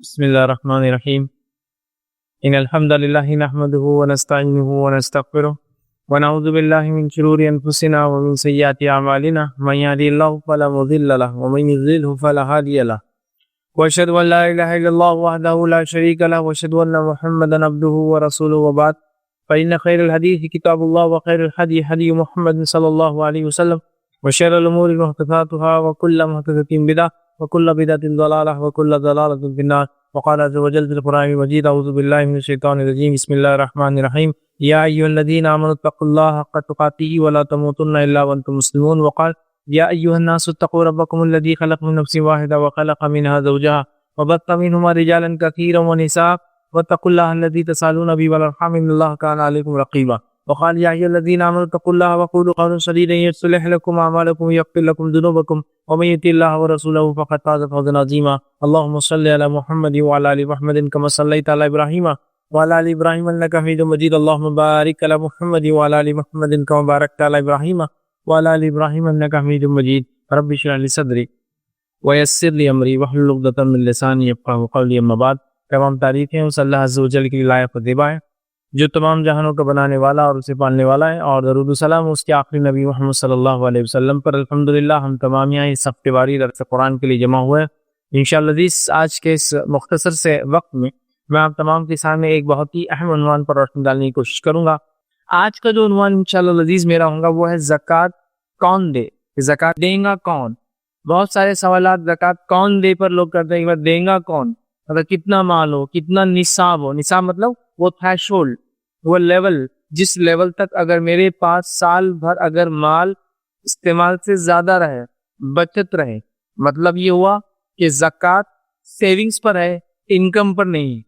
बिस्मिल्लाहिर्रहमानिर्रहीम। इन्नल हम्दुलिल्लाहि नहमदुहु व नस्तईनुहु व नस्तगफिरुह व नऊज़ु बिल्लाहि मिन शुरूरि अनफुसिना व मिन सय्यिआति अमालिना मन यहदिहिल्लाहु फला मुदिल्ल लहु व मन युद्लिलहु फला हादिय लहु व अशहदु अन ला इलाहा इल्लल्लाहु वहदहु ला शरीका लहु व अशहदु अन्न मुहम्मदन अब्दुहु व रसूलुहु व बाद फ़इन्न खैरल हदीस किताबुल्लाह व खैरुल हदी हदी मुहम्मद सल्लल्लाहु अलैहि वसल्लम व शर्रुल उमूरि मुहदसातुहा व कुल्लु मुहदसतिन बिदअह व कुल्लु बिदअतिन ज़लालह व कुल्लु ज़लालतिन फिन्नार। वक़ाल अज़्ज़ व जल्ल फ़िल क़ुरआनिल मजीद अऊज़ु बिल्लाहि मिनश शैतानिर रजीम बिस्मिल्लाहिर रहमानिर रहीम या अय्युहल्लज़ीना आमनुत्तक़ुल्लाह हक़्क़ तुक़ातिही व ला तमूतुन्ना इल्ला व अंतुम मुस्लिमून। वक़ाल या अय्युहन्नासु इत्तक़ू रब्बकुमुल्लज़ी ख़लक़ मिन नफ़्सिन वाहिदा व ख़लक़ मिनहा ज़ौजहा व बस्सा मिनहुमा रिजालन कसीरन व निसाअ वत्तक़ुल्लाह अल्लज़ी तसालून बिही वल अर्हाम इन्नल्लाह काना अलैकुम रक़ीबा। वक़ाल या अय्युहल्लज़ीना आमनु इत्तक़ुल्लाह व क़ूलू क़ौलन सदीदन युस्लिह लकुम अअमालकुम व यग़फ़िर लकुम ज़ुनूबकुम व मन युति'ल्लाह व रसूलहु फ़क़द फ़ाज़ फ़ौज़न अज़ीमा। अल्लाहुम्मा सल्लि अला मुहम्मद व अला आलि मुहम्मद कमा सल्लैता अला इब्राहीम व अला आलि इब्राहीम इन्नका हमीदुम मजीद। अल्लाहुम्मा बारिक अला मुहम्मद व अला आलि मुहम्मद कमा बारकता अला इब्राहीम व अला आलि इब्राहीम इन्नका हमीदुम मजीद। रब्बि इश्रह ली सदरी व यस्सिर ली अमरी वहलुल उक़दतम मिन लिसानी यफ़क़हू क़ौली। अम्मा बाद, तमाम तारीफ़ें उस अल्लाह अज़्ज़ व जल की लायक़ ज़िबा है जो तमाम जहानों का बनाने वाला और उसे पालने वाला है, और दरूद व सलाम उसके आखिरी नबी मोहम्मद सल्लल्लाहु अलैहि वसल्लम पर। अल्हम्दुलिल्लाह हम तमाम यहाँ इस हफ्ते वारी दर्स कुरान के लिए जमा हुए हैं। इंशाअल्लाह आज के इस मुख्तसर से वक्त में मैं आप तमाम के सामने एक बहुत ही अहम उन्वान पर रोशनी डालने की कोशिश करूँगा। आज का जो उन्वान इंशाअल्लाह मेरा होगा वो है ज़कात कौन दे, ज़कात देगा कौन। बहुत सारे सवालात ज़कात कौन दे पर लोग करते हैं, देगा कौन, मतलब कितना माल हो, कितना निसाब हो। निसाब मतलब वो थ्रेशोल्ड, वो लेवल, जिस लेवल तक अगर मेरे पास साल भर अगर माल इस्तेमाल से ज्यादा रहे, बचत रहे, मतलब ये हुआ कि ज़कात सेविंग्स पर है, इनकम पर नहीं।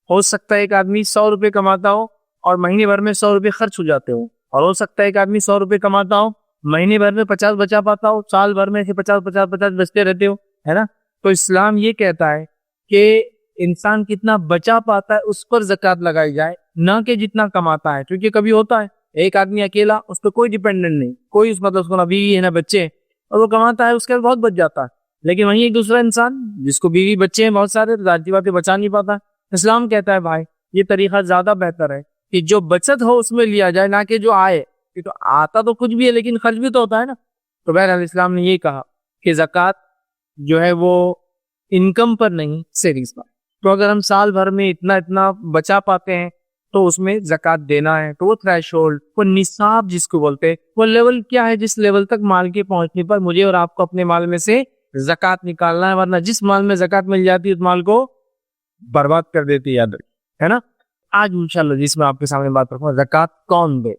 हो सकता है एक आदमी 100 रुपये कमाता हो और महीने भर में 100 रुपये खर्च हो जाते हो, और हो सकता है एक आदमी 100 रुपये कमाता हो, महीने भर में 50 बचा पाता हो, साल भर में से 50 बचते रहते हो, है ना। तो इस्लाम ये कहता है कि इंसान कितना बचा पाता है उस पर ज़कात लगाई जाए, ना कि जितना कमाता है। क्योंकि कभी होता है एक आदमी अकेला, उस पर कोई डिपेंडेंट नहीं, कोई मतलब उसको ना बीवी है ना बच्चे, और वो कमाता है, उसके बहुत बच जाता है। लेकिन वहीं एक दूसरा इंसान जिसको बीवी बच्चे हैं बहुत सारे, जाती बातें बचा नहीं पाता। इस्लाम कहता है भाई ये तरीका ज्यादा बेहतर है कि जो बचत हो उसमें लिया जाए, ना कि जो आए। तो आता तो कुछ भी है लेकिन खर्च भी तो होता है ना। तो बहरहाल इस्लाम ने ये कहा कि ज़कात जो है वो इनकम पर नहीं, सेविंग्स पर। तो अगर हम साल भर में इतना इतना बचा पाते हैं तो उसमें ज़कात देना है। तो वो थ्रेशोल्ड, वो निसाब जिसको बोलते हैं, वो लेवल क्या है जिस लेवल तक माल के पहुंचने पर मुझे और आपको अपने माल में से ज़कात निकालना है। वरना जिस माल में ज़कात मिल जाती है उस माल को बर्बाद कर देती है, याद रखिए, है ना। आज इंशाअल्लाह जिसमें आपके सामने बात रखूंगा, ज़कात कौन दे,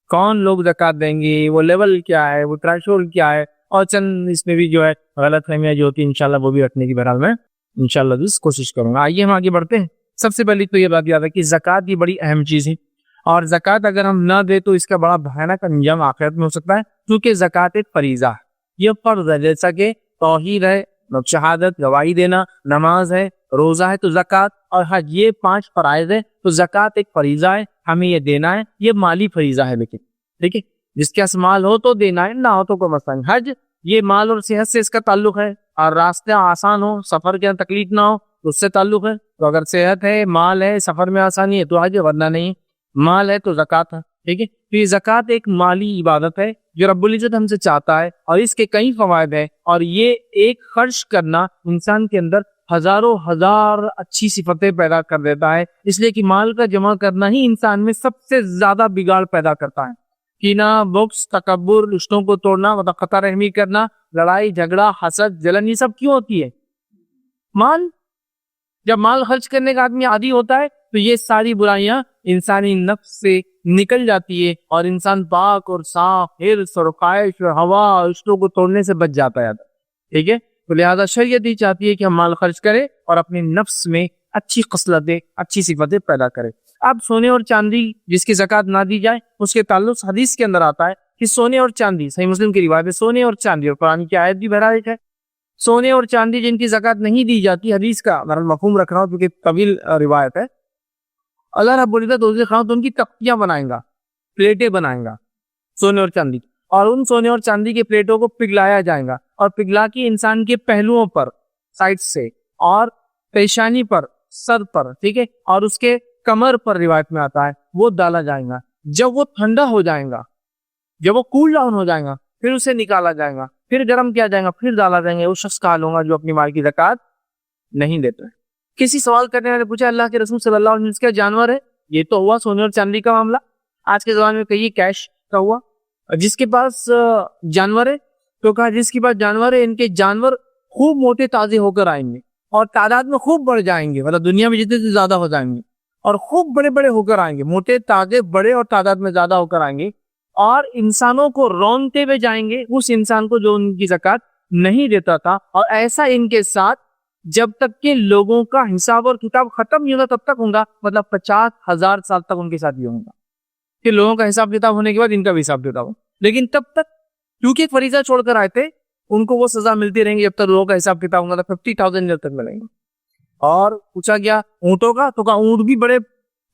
कौन लोग ज़कात देंगे, वो लेवल क्या है, वो थ्रेशोल्ड क्या है, और चंद इसमें भी जो है गलतफहमियां जो होती है इंशाअल्लाह वो भी रखने की बहरहाल मैं इंशाअल्लाह कोशिश करूंगा। आइए हम आगे बढ़ते हैं। सबसे पहले तो ये बात याद है कि ज़कात ये बड़ी अहम चीज़ है, और ज़कात अगर हम ना दे तो इसका बड़ा भयानक अंजाम आखिरत में हो सकता है। क्योंकि ज़कात एक फरीज़ा है, ये फर्ज है, जैसा कि तौहीद है, शहादत गवाही देना, नमाज है, रोज़ा है, तो ज़कात और हज, ये 5 फराइज है। तो ज़कात एक फरीज़ा है, हमें ये देना है, ये माली फरीज़ा है। लेकिन ठीक है, जिसके पास माल हो तो देना है, ना हो तो कोई मसला नहीं। हज ये माल और सेहत से इसका ताल्लुक है, और रास्ते आसान हो, सफर के तकलीफ ना हो तो उससे ताल्लुक है। तो अगर सेहत है, माल है, सफर में आसानी है तो हज, वरना नहीं। माल है तो ज़कात है, ठीक है। तो ये ज़कात एक माली इबादत है जो रब्बुल इज़्ज़त हमसे चाहता है, और इसके कई फवायद है। और ये एक खर्च करना इंसान के अंदर हजारों हजार अच्छी सिफतें पैदा कर देता है, इसलिए कि माल का जमा करना ही इंसान में सबसे ज्यादा बिगाड़ पैदा करता है। कीना, बुक्स, तकब्बुर, रिश्तों को तोड़ना, मतलब खता रहमी करना, लड़ाई झगड़ा, हसद, जलन, ये सब क्यों होती है? माल, जब माल खर्च करने का आदमी आदी होता है तो ये सारी बुराइयां इंसानी नफ्स से निकल जाती है, और इंसान पाक और साफ, हिर्स और ख्वाहिश और हवा, रिश्तों को तोड़ने से बच जाता है, ठीक है। तो लिहाजा शरीयत ही चाहती है कि हम माल खर्च करें और अपने नफ्स में अच्छी खसलतें, अच्छी सिफतें पैदा करें। अब सोने और चांदी जिसकी ज़कात ना दी जाए, उसके ताल्लुक हदीस के अंदर आता है कि सोने और चांदी, सही मुस्लिम की रिवायत है, सोने और चांदी, और कुरान की आयत भी बहरहाल है, सोने और चांदी जिनकी ज़कात नहीं दी जाती, हदीस का बहरहाल मफहूम रख रहा हूँ क्योंकि तवील रिवायत है, अल्लाह रब्बुल इज़्ज़त उसे खाओ तो उनकी तख्तियां बनाएगा, प्लेटें बनाएगा सोने और चांदी, और उन सोने और चांदी के प्लेटों को पिघलाया जाएगा, और पिघला के इंसान के पहलुओं पर साइड से और पेशानी पर, सर पर, ठीक है, और उसके कमर पर रिवायत में आता है वो डाला जाएगा। जब वो ठंडा हो जाएगा, जब वो कूल डाउन हो जाएगा, फिर उसे निकाला जाएगा, फिर गर्म किया जाएगा, फिर डाला जाएगा। वो शख्स का हाल होगा जो अपनी माल की ज़कात नहीं देता है। किसी सवाल करने वाले पूछा अल्लाह के रसूल सल्लल्लाहु अलैहि वसल्लम क्या जानवर है? ये तो हुआ सोने और चांदी का मामला, आज के जमाने में कहिए कैश का हुआ। जिसके पास जानवर है तो कहा जिसके पास जानवर है इनके जानवर खूब मोटे ताजे होकर आएंगे और तादाद में खूब बढ़ जाएंगे, मतलब दुनिया में जितने से ज्यादा हो जाएंगे और खूब बड़े बड़े होकर आएंगे, मोटे ताजे बड़े और तादाद में ज्यादा होकर आएंगे और इंसानों को रौंदते हुए जाएंगे उस इंसान को जो उनकी ज़कात नहीं देता था। और ऐसा इनके साथ जब तक के लोगों का हिसाब और किताब खत्म नहीं होगा तब तक होगा, मतलब 50,000 साल तक उनके साथ ये होगा कि लोगों का हिसाब किताब होने के बाद इनका भी हिसाब किताब हो। लेकिन तब तक क्योंकि एक फरीजा छोड़कर आए थे, उनको वो सजा मिलती रहेंगी जब तक लोगों का हिसाब किताब होगा। 50,000 जब तक मिलेंगे। और पूछा गया ऊंटों का, तो कहा ऊंट भी बड़े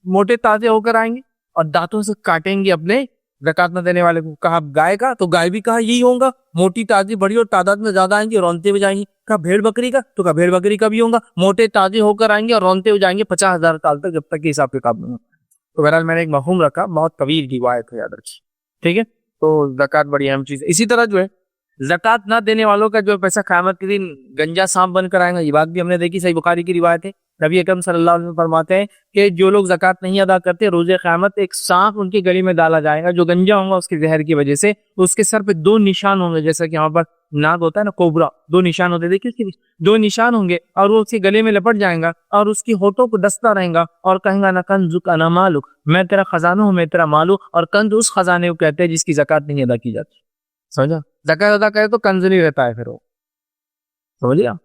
मोटे ताजे होकर आएंगे और दांतों से काटेंगे अपने ज़कात न देने वाले को। कहा गाय का, तो गाय भी कहा यही होगा, मोटी ताजी बड़ी और तादाद में ज्यादा आएंगे, रौनते हुए जाएंगे। कहा भेड़ बकरी का, तो कहा भेड़ बकरी का भी होगा, मोटे ताजे होकर आएंगे और रौनते हुए जाएंगे 50,000 साल तक, जब तक के हिसाब किताब में। तो बहरहाल मैंने एक मफहूम रखा, बहुत तवील रिवायत है, याद रखिए, ठीक है। तो ज़कात बड़ी अहम चीज है। इसी तरह जो है ज़कात ना देने वालों का जो पैसा क़यामत के दिन गंजा सांप बनकर आएगा, ये बात भी हमने देखी, सही बुखारी की रिवायत है। नबी अकरम सल्लल्लाहु अलैहि वसल्लम फरमाते हैं कि जो लोग ज़कात नहीं अदा करते, रोज़े क़यामत एक सांप उनकी गली में डाला जाएगा जो गंजा होगा उसके जहर की वजह से। उसके सर पे 2 निशान होंगे, जैसा कि यहाँ पर नाग होता है ना, कोबरा, 2 निशान होते, देखिए उसके 2 निशान होंगे और वो उसके गले में लपट जाएगा और उसकी होठों को डसता रहेगा और कहेगा ना कंजुक अना मालुक, मैं तेरा खजाना हूँ, मैं तेरा मालू। और कंज उस खजाने को कहते हैं जिसकी ज़कात नहीं अदा की जाती, समझा। ज़कात अदा करे तो कंज नहीं रहता है, फिर वो, समझ लिया।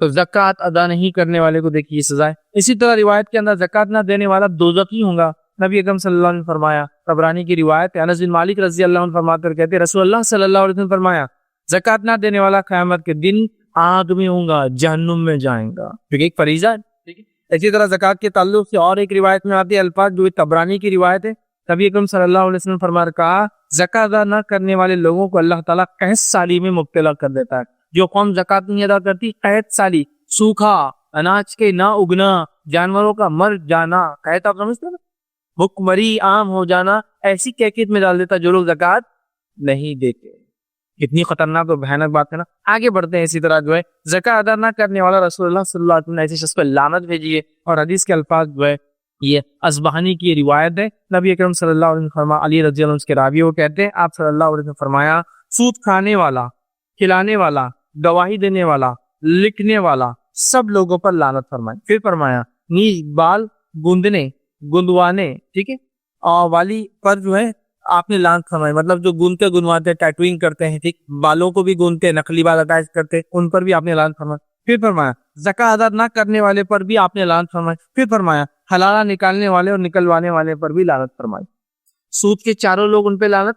तो ज़कात अदा नहीं करने वाले को देखिए सजा है। इसी तरह रिवायत के अंदर ज़कात ना देने वाला दोज़खी होगा। नबी अकरम सल्लल्लाहु अलैहि वसल्लम फरमाया, तबरानी की रिवायत है, अनस बिन मालिक रज़ी अल्लाह अन्हु फरमाते कहते रसूलुल्लाह सल्लल्लाहु अलैहि वसल्लम फरमाया, ज़कात ना देने वाला क़यामत के दिन आग में होगा, जहन्नुम में जाएगा, क्योंकि एक फरीज़ा है, ठीक है। इसी तरह ज़कात के ताल्लुक से और एक रिवायत में आती है अल्फाज, जो तबरानी की रिवायत है। नबी अकरम सल्लल्लाहु अलैहि वसल्लम फरमाया, कहा ज़कात अदा न करने वाले लोगों को अल्लाह ताला कहत साली में मुब्तला कर देता है। जो कौम ज़कात नहीं अदा करती, कहत साली, सूखा, अनाज के ना उगना, जानवरों का मर जाना, कहत आप समझते हैं ना, भुखमरी आम हो जाना, ऐसी कैफियत में डाल देता जो लोग ज़कात नहीं देते। कितनी खतरनाक और भयानक बात है ना। आगे बढ़ते हैं। इसी तरह जो है ज़कात अदा ना करने वाला रसूलुल्लाह सल्लल्लाहु अलैहि वसल्लम ने ऐसे शख्स पर लानत भेजी है। और हदीस के अल्फाज जो है ये असबहानी की रिवायत है। नबी अकरम सल्लल्लाहु अलैहि वसल्लम अली रज़ी अल्लाह अन्हु के रावी वो कहते हैं, आप सल्लल्लाहु अलैहि वसल्लम फरमाया, सूद खाने वाला, खिलाने वाला, गवाही देने वाला, लिखने वाला, सब लोगों पर लानत फरमाई। फिर फरमाया, नीज बाल गूंदने, गुंदवाने, ठीक है, और वाली पर जो है आपने लानत फरमाई, मतलब जो गूंदते गुनवाते, टैटूइंग करते हैं, ठीक, बालों को भी गूंदते, नकली बाल अटैच करते, उन पर भी आपने लानत फरमाई। फिर फरमाया, ज़कात अदा ना करने वाले पर भी आपने लानत फरमाई। फिर फरमाया, हलाला निकालने वाले और निकलवाने वाले पर भी लानत फरमाई। सूद के चारों लोग उन पे लानत,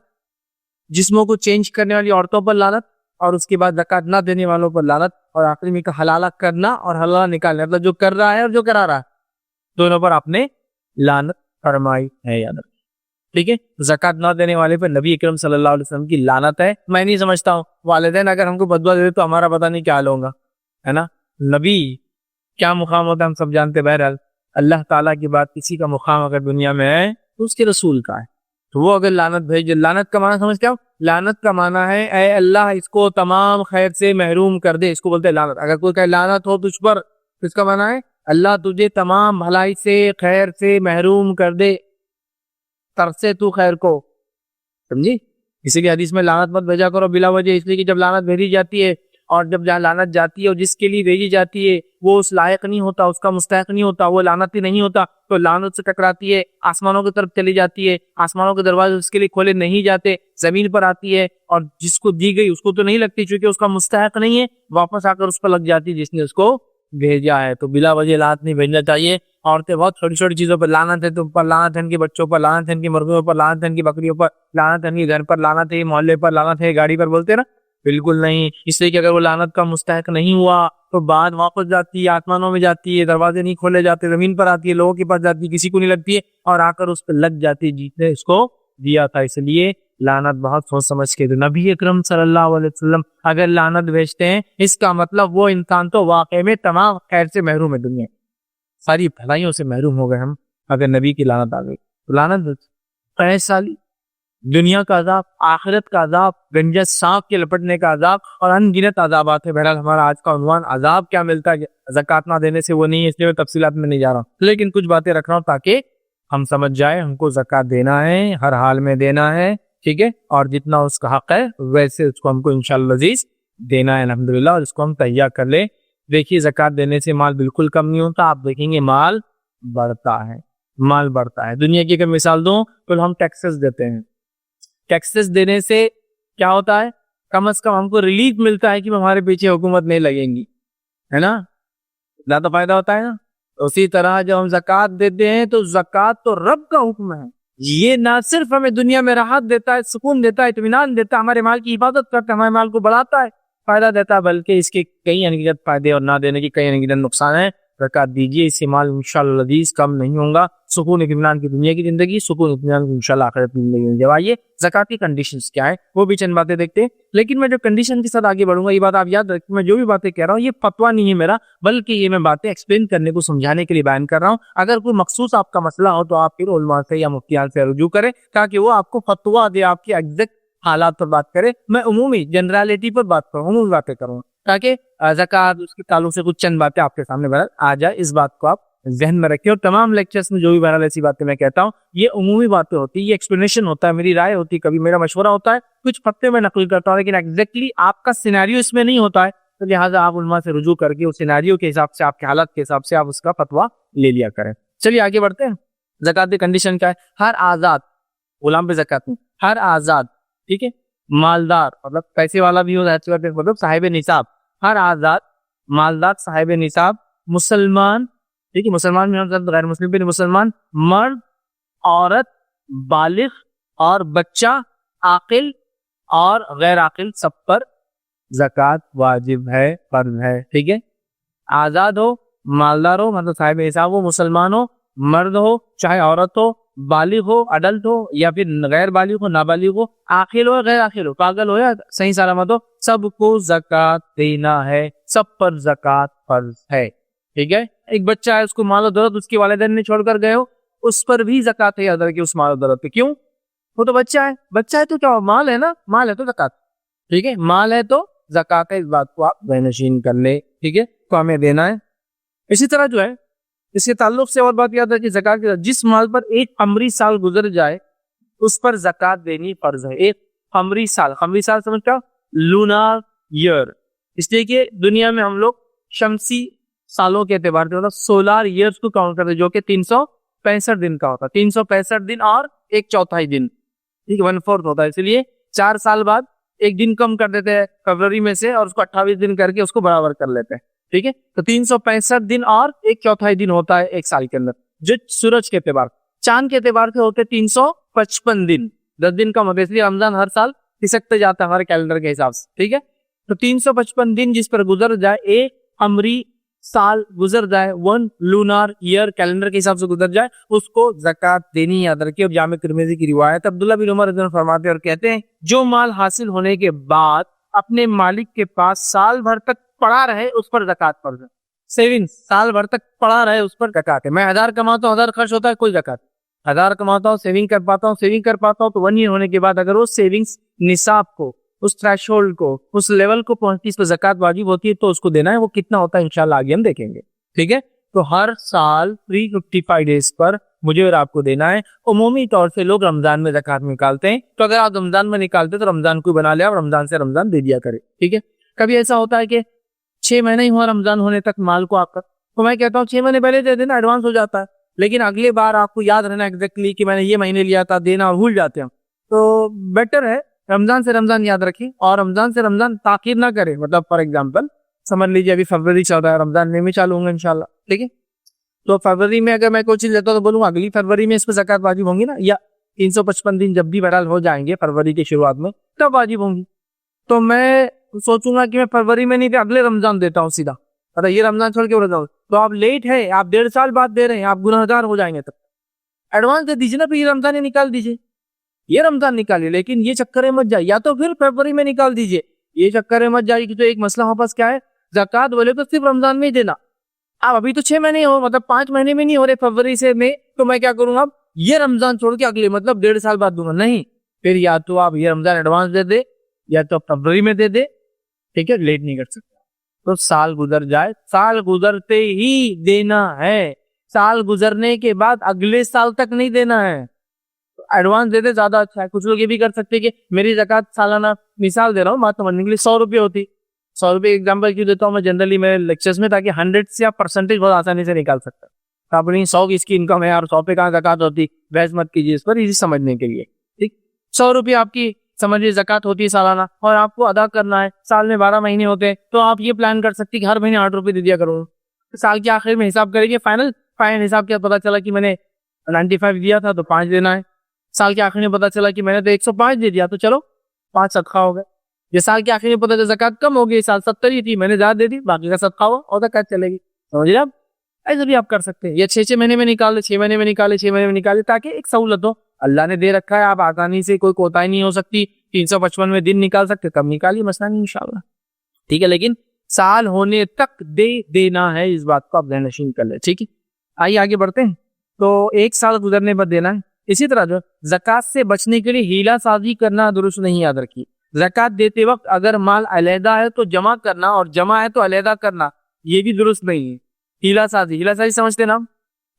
जिस्मों को चेंज करने वाली औरतों पर लानत, और उसके बाद ज़कात ना देने वालों पर लानत, और आखिरी में हलाला करना और हलाला निकालना, मतलब जो कर रहा है और जो करा रहा है, दोनों पर आपने लानत फरमाई है। याद रखिए, ठीक है। ज़कात ना देने वाले पर नबी अकरम सल्लल्लाहु अलैहि वसल्लम की लानत है। मैं नहीं समझता हूँ वालिदैन अगर हमको बददुआ दे तो हमारा पता नहीं क्या हाल होगा, है ना। नबी क्या मुकाम होता है हम सब जानते। बहरहाल अल्लाह ताला की बात, किसी का मुकाम अगर दुनिया में है तो उसके रसूल का है, तो वो अगर लानत भेजे, लानत का माना समझ क्या हो? लानत का माना है ऐ अल्लाह इसको तमाम खैर से महरूम कर दे, इसको बोलते हैं लानत। अगर कोई कहे लानत हो तुझ पर, तो इसका माना है अल्लाह तुझे तमाम भलाई से, खैर से महरूम कर दे, तरसे तू खैर को, समझी। इसीलिए हदीस में लानत मत भेजा करो बिला वजह, इसलिए कि जब लानत भेजी जाती है और जब जहाँ लानत जाती है और जिसके लिए भेजी जाती है वो उस लायक नहीं होता, उसका मुस्तहक नहीं होता, वो लानती नहीं होता, तो लानत से टकराती है, आसमानों की तरफ चली जाती है, आसमानों के दरवाजे उसके लिए खोले नहीं जाते, जमीन पर आती है और जिसको दी गई उसको तो नहीं लगती क्योंकि उसका मुस्तहक नहीं है, वापस आकर उस पर लग जाती है जिसने उसको भेजा है। तो बिला वजह लानत नहीं भेजना चाहिए। औरतें बहुत छोटी छोटी चीजों पर लानत है, तो ऊपर लानत है, इनके बच्चों पर लानत है, इनकी मुर्गियों पर लानत है, इनकी बकरियों पर लानत है, इनके घर पर लानत है, मोहल्ले पर लानत है, गाड़ी पर, बोलते हैं ना, बिल्कुल नहीं। इसलिए कि अगर वो लानत का मुस्तहक नहीं हुआ तो बाद वापस जाती है, आसमानों में जाती है, दरवाजे नहीं खोले जाते, जमीन पर आती है, लोगों के पास जाती है, किसी को नहीं लगती है और आकर उस पर लग जाती है जिसने इसको दिया था। इसलिए लानत बहुत सोच समझ के दो। नबी अकरम सल्लल्लाहु अलैहि वसल्लम अगर लानत भेजते हैं, इसका मतलब वो इंसान तो वाकई में तमाम खैर से महरूम है, दुनिया सारी भलाइयों से महरूम हो गए हम अगर नबी की लानत आ गई। तो लानत पैसा, दुनिया का अजाब, आखिरत का अजाब, गंजा सांप के लपटने का अजाब और अनगिनत अजाबात है। बहरहाल हमारा आज का उन्वान अजाब क्या मिलता है ज़कात ना देने से वो नहीं है, इसलिए मैं तफसीलात में नहीं जा रहा हूँ, लेकिन कुछ बातें रख रहा हूँ ताकि हम समझ जाए हमको ज़कात देना है, हर हाल में देना है, ठीक है, और जितना उसका हक है वैसे उसको हमको इंशाअल्लाह अज़ीज़ देना है अल्हम्दुलिल्लाह, और उसको हम तैयार कर ले। देखिए ज़कात देने से माल बिल्कुल कम नहीं होता, आप देखेंगे माल बढ़ता है, माल बढ़ता है। दुनिया की अगर मिसाल दूं तो हम टैक्सेस देते हैं, टैक्सेस देने से क्या होता है, कम से कम हमको रिलीफ मिलता है कि हमारे पीछे हुकूमत नहीं लगेंगी, है ना, ज्यादा फायदा होता है ना। उसी तरह जब हम ज़कात देते हैं तो ज़कात तो रब का हुक्म है, ये ना सिर्फ हमें दुनिया में राहत देता है, सुकून देता है, इत्मीनान देता है, हमारे माल की हिफाजत करता है, हमारे माल को बढ़ाता है, फायदा देता है, बल्कि इसके कई अनगिनत फायदे और ना देने के कई अनगिनत नुकसान है। ज़कात दीजिए, इससे माल इंशाअल्लाह अज़ीज़ कम नहीं होगा, सुकून इत्मीनान की दुनिया की जिंदगी, सुकून इत्मीनान की इंशाअल्लाह आखिरत की जिंदगी में। जब आइए ज़कात की कंडीशंस क्या है वो भी चंद बातें देखते हैं, लेकिन मैं जो कंडीशन के साथ आगे बढ़ूंगा, ये बात आप याद रखिए, मैं जो भी बातें कह रहा हूँ ये फतवा नहीं है मेरा, बल्कि ये मैं बातें एक्सप्लेन करने को, समझाने के लिए बयान कर रहा हूँ। अगर कोई मखसूस आपका मसला हो तो आप फिर उलमा से या मुफ्तियान से रुजू करें ताकि वो आपको फतवा दे, आपकी एग्जैक्ट हालात पर बात करे। मैं उमूमी जनरलिटी पर बात करूँ, उमूमी बातें करूँ ताकि ज़कात उसके ताल्लुक से कुछ चंद बातें आपके सामने बहरहाल आ जाए। इस बात को आप जहन में रखिए, और तमाम लेक्चर्स में जो भी बहरहाल ऐसी बातें मैं कहता हूँ ये उमूमी बातें होती है, ये एक्सप्लेनेशन होता है, मेरी राय होती है, कभी मेरा मशवरा होता है, कुछ फतवे में नकल करता हूँ, लेकिन एग्जैक्टली आपका सिनेरियो इसमें नहीं होता है, तो लिहाजा आप उलमा से रुजू करके उस सिनेरियो के हिसाब से, आपके हालात के हिसाब से आप उसका फतवा ले लिया करें। चलिए आगे बढ़ते हैं। ज़कात की कंडीशन क्या है, हर आज़ाद, गुलाम पे ज़कात नहीं, हर आज़ाद, ठीक है, मालदार मतलब पैसे वाला भी हो, मतलब साहिब निसाब, हर आज़ाद मालदार साहिब निसाब मुसलमान, ठीक है, मुसलमान में गैर मुस्लिम भी नहीं, मुसलमान मर्द, औरत, बालिग और बच्चा, आकिल और गैर आकिल, सब पर ज़कात वाजिब है, फर्ज है, ठीक है। आज़ाद हो, मालदार हो मतलब साहिब हिसाब हो, मुसलमान हो, मर्द हो चाहे औरत हो, बालिग हो अडल्ट हो या फिर गैर बालिग हो, नाबालिग हो, आखिल हो गैर आखिल हो, पागल हो या सही सलामत हो, सबको ज़कात देना है, सब पर ज़कात फर्ज है, ठीक है। एक बच्चा है, उसको मालो दौलत उसके वालिदैन ने छोड़कर गए हो, उस पर भी ज़कात है अदा की, उस मालो दौलत पे। क्यों, वो तो बच्चा है, बच्चा है तो क्या, माल है ना, माल है तो ज़कात, ठीक है, माल है तो ज़कात है, इस बात को आप ज़हनशीन कर ले, ठीक है, तो हमें देना है। इसी तरह जो है इसके ताल्लुक से और बात याद है कि ज़कात के जिस माल पर एक कमरी साल गुजर जाए उस पर ज़कात देनी फर्ज है। एक कमरी साल, कमरी साल समझते हो, लूनार ईयर, इसलिए कि दुनिया में हम लोग शमसी सालों के एतबार से मतलब सोलर ईयर्स को काउंट करते हैं, जो कि 365 दिन का होता है, 365 दिन और एक चौथाई दिन, ठीक है, 1/4 होता है, इसलिए 4 साल बाद एक दिन कम कर देते हैं फरवरी में से और उसको 28 दिन करके उसको बराबर कर लेते हैं, ठीक है। तो 365 दिन और एक चौथाई दिन होता है एक साल के अंदर, जो सूरज के एतबार, चांद के एतबार से होते 355 दिन, 10 दिन कम होते, इसलिए रमजान हर साल खिसकते जाता है हमारे कैलेंडर के हिसाब से, ठीक है। तो 355 दिन जिस पर गुजर जाए, एक कमरी साल गुजर जाए, 1 लूनार ईयर कैलेंडर के हिसाब से गुजर जाए, उसको ज़कात देनी याद रखिए। और जामे तिर्मिज़ी की रिवायत, अब्दुल्लाह बिन उमर रज़ियल्लाहु अन्हु फरमाते और कहते हैं, जो माल हासिल होने के बाद अपने मालिक के पास साल भर तक पड़ा रहे उस पर ज़कात फर्ज है। सेविंग्स साल भर तक पड़ा रहे उस पर ज़कात है। मैं 1000 कमाता हूँ, 1000 खर्च होता है, कोई ज़कात, 1000 कमाता हूँ, सेविंग कर पाता हूँ, सेविंग कर पाता हूँ, तो 1 ईयर होने के बाद अगर वो सेविंग्स निसाब को, उस थ्रेशोल्ड को, उस लेवल को पहुंचती, इस पर ज़कात वाजिब होती है, तो उसको देना है। वो कितना होता है इंशाल्लाह आगे हम देखेंगे, ठीक है। तो हर साल 355 डेज पर मुझे और आपको देना है। उमूमी तौर से लोग रमजान में ज़कात निकालते हैं, तो अगर आप रमजान में निकालते तो रमजान को बना लिया और रमजान से रमजान दे दिया करे, ठीक है। कभी ऐसा होता है कि 6 महीने ही हुआ रमजान होने तक माल को आपका, तो मैं कहता हूँ 6 महीने पहले दे देना, एडवांस हो जाता है, लेकिन अगले बार आपको याद रहना एग्जैक्टली कि मैंने ये महीने लिया था, देना और भूल जाते हैं, तो बेटर है रमजान से रमजान याद रखिए और रमजान से रमजान ताखीर ना करें। मतलब फॉर एग्जांपल समझ लीजिए अभी फरवरी चल रहा है, रमजान में भी चालू होंगे इंशाल्लाह, ठीक है। तो फरवरी में अगर मैं कोई चीज लेता हूँ तो बोलूंगा अगली फरवरी में इस पर ज़कात वाजिब होंगी ना, या 355 दिन जब भी बहरहाल हो जाएंगे फरवरी की शुरुआत में तब वाजिब होंगी। तो मैं सोचूंगा कि मैं फरवरी में नहीं दे, अगले रमजान देता हूँ सीधा, अरे ये रमजान छोड़ के बताऊँ, तो आप लेट है, आप 1.5 साल बाद दे रहे हैं, आप गुनहगार हो जाएंगे। तब एडवांस दे दीजिए ना, फिर ये रमजान ही निकाल दीजिए, ये रमजान निकालिए, लेकिन ये चक्कर में मत जाइए, या तो फिर फरवरी में निकाल दीजिए, ये चक्कर में मत जाइए। तो एक मसला हमारे पास क्या है, ज़कात बोले तो सिर्फ रमजान में ही देना। अब अभी तो 6 महीने हो, मतलब 5 महीने में नहीं हो रहे फरवरी से में, तो मैं क्या करूंगा, अब ये रमजान छोड़ के अगले मतलब 1.5 साल बाद दूंगा, नहीं। फिर या तो आप ये रमजान एडवांस दे दे, या तो फरवरी में दे दे, ठीक है, लेट नहीं कर सकते। तो साल गुजर जाए, साल गुजरते ही देना है, साल गुजरने के बाद अगले साल तक नहीं देना है। तो एडवांस दे दे ज्यादा अच्छा है। कुछ लोग ये भी कर सकते हैं कि मेरी ज़कात सालाना, मिसाल दे रहा हूँ बात समझने के लिए, 100 रुपये होती, 100 रुपये एग्जाम्पल क्यों देता हूँ मैं जनरली मेरे लेक्चर्स में, ताकि 100 से आप परसेंटेज बहुत आसानी से निकाल सकते हैं। आप बोलेंगे 100 की इसकी इनकम है और 100 पे कहाँ ज़कात होती, बहस मत कीजिए इस पर, इजी समझने के लिए, ठीक। 100 रुपये आपकी समझिए ज़कात होती है सालाना, और आपको अदा करना है, साल में 12 महीने होते हैं, तो आप ये प्लान कर सकते हैं कि हर महीने 8 रुपये दे दिया करूँ। तो साल के आखिर में हिसाब करेंगे, फाइनल हिसाब क्या पता चला कि मैंने 95 दिया था तो 5 देना है। साल के आखिर में पता चला कि मैंने तो 105 दे दिया, तो चलो 5 सदका हो गए। ये साल के आखिर में पता चला ज़कात कम हो गई, साल 70 ही थी, मैंने ज्यादा दे दी, बाकी का सदका हुआ और ज़कात चलेगी। समझिए आप, ऐसे भी आप कर सकते हैं। ये 6 महीने में निकाल ले, 6 महीने में निकाले, 6 महीने में निकाले, ताकि एक सहूलत हो। अल्लाह ने दे रखा है, आप आसानी से, कोई कोताही नहीं हो सकती, 355 में दिन निकाल सकते, कब निकालिए, मसला नहीं इंशाल्लाह, ठीक है। लेकिन साल होने तक दे देना है, इस बात को आप ध्यानशीन कर ले, ठीक है। आइए आगे बढ़ते हैं। तो 1 साल गुजरने पर देना है। इसी तरह जो ज़कात से बचने के लिए हीला साजी करना दुरुस्त नहीं, याद रखिए। ज़कात देते वक्त अगर माल अलहदा है तो जमा करना, और जमा है तो अलहदा करना, ये भी दुरुस्त नहीं है। हीला साजी समझते ना?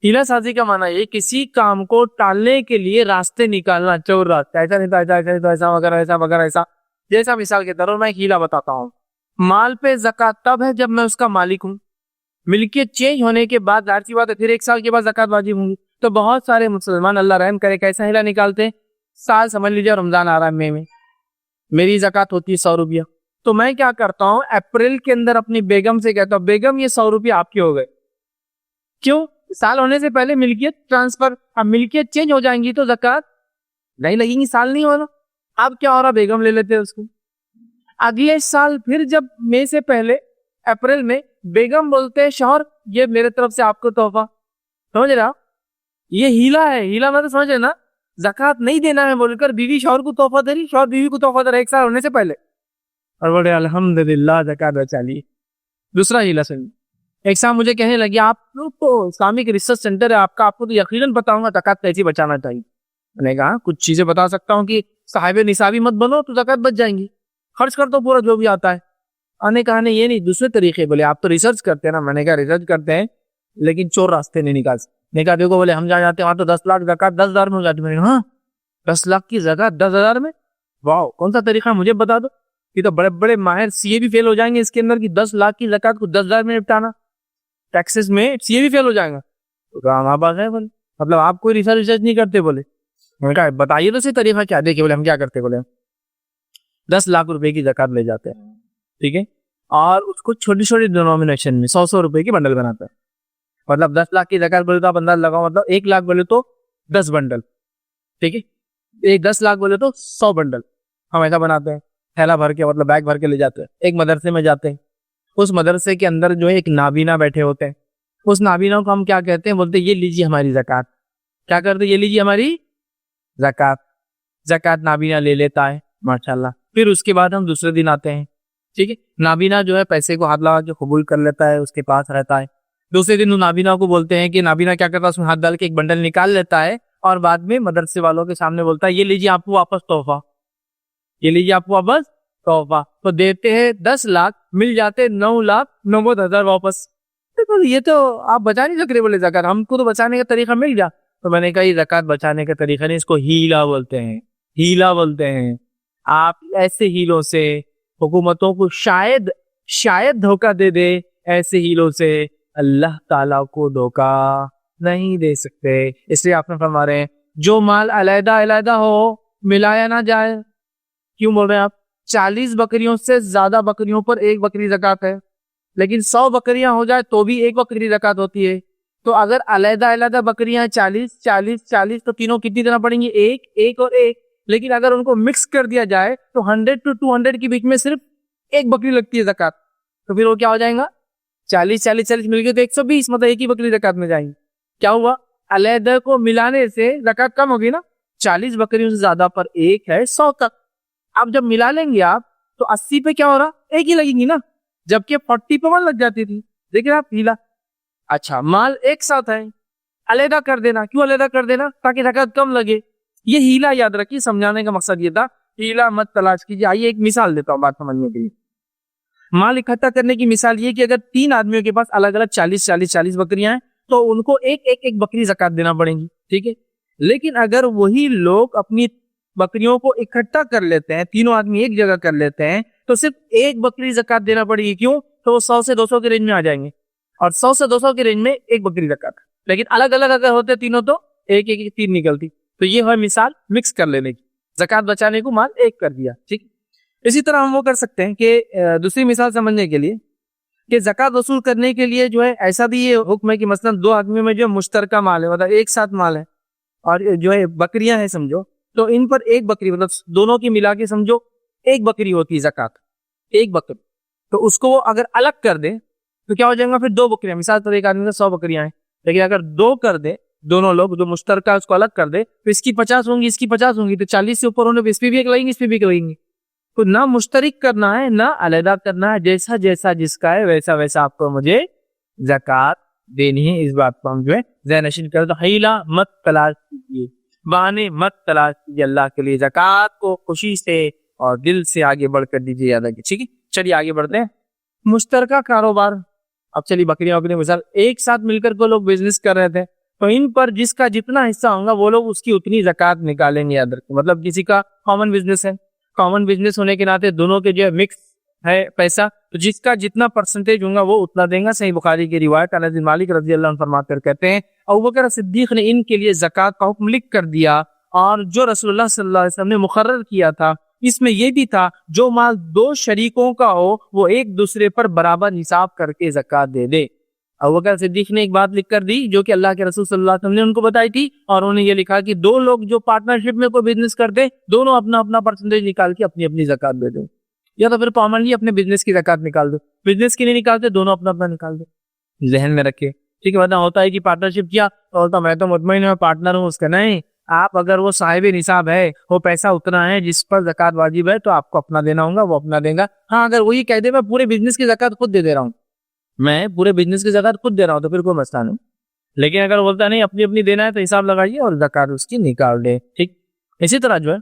हीला साजी का माना ये किसी काम को टालने के लिए रास्ते निकालना, चोर रास्ते, ऐसा नहीं था, ऐसा वगैरह, ऐसा वगैरह, ऐसा। जैसा मिसाल के तौर पर मैं एक हीला बताता हूँ। माल पे ज़कात तब है जब मैं उसका मालिक हूँ, मिल्कियत चेंज होने के बाद जाहिर सी बात है फिर 1 साल के बाद ज़कात वाजिब होंगी। तो बहुत सारे मुसलमान, अल्लाह रहम करे, कैसा हीला निकालते हैं, साल समझ लीजिए रमजान आ रहा है, मई में मेरी ज़कात होती है 100 रुपया, तो मैं क्या करता हूँ, अप्रैल के अंदर अपनी बेगम से कहता हूँ, बेगम ये 100 रुपया आपके हो गए। क्यों? साल होने से पहले मिल्कियत ट्रांसफर, अब मिल्कियत चेंज हो जाएंगी तो ज़कात नहीं लगेगी, साल नहीं होना। अब क्या हो रहा, बेगम ले लेते हैं उसको। अगले साल फिर जब मई से पहले अप्रैल में बेगम बोलते हैं, शौहर ये मेरे तरफ से आपको तोहफा। समझ रहे आप, ये हीला है। हीला मतलब समझ रहे ना, ज़कात नहीं देना है बोलकर बीवी शौहर को तोहफा दे रही, शौहर बीवी को तोहफा दे रहा 1 साल होने से पहले, और बोले अल्हम्दुलिल्लाह ज़कात बचा ली। दूसरा हीला सुनिए, एक साहब मुझे कहने लगे, आप लोग तो इस्लामिक रिसर्च सेंटर है आपका, आपको तो यकीनन पता होगा ज़कात कैसे बचाना चाहिए। मैंने कहा कुछ चीजें बता सकता हूँ कि साहिब निसाबी मत बनो तो ज़कात बच जाएंगी, खर्च कर दो पूरा जो भी आता है। आने कहा नहीं, ये नहीं, दूसरे तरीके। बोले आप तो रिसर्च करते हैं ना। मैंने कहा रिसर्च करते हैं लेकिन चोर रास्ते नहीं निकाल सकते। नहीं कहा देखो, बोले हम जहाँ जाते हैं वहां तो 10 लाख ज़कात 10,000 में हो जाती। मैंने हाँ 10 लाख की ज़कात 10,000 में, वाह कौन सा तरीका मुझे बता दो। ये तो बड़े बड़े माहिर सीए भी फेल हो जाएंगे इसके अंदर की 10 लाख की ज़कात को 10,000 में निपटाना, टैक्सेस में सीए भी फेल हो जाएगा। तो हमारे पास है, बोले मतलब आप कोई रिसर्च नहीं करते। बोले मैंने कहा बताइए तो सही तरीका क्या। देखिए बोले हम क्या करते, बोले 10 लाख रुपए की ज़कात ले जाते हैं, ठीक है, और उसको छोटी छोटी डिनोमिनेशन में 100-100 रुपए की बंडल बनाते हैं। मतलब 10 लाख की ज़कात बोले तो आप अंदाज लगाओ, मतलब 1 लाख बोले तो 10 बंडल, ठीक है, एक 10 लाख बोले तो 100 बंडल हम ऐसा बनाते हैं, थैला भर के, मतलब बैग भर के ले जाते हैं। एक मदरसे में जाते हैं, उस मदरसे के अंदर जो है एक नाबीना बैठे होते हैं, उस नाबीना को हम क्या कहते हैं, बोलते हैं ये लीजिए हमारी ज़कात। क्या करते, ये लीजिए हमारी ज़कात। ज़कात नाबीना ले लेता है माशाल्लाह। फिर उसके बाद हम दूसरे दिन आते हैं, ठीक है, नाबीना जो है पैसे को हाथ लगा के कबूल कर लेता है, उसके पास रहता है। दूसरे दिन नाबीना को बोलते हैं कि नाबीना क्या करता है, उसमें हाथ डाल के एक बंडल निकाल लेता है और बाद में मदरसे वालों के सामने बोलता है ये लीजिए आपको वापस तोहफा, ये लीजिए आपको वापस तोहफा। तो देते हैं 10 लाख, मिल जाते 9,90,000 वापस। तो ये तो आप बचा नहीं सकते। बोले ज़कात हमको तो बचाने का तरीका मिल गया। तो मैंने कहा ये ज़कात बचाने का तरीका नहीं, इसको हीला बोलते हैं, हीला बोलते हैं। आप ऐसे हीलों से हुकूमतों को शायद धोखा दे दे, ऐसे हीलों से अल्लाह ताला को धोखा नहीं दे सकते। इसलिए आपने फरमा रहे हैं जो माल अलहदा अलहदा हो मिलाया ना जाए। क्यों बोल रहे हैं आप? 40 बकरियों से ज्यादा बकरियों पर 1 बकरी ज़कात है, लेकिन 100 बकरियां हो जाए तो भी 1 बकरी ज़कात होती है। तो अगर अलहदा अलहदा बकरियां 40 तो तीनों कितनी देना पड़ेंगी, 1 और 1। लेकिन अगर उनको मिक्स कर दिया जाए तो 100 to 200 के बीच में सिर्फ 1 बकरी लगती है ज़कात। तो फिर वो क्या हो जाएगा, 40 मिल गए तो 120, मतलब 1 ही बकरी ज़कात में जाएंगी। क्या हुआ, अलहदा को मिलाने से ज़कात कम होगी ना, 40 बकरियों से ज्यादा पर एक है 100 तक। अब जब मिला लेंगे आप तो 80 पे क्या हो रहा, एक ही लगेगी ना, जबकि 40 पे 1 लग जाती थी। देख रहे आप हीला। अच्छा, माल एक साथ है, अलग कर देना। क्यों अलग कर देना? ताकि ज़कात कम लगे। ये हीला याद रखिए, समझाने का मकसद ये था, हीला मत तलाश कीजिए। आइए एक मिसाल देता हूँ बात समझने के लिए। माल इकट्ठा करने की मिसाल ये कि अगर 3 आदमियों के पास अलग अलग 40 बकरियां हैं तो उनको एक बकरी ज़कात देना पड़ेगी, ठीक है। लेकिन अगर वही लोग अपनी बकरियों को इकट्ठा कर लेते हैं, तीनों आदमी एक जगह कर लेते हैं, तो सिर्फ एक बकरी ज़कात देना पड़ेगी। क्यों? तो वो 100 से 200 के रेंज में आ जाएंगे, और 100 से 200 के रेंज में एक बकरी ज़कात। लेकिन अलग अलग अगर होते तीनों तो एक एक 3 निकलती। तो ये है मिसाल मिक्स कर लेने की, ज़कात बचाने को माल एक कर दिया, ठीक। इसी तरह हम वो कर सकते हैं कि दूसरी मिसाल समझने के लिए कि ज़कात वसूल करने के लिए जो है ऐसा भी ये हुक्म है कि मसलन 2 आदमियों में जो मुश्तरका माल है, मतलब एक साथ माल है, और जो है बकरियां हैं समझो, तो इन पर एक बकरी, मतलब दोनों की मिला के समझो एक बकरी होती है ज़कात, एक बकरी। तो उसको वो अगर अलग कर दे तो क्या हो जाएगा, फिर 2 बकरियां। मिसाल तो एक आदमी का 100 बकरियां हैं, लेकिन अगर 2 कर दे, दोनों लोग जो मुश्तरका उसको अलग कर दे, तो इसकी 50 होंगी, इसकी 50 होंगी, तो 40 से ऊपर होने पर इस पे भी एक लगेंगे, इस पे भी एक लगेंगे। तो ना मुश्तरिक करना है ना अलहदा करना है, जैसा जैसा जिसका है वैसा वैसा आपको मुझे ज़कात देनी है। इस बात को हम जो है ज़हन नशीन कर दो। हीला मत तलाश कीजिए, बहाने मत तलाश कीजिए, अल्लाह के लिए ज़कात को खुशी से और दिल से आगे बढ़कर दीजिए, याद रखिए, ठीक है। चलिए आगे बढ़ते हैं। मुश्तरका कारोबार। अब चलिए बकरियां मिसाल एक साथ मिलकर को लोग बिजनेस कर रहे थे, तो इन पर जिसका जितना हिस्सा होगा वो लोग उसकी उतनी ज़कात निकालेंगे, याद रखिए। मतलब किसी का कॉमन बिजनेस है, कॉमन बिजनेस होने के नाते दोनों के जो है मिक्स है पैसा, तो जिसका जितना परसेंटेज होगा वो उतना देगा। सही बुखारी की रिवायत, अनस बिन मालिक रज़ी अल्लाह अन्हु फरमाते हैं, कहते हैं अबू बकर सिद्दीक ने इनके लिए ज़कात का हुक्म लिख कर दिया, और जो रसूलुल्लाह सल्लल्लाहु अलैहि वसल्लम ने मुकर्रर किया था इसमें यह भी था जो माल 2 शरीकों का हो वो एक दूसरे पर बराबर हिसाब करके ज़कात दे दे। अबू बकर सिद्दीक ने एक बात लिख कर दी जो कि अल्लाह के रसूल सल्लल्लाहु अलैहि वसल्लम ने उनको बताई थी, और उन्होंने ये लिखा कि 2 लोग जो पार्टनरशिप में कोई बिजनेस करते, दोनों अपना अपना परसेंटेज निकाल के अपनी अपनी ज़कात दे दो, या तो फिर कॉमनली अपने बिजनेस की ज़कात निकाल दो। बिजनेस की नहीं निकालते, दोनों अपना अपना निकाल दो, जहन में रखे, ठीक है। वरना होता है कि पार्टनरशिप किया तो मैं तो मुतमईन हूं, पार्टनर हूँ उसका। नहीं, आप अगर वो साहिब निसाब है, वो पैसा उतना है जिस पर ज़कात वाजिब है, तो आपको अपना देना होगा, वो अपना देगा। हाँ, अगर वही कह दे मैं पूरे बिजनेस की ज़कात खुद दे दे रहा हूँ, मैं पूरे बिजनेस की ज़कात खुद दे रहा हूँ, तो फिर कोई मसला नहीं। लेकिन अगर बोलता नहीं अपनी अपनी देना है तो हिसाब लगाइए और ज़कात उसकी निकाल दे, ठीक। इसी तरह जो है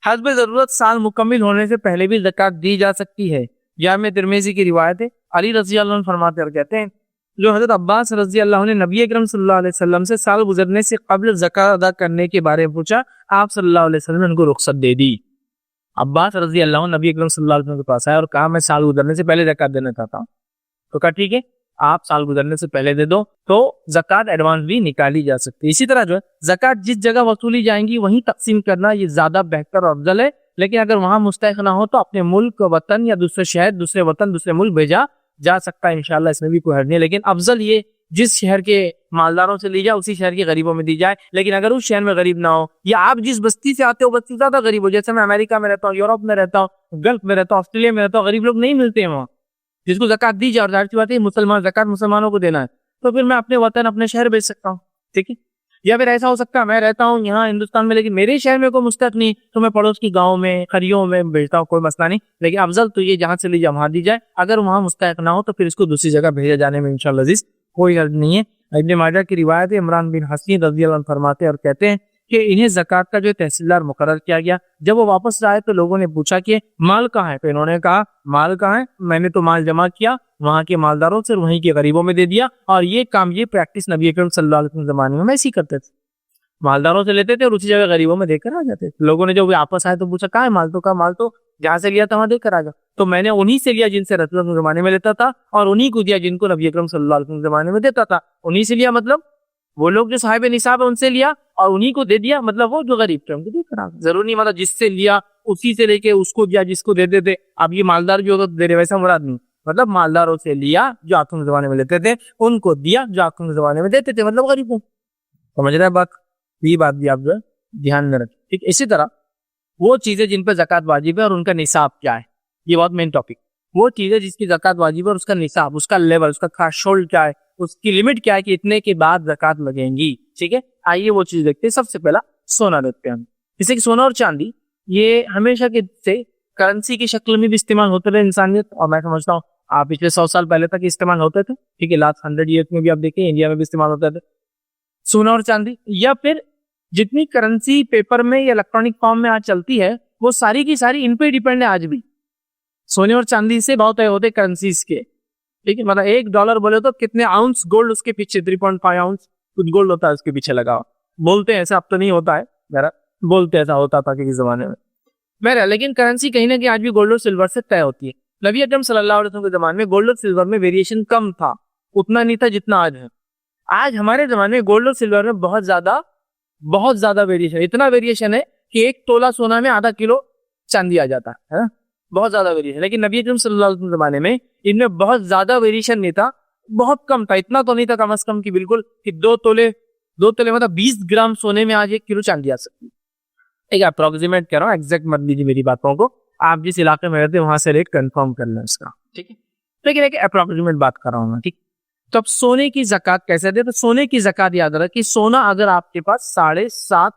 हस्ब ज़रूरत साल मुकम्मिल होने से पहले भी ज़कात दी जा सकती है। जामे तिरमिज़ी की रिवायत है, अली रज़ी अल्लाह अन्हु फरमाते और कहते हैं जो हज़रत अब्बास रज़ी अल्लाह ने नबी अकरम सल्लल्लाहु अलैहि वसल्लम से साल गुजरने से कब्ल ज़कात अदा करने के बारे में पूछा, आप सल्लल्लाहु अलैहि वसल्लम ने उनको रुख्सत दे दी। अब्बास रज़ी अल्लाह नबी अकरम सल्लल्लाहु अलैहि वसल्लम के पास आया और कहा मैं साल गुजरने से पहले ज़कात देना चाहता हूँ। तो कहा ठीक है, आप साल गुजरने से पहले दे दो, तो ज़कात एडवांस भी निकाली जा सकती है। इसी तरह जो है ज़कात जिस जगह वसूली जाएंगी वहीं तकसीम करना ये ज्यादा बेहतर और अफजल है। लेकिन अगर वहां मुस्तहिक ना हो तो अपने मुल्क वतन या दूसरे शहर, दूसरे वतन, दूसरे मुल्क भेजा जा सकता है, इंशाल्लाह इसमें भी कोई हर्ज नहीं है। लेकिन अफजल ये जिस शहर के मालदारों से ली जाए उसी शहर के गरीबों में दी जाए। लेकिन अगर उस शहर में गरीब ना हो, या आप जिस बस्ती से आते हो बस्ती ज्यादा गरीब हो, जैसे मैं अमेरिका में रहता हूँ, यूरोप में रहता हूँ, गल्फ में रहता हूँ, ऑस्ट्रेलिया में रहता हूँ, गरीब लोग नहीं मिलते हैं वहाँ जिसको ज़कात दी जाए, और जाहिर सी बात है मुसलमान ज़कात मुसलमानों को देना है, तो फिर मैं अपने वतन अपने शहर भेज सकता हूँ, ठीक है। या फिर ऐसा हो सकता है मैं रहता हूँ यहाँ हिंदुस्तान में लेकिन मेरे शहर में कोई मुस्तहिक नहीं, तो मैं पड़ोस की गाँव में खरियों में भेजता हूँ, कोई मसला नहीं। लेकिन अफजल तो ये जहाँ से ली जाए वहाँ दी जाए। अगर वहाँ मुस्तहिक ना हो तो फिर इसको दूसरी जगह भेजा जाने में इंशाअल्लाह अज़ीज़ कोई हर्ज नहीं है। इब्न माजा की रिवायत है, इमरान बिन हसीन रज़ी अल्लाह अन्हु फरमाते और कहते हैं कि इन्हें ज़कात का जो तहसीलदार मुकर्रर किया गया। जब वो वापस आए तो लोगों ने पूछा कि माल कहाँ है, तो इन्होंने कहा माल कहाँ है, मैंने तो माल जमा किया वहाँ के मालदारों से, वहीं के गरीबों में दे दिया। और ये काम, ये प्रैक्टिस नबी अकरम सल्लल्लाहु अलैहि वसल्लम ज़माने में ऐसे ही करते थे, मालदारों से लेते थे और उसी जगह गरीबों में देकर आ जाते थे। लोगों ने जब वापस आए तो पूछा कहाँ है माल, तो कहा माल तो जहाँ से लिया था वहाँ देकर आ जा। तो मैंने उन्हीं से लिया जिनसे रसूल के ज़माने में लेता था, और उन्हीं को दिया जिनको नबी अकरम सल्लल्लाहु अलैहि वसल्लम ज़माने में देता था। उन्हीं से लिया मतलब वो लोग जो साहिब निसाब है उनसे लिया और उन्हीं को दे दिया, मतलब वो जो गरीब थे उनको देकर आ गया। जरूरी नहीं मतलब जिससे लिया उसी से लेके उसको दिया जिसको देते थे। अब ये मालदार जो दे रहे वैसा मुराद नहीं, मतलब मालदारों से लिया जो आखिर के ज़माने में लेते थे, उनको दिया जो आखिर के ज़माने में देते थे, मतलब गरीबों। समझ रहे हैं बात? ये बात भी आप जो है ध्यान में रखें, ठीक। इसी तरह वो चीजें जिन पर ज़कात वाजिब है और उनका निसाब क्या है, ये बहुत मेन टॉपिक। वो चीजें जिसकी ज़कात वाजिब है और उसका निसाब, उसका लेवल, उसका थ्रेशोल्ड क्या है, उसकी लिमिट क्या है कि इतने के बाद ज़कात लगेंगी, ठीक है। आइए वो चीज देखते हैं। सबसे पहला सोना देखते हैं हम। जैसे कि सोना और चांदी ये हमेशा के से करेंसी की शक्ल में भी इस्तेमाल होते रहे इंसानियत, और मैं समझता हूँ आप पिछले 100 साल पहले तक इस्तेमाल होते थे, ठीक है। लास्ट 100 ईयर्स में भी आप देखिए इंडिया में भी इस्तेमाल होते थे सोना और चांदी। या फिर जितनी करेंसी पेपर में या इलेक्ट्रॉनिक फॉर्म में आज चलती है वो सारी की सारी इन पे डिपेंड है आज भी। सोने और चांदी से बहुत तय होते करेंसीज के, ठीक है। मतलब $1 बोले तो कितने आउंस गोल्ड उसके पीछे, 3.5 आउंस कुछ गोल्ड होता है उसके पीछे लगा हुआ। बोलते हैं ऐसा, अब तो नहीं होता है मेरा, बोलते ऐसा होता था किसी जमाने में मेरा। लेकिन करेंसी कहीं ना कहीं आज भी गोल्ड और सिल्वर से तय होती है। नबी अकरम सल्लल्लाहु अलैहि वसल्लम के जमाने में गोल्ड और सिल्वर में वेरिएशन कम था, उतना नहीं था जितना आज है। आज हमारे जमाने में गोल्ड और सिल्वर में बहुत ज्यादा वेरिएशन, इतना वेरिएशन है कि 1 तोला सोना में आधा किलो चांदी आ जाता है, बहुत ज्यादा वेरिएशन। लेकिन नबी अकरम सल्लल्लाहु अलैहि वसल्लम के जमाने में इनमें बहुत ज्यादा वेरिएशन नहीं था, बहुत कम था। इतना तो नहीं था कम से कम कि बिल्कुल कि 2 तोले मतलब 20 ग्राम सोने में आज 1 किलो चांदी आ सकती है। एक अप्रोक्सीमेट कह रहा हूँ, एग्जैक्ट मत लीजिए मेरी बातों को, आप जिस इलाके में रहते हैं वहां से रेट कंफर्म कर लें इसका, ठीक है। लेकिन एक अप्रोक्सीमेट बात कर रहा हूँ मैं, ठीक। तो अब सोने की ज़कात कैसे दे? तो सोने की ज़कात याद रख कि सोना अगर आपके पास 7.5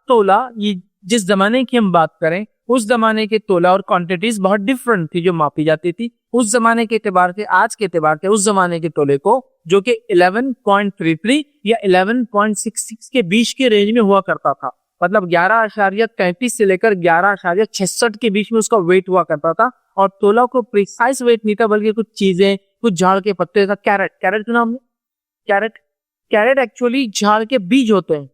तोला, ये जिस जमाने की हम बात करें उस जमाने के तोला और क्वांटिटीज बहुत डिफरेंट थी जो मापी जाती थी उस जमाने के एतबार से। आज के एतबार से उस जमाने के तोले को जो कि 11.33 या 11.66 के बीच के रेंज में हुआ करता था, मतलब 11.33 से लेकर 11.66 के बीच में उसका वेट हुआ करता था। और तोला को प्रिसाइज वेट नहीं था, बल्कि कुछ चीजें, कुछ झाड़ के पत्ते का कैरेट सुना हमने? कैरेट एक्चुअली झाड़ के बीज होते हैं,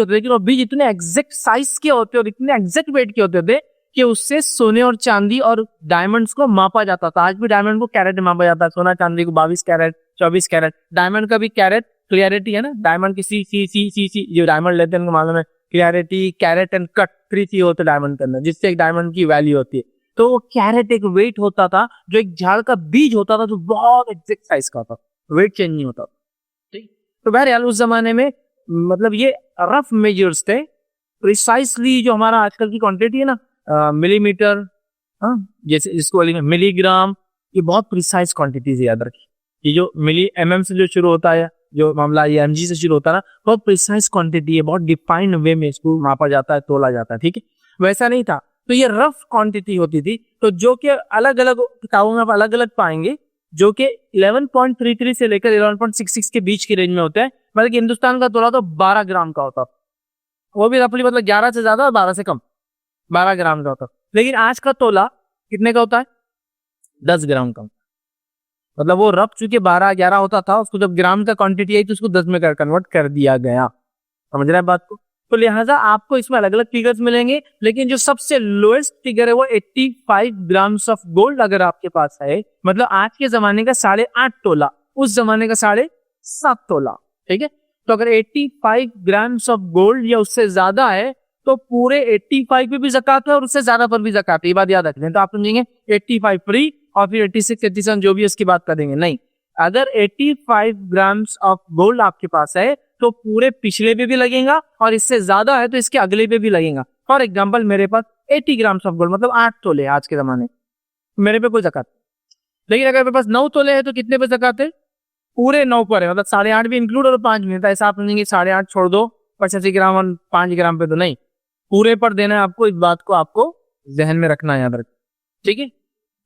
लेकिन वो बीज इतने एग्जैक्ट साइज के होते और इतने एग्जैक्ट वेट के होते थे कि उससे सोने और चांदी और डायमंड्स को मापा जाता था। आज भी डायमंड को कैरेट में मापा जाता है, सोना चांदी को 22 कैरेट 24 कैरेट। डायमंड का भी कैरेट क्लियरिटी है ना, डायमंड की सी जो डायमंड लेते हैं उनको मालूम है, क्लियरिटी, कैरेट एंड कट, 3 सी होते डायमंड के अंदर, जिससे एक डायमंड की वैल्यू होती है। तो वो कैरेट एक वेट होता था, जो एक झाड़ का बीज होता था, जो बहुत एग्जैक्ट साइज का होता, वेट चेंज नहीं होता, ठीक। तो बहरहाल उस जमाने में मतलब ये रफ मेजर्स थे। प्रिसाइसली जो हमारा आजकल की क्वांटिटी है ना, मिलीमीटर, जैसे इसको मिलीग्राम, ये बहुत प्रिसाइज क्वांटिटी से याद रखिए। ये जो मिली mm से जो शुरू होता है, जो मामला ये mg से शुरू होता है ना, बहुत प्रिसाइज क्वांटिटी है, बहुत डिफाइंड वे में इसको मापा जाता है, तोला जाता है, ठीक है। वैसा नहीं था, तो ये रफ क्वांटिटी होती थी। तो जो कि अलग अलग किताबों में आप अलग अलग पाएंगे, जो कि 11.33 से लेकर 11.66 के बीच की रेंज में होता है। मतलब हिंदुस्तान का तोला तो 12 ग्राम का होता, वो भी रफली, मतलब 11 से ज्यादा और 12 से कम, 12 ग्राम का होता। लेकिन आज का तोला कितने का होता है? 10 ग्राम का। मतलब वो रफ चूंकि 12-11 होता था, उसको जब ग्राम का क्वांटिटी आई तो उसको 10 में कन्वर्ट कर दिया गया। समझ रहे हैं बात को? तो लिहाजा आपको इसमें अलग अलग फिगर्स मिलेंगे, लेकिन जो सबसे लोएस्ट फिगर है वो 85 ग्राम्स ऑफ गोल्ड अगर आपके पास है, मतलब आज के जमाने का 8.5 तोला, उस जमाने का 7.5 तोला, ठीक है। तो अगर 85 ग्राम्स ऑफ गोल्ड या उससे ज्यादा है तो पूरे 85 पे भी ज़कात है और उससे ज्यादा पर भी ज़कात है, ये बात याद रखना। तो आप समझेंगे 85 फ्री और फिर 86 87 जो भी इसकी बात करेंगे, नहीं। अगर 85 ग्राम्स ऑफ गोल्ड आपके पास है तो पूरे पिछले पे भी लगेगा और इससे ज्यादा है तो इसके अगले पे भी लगेगा। फॉर एग्जाम्पल मेरे पास 80 ग्राम्स ऑफ गोल्ड, मतलब 8 तोले आज के जमाने, मेरे पे कोई ज़कात। लेकिन अगर मेरे पास 9 तोले है तो कितने पे ज़कात है? पूरे 9 पर है, मतलब 8.5 भी इंक्लूड और 5 भी। ऐसा आप समझेंगे 8.5 छोड़ दो 85 ग्राम और 5 ग्राम पे, तो नहीं, पूरे पर देना है आपको। इस बात को आपको जहन में रखना है, याद रख, ठीक है।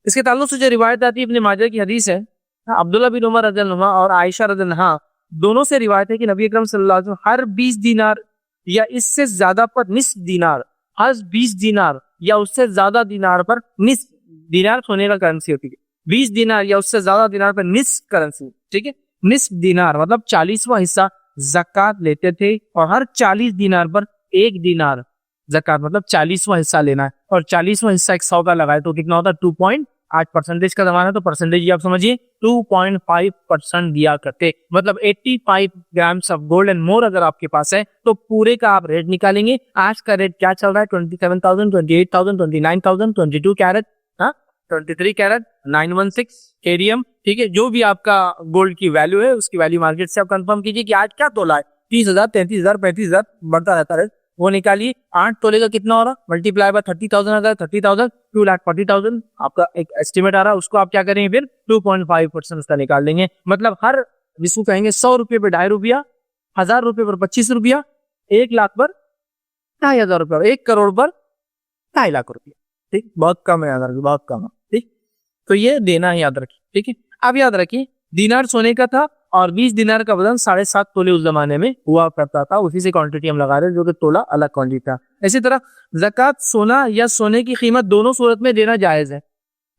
इसके ताल्लुक से जो रिवायत आती है इब्न माजा की हदीस है, अब्दुल्लाह बिन उमर रज़ियल्लाहु अन्हु और आयशा रज़ियल्लाहु अन्हा दोनों से रिवायत है कि नबी अकरम सल्लल्लाहु अलैहि वसल्लम हर 20 दिनार या इससे ज्यादा पर निस्फ दिनार, हर 20 दिनार या उससे ज्यादा दिनार पर निस्फ दिनार सोने का करेंसी होती है, 20 दिनार या उससे ज्यादा दिनार पर निस्फ करेंसी, ठीक है। निस्फ दिनार मतलब 40वां हिस्सा ज़कात लेते थे और हर 40 दिनार पर 1 दिनार ज़कात, मतलब 40वां हिस्सा लेना है। और 40वां हिस्सा 100 का लगाए तो कितना होता है? 2.8% का जमाना, तो परसेंटेज आप समझिए 2.5% दिया करते। मतलब 85 grams of gold and more अगर आपके पास है तो पूरे का आप रेट निकालेंगे। आज का रेट क्या चल रहा है? 27,000, 28,000, 29,000, 22 कैरेट, 23 कैरेट, 916 केरियम, ठीक है। जो भी आपका गोल्ड की वैल्यू है उसकी वैल्यू मार्केट से आप कंफर्म कीजिए कि आज क्या तोला है। 30,000, 33,000, 35,000 बढ़ता रहता है, वो निकालिए। 8 तोले का कितना हो रहा? मल्टीप्लाई बाय 30,000, अगर 30,000 2,40,000 आपका एक एस्टिमेट आ रहा है, उसको आप क्या करेंगे? फिर 2.5% का निकाल देंगे। मतलब हर जिसको कहेंगे 100 रुपये पे 2.5 रुपया, 1000 रुपए पर 25 रुपया, 1 लाख पर 2500 रुपया, 1 करोड़ पर 2.5 लाख रुपया। ठीक, बहुत कम है, याद रखिए, बहुत कम है। ठीक, तो ये देना है, याद रखिए। ठीक है, अब याद रखिए दीनार सोने का था और 20 दिनार का वजन 7.5 तोले उस जमाने में हुआ करता था, उसी से क्वांटिटी हम लगा रहे हैं, जो कि तोला अलग क्वांटिटी था। इसी तरह ज़कात सोना या सोने की कीमत दोनों सूरत में देना जायज है।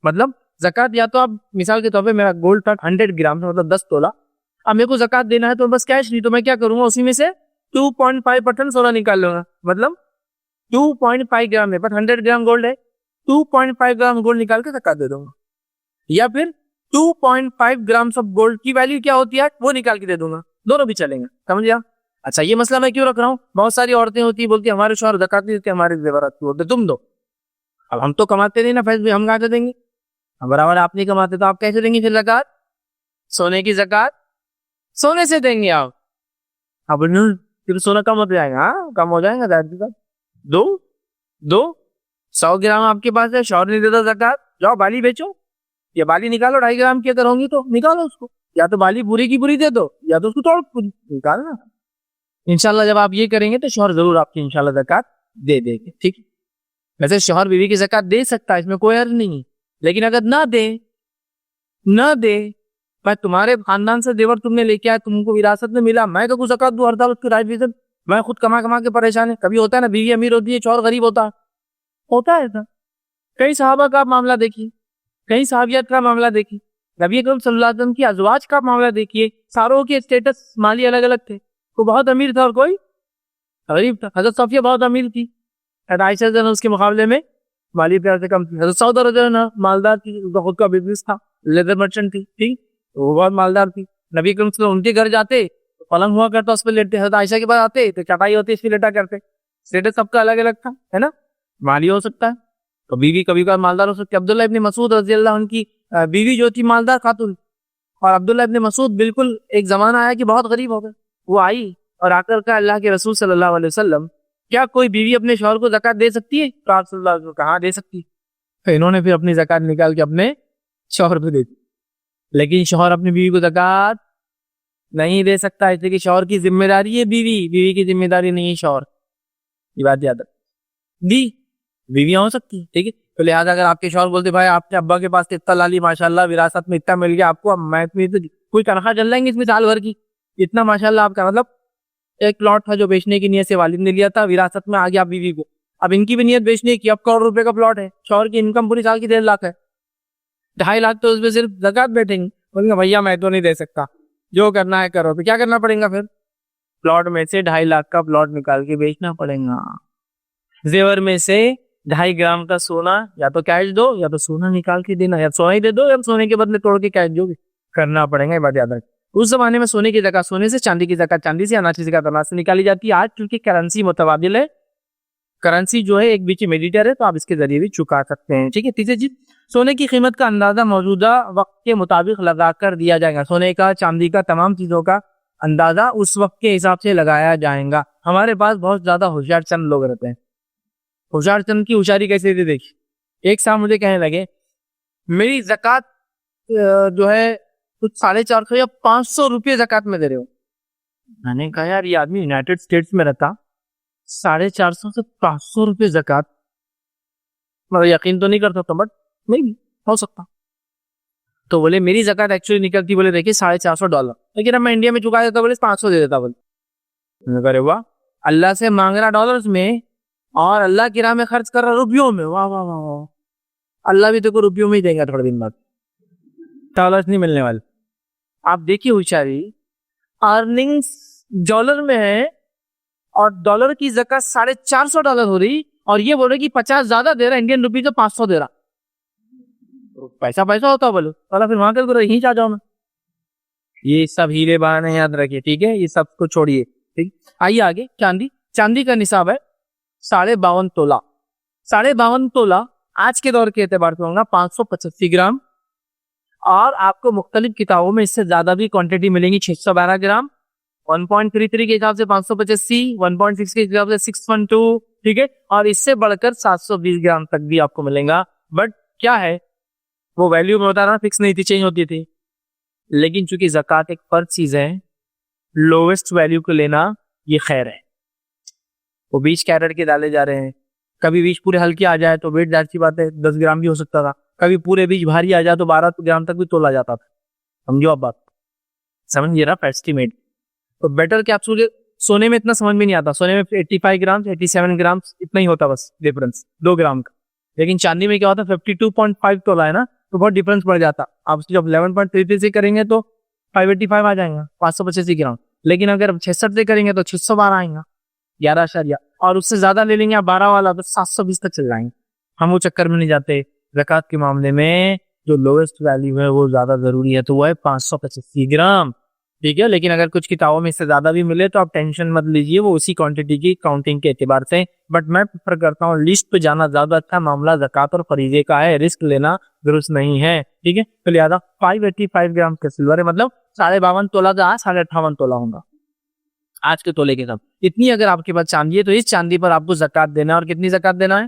मतलब ज़कात या तो आप मिसाल के तौर पे मेरा गोल्ड था 100 ग्राम मतलब 10 तोला, अब मेरे को ज़कात देना है तो बस कैश नहीं, तो मैं क्या करूंगा, उसी में से 2.5% सोना निकाल लूंगा। मतलब 2.5 ग्राम में, पर 100 ग्राम गोल्ड है, 2.5 ग्राम गोल्ड निकाल के ज़कात दे दूंगा। या फिर 2.5 ग्राम ऑफ गोल्ड की वैल्यू क्या होती है वो निकाल के दे दूंगा, दोनों भी चलेंगे। समझ गया? अच्छा, ये मसला मैं क्यों रख रहा हूँ, बहुत सारी औरतें होती है बोलती है हमारे शौहर ज़कात नहीं देते, हमारे जेवरात क्यों होते, तुम दो। अब हम तो कमाते नहीं ना फैज भाई, हम कहाँ से देंगे? बराबर आप नहीं कमाते तो आप कैसे देंगे फिर ज़कात? सोने की ज़कात सोने से देंगे आप। अब फिर सोना कम हो जाएगा, हाँ कम हो जाएगा ज़ाहिर। दो 100 ग्राम आपके पास है, शौहर नहीं देता ज़कात, जाओ बाली बेचो, या बाली निकालो 2.5 ग्राम की अगर होंगी तो निकालो उसको, या तो बाली पूरी की पूरी दे दो या तो उसको तोड़ निकालना। इंशाल्लाह जब आप ये करेंगे तो शौहर जरूर आपकी इंशाल्लाह ज़कात दे देंगे। ठीक है, वैसे शौहर बीवी की ज़कात दे सकता है, इसमें कोई हर्ज नहीं है, लेकिन अगर ना दे भाई, तुम्हारे खानदान से देवर तुमने लेके आया, तुमको विरासत में मिला, मैं तो ज़कात दूं हर साल उसकी राइट रीजन, मैं खुद कमा कमा के परेशान है। कभी होता है ना बीवी अमीर होती है शौहर गरीब होता है ऐसा। कई सहाबा का मामला देखिए, कई सहाबियत का मामला देखिए, नबी अकरम सल्लल्लाहु अलैहि वसल्लम की अज़वाज का मामला देखिए, सारों के स्टेटस माली अलग अलग थे, कोई बहुत अमीर था और कोई गरीब था। हजरत सफिया बहुत अमीर थी, आयशा जो उसके मुकाबले में माली प्यार से कम थी। हजरत सौदा रज़ियल्लाहु अन्हा मालदार थी, उसका खुद का बिजनेस था, लेदर मर्चेंट थी, ठीक, वो बहुत मालदार थी। नबी अकरम सल्लल्लाहु उनके घर जाते तो पलंग हुआ करता, उस पर लेटते। हजरत आयशा के पास आते तो चटाई होती, इस पर लेटा करते। स्टेटस सबका अलग अलग था, है ना। माली हो सकता है तो बीवी कभी कभार मालदार हो सकती है। अब्दुल्लाह इब्न मसूद रज़ियल्लाहु अन्हु की बीवी जो थी मालदार खातून, और अब्दुल्लाह इब्न मसूद बिल्कुल एक जमाना आया कि बहुत गरीब हो गए। वो आई और आकर कहा अल्लाह के रसूल सल्लल्लाहु अलैहि वसल्लम, क्या कोई बीवी अपने शौहर को ज़कात दे सकती है? तो आप सल्लल्लाहु अलैहि वसल्लम ने कहा दे सकती है। तो इन्होंने फिर अपनी ज़कात निकाल के अपने शौहर को दे दी, लेकिन शौहर अपनी बीवी को ज़कात नहीं दे सकता, इसलिए कि शौहर की जिम्मेदारी है बीवी की जिम्मेदारी नहीं है शौहर। ये बात याद रख, दी बीवियां हो सकती है, ठीक है। तो लिहाजा अगर आपके शौहर बोलते भाई आपने अब्बा के पास इतना ला ली माशाल्लाह, विरासत में इतना मिल गया आपको, अब मैं तो कोई तनख्वाह चल जाएंगे इसमें साल भर की, इतना माशाल्लाह आपका, मतलब एक प्लॉट था जो बेचने की नीयत से वालिद ने लिया था, विरासत में आ गया आप बीवी को, अब इनकी भी नीयत बेचने की, अब करोड़ रुपए का प्लॉट है, शौहर की इनकम पूरी साल की 1.5 लाख है, 2.5 लाख तो उसमें सिर्फ ज़कात बैठेंगे। बोलेंगे भैया मैं तो नहीं दे सकता, जो करना है करो। तो क्या करना पड़ेगा फिर? प्लॉट में से 2.5 लाख का प्लॉट निकाल के बेचना पड़ेगा। जेवर में से 2.5 ग्राम का सोना या तो कैश दो या तो सोना निकाल के देना, या सोना ही दे दो या सोने के बदले तोड़ के कैश दो, करना पड़ेगा। ये बात याद रख। उस जमाने में सोने की ज़कात सोने से, चांदी की ज़कात चांदी से, अनाज की ज़कात अनाज से निकाली जाती है। आज क्योंकि करेंसी मुतबादिल है, करेंसी जो है एक बीच मीडिएटर है, तो आप इसके जरिए भी चुका सकते हैं, ठीक है। तीसरी चीज, सोने की कीमत का अंदाजा मौजूदा वक्त के मुताबिक लगा कर दिया जाएगा। सोने का, चांदी का, तमाम चीजों का अंदाजा उस वक्त के हिसाब से लगाया जाएगा। हमारे पास बहुत ज्यादा होशियार चंद लोग रहते हैं। होशियार चंद की होशियारी कैसे थी देखिए, एक साहब मुझे कहने लगे मेरी ज़कात जो है कुछ 450 या 500 रुपये ज़कात में दे रहे हो। मैंने कहा यार ये आदमी यूनाइटेड स्टेट्स में रहता, 450 से 500 रुपये ज़कात, मतलब यकीन तो नहीं कर सकता बट नहीं हो सकता। तो बोले मेरी ज़कात एक्चुअली निकलती, बोले देखिए $450, लेकिन अब मैं इंडिया में चुका देता, बोले 500 दे देता। बोले अरे वाह, अल्लाह से मांग रहा डॉलर्स में और अल्लाह की राह में खर्च कर रहा रुपयों में, वाह वाह वाह वाह। अल्लाह भी तेको रुपयों में ही देगा थोड़े दिन बाद, डॉलर्स नहीं मिलने वाले। आप देखिए होशियारी, अर्निंग्स डॉलर में है और डॉलर की ज़कात $450 हो रही, और ये बोल रहे कि 50 ज्यादा दे रहा, इंडियन रुपीज तो 500 दे रहा। पैसा पैसा होता बोलो, फिर वहां के यहीं आ जाओ मैं। ये सब हीरे बहाने याद रखिए, ठीक है, ये सब को छोड़िए, ठीक। आइए आगे, चांदी का निसाब है 52.5 तोला। 52.5 तोला आज के दौर के एतबार से होगा 585 ग्राम, और आपको मुख्तलिफ किताबों में इससे ज्यादा भी क्वांटिटी मिलेंगी। 612 ग्राम, 1.33 के हिसाब से 585, 1.6 के हिसाब से 612, ठीक है, और इससे बढ़कर 720 ग्राम तक भी आपको मिलेगा। बट क्या है, वो वैल्यू में होता ना, फिक्स नहीं थी, चेंज होती थी। लेकिन चूंकि ज़कात एक फर्ज चीज है, लोवेस्ट वैल्यू को लेना ये खैर है। वो 20 कैरेट के डाले जा रहे हैं, कभी बीज पूरे हल्के आ जाए तो वेट, जाहिर सी बात है 10 ग्राम भी हो सकता था, कभी पूरे बीज भारी आ जाए तो 12 ग्राम तक भी तोला जाता था। समझो आप बात, समझ रहा एस्टिमेट। तो बेटर क्या सोने में इतना समझ में नहीं आता, सोने में 85 ग्राम 87 ग्राम इतना ही होता बस डिफरेंस 2 ग्राम का। लेकिन चांदी में क्या होता है 52.5 तोला है ना, तो बहुत डिफरेंस पड़ जाता। आप जब 11.33 से करेंगे तो 585 आ जाएगा, 585 ग्राम। लेकिन अगर 66 से करेंगे तो 612 आएगा, 11 और उससे ज्यादा ले लेंगे आप 12 वाला तो 720 तक चल जाएंगे। हम वो चक्कर में नहीं जाते। ज़कात के मामले में जो लोवेस्ट वैल्यू है वो ज्यादा जरूरी है, तो वो है 585 ग्राम, ठीक है। लेकिन अगर कुछ किताबों में इससे ज्यादा भी मिले तो आप टेंशन मत लीजिए, वो उसी क्वांटिटी की काउंटिंग के एतबार से। बट मैं प्रेफर करता हूँ लिस्ट पे जाना ज्यादा अच्छा। मामला ज़कात और फरीजे का है, रिस्क लेना दुरुस्त नहीं है, ठीक है। तो लिहाजा 585 ग्राम का सिल्वर है, मतलब 52.5 तोला था, 58.5 तोला होगा आज के तोले के साथ। इतनी अगर आपके पास चांदी है तो इस चांदी पर आपको ज़कात देना है। और कितनी ज़कात देना है?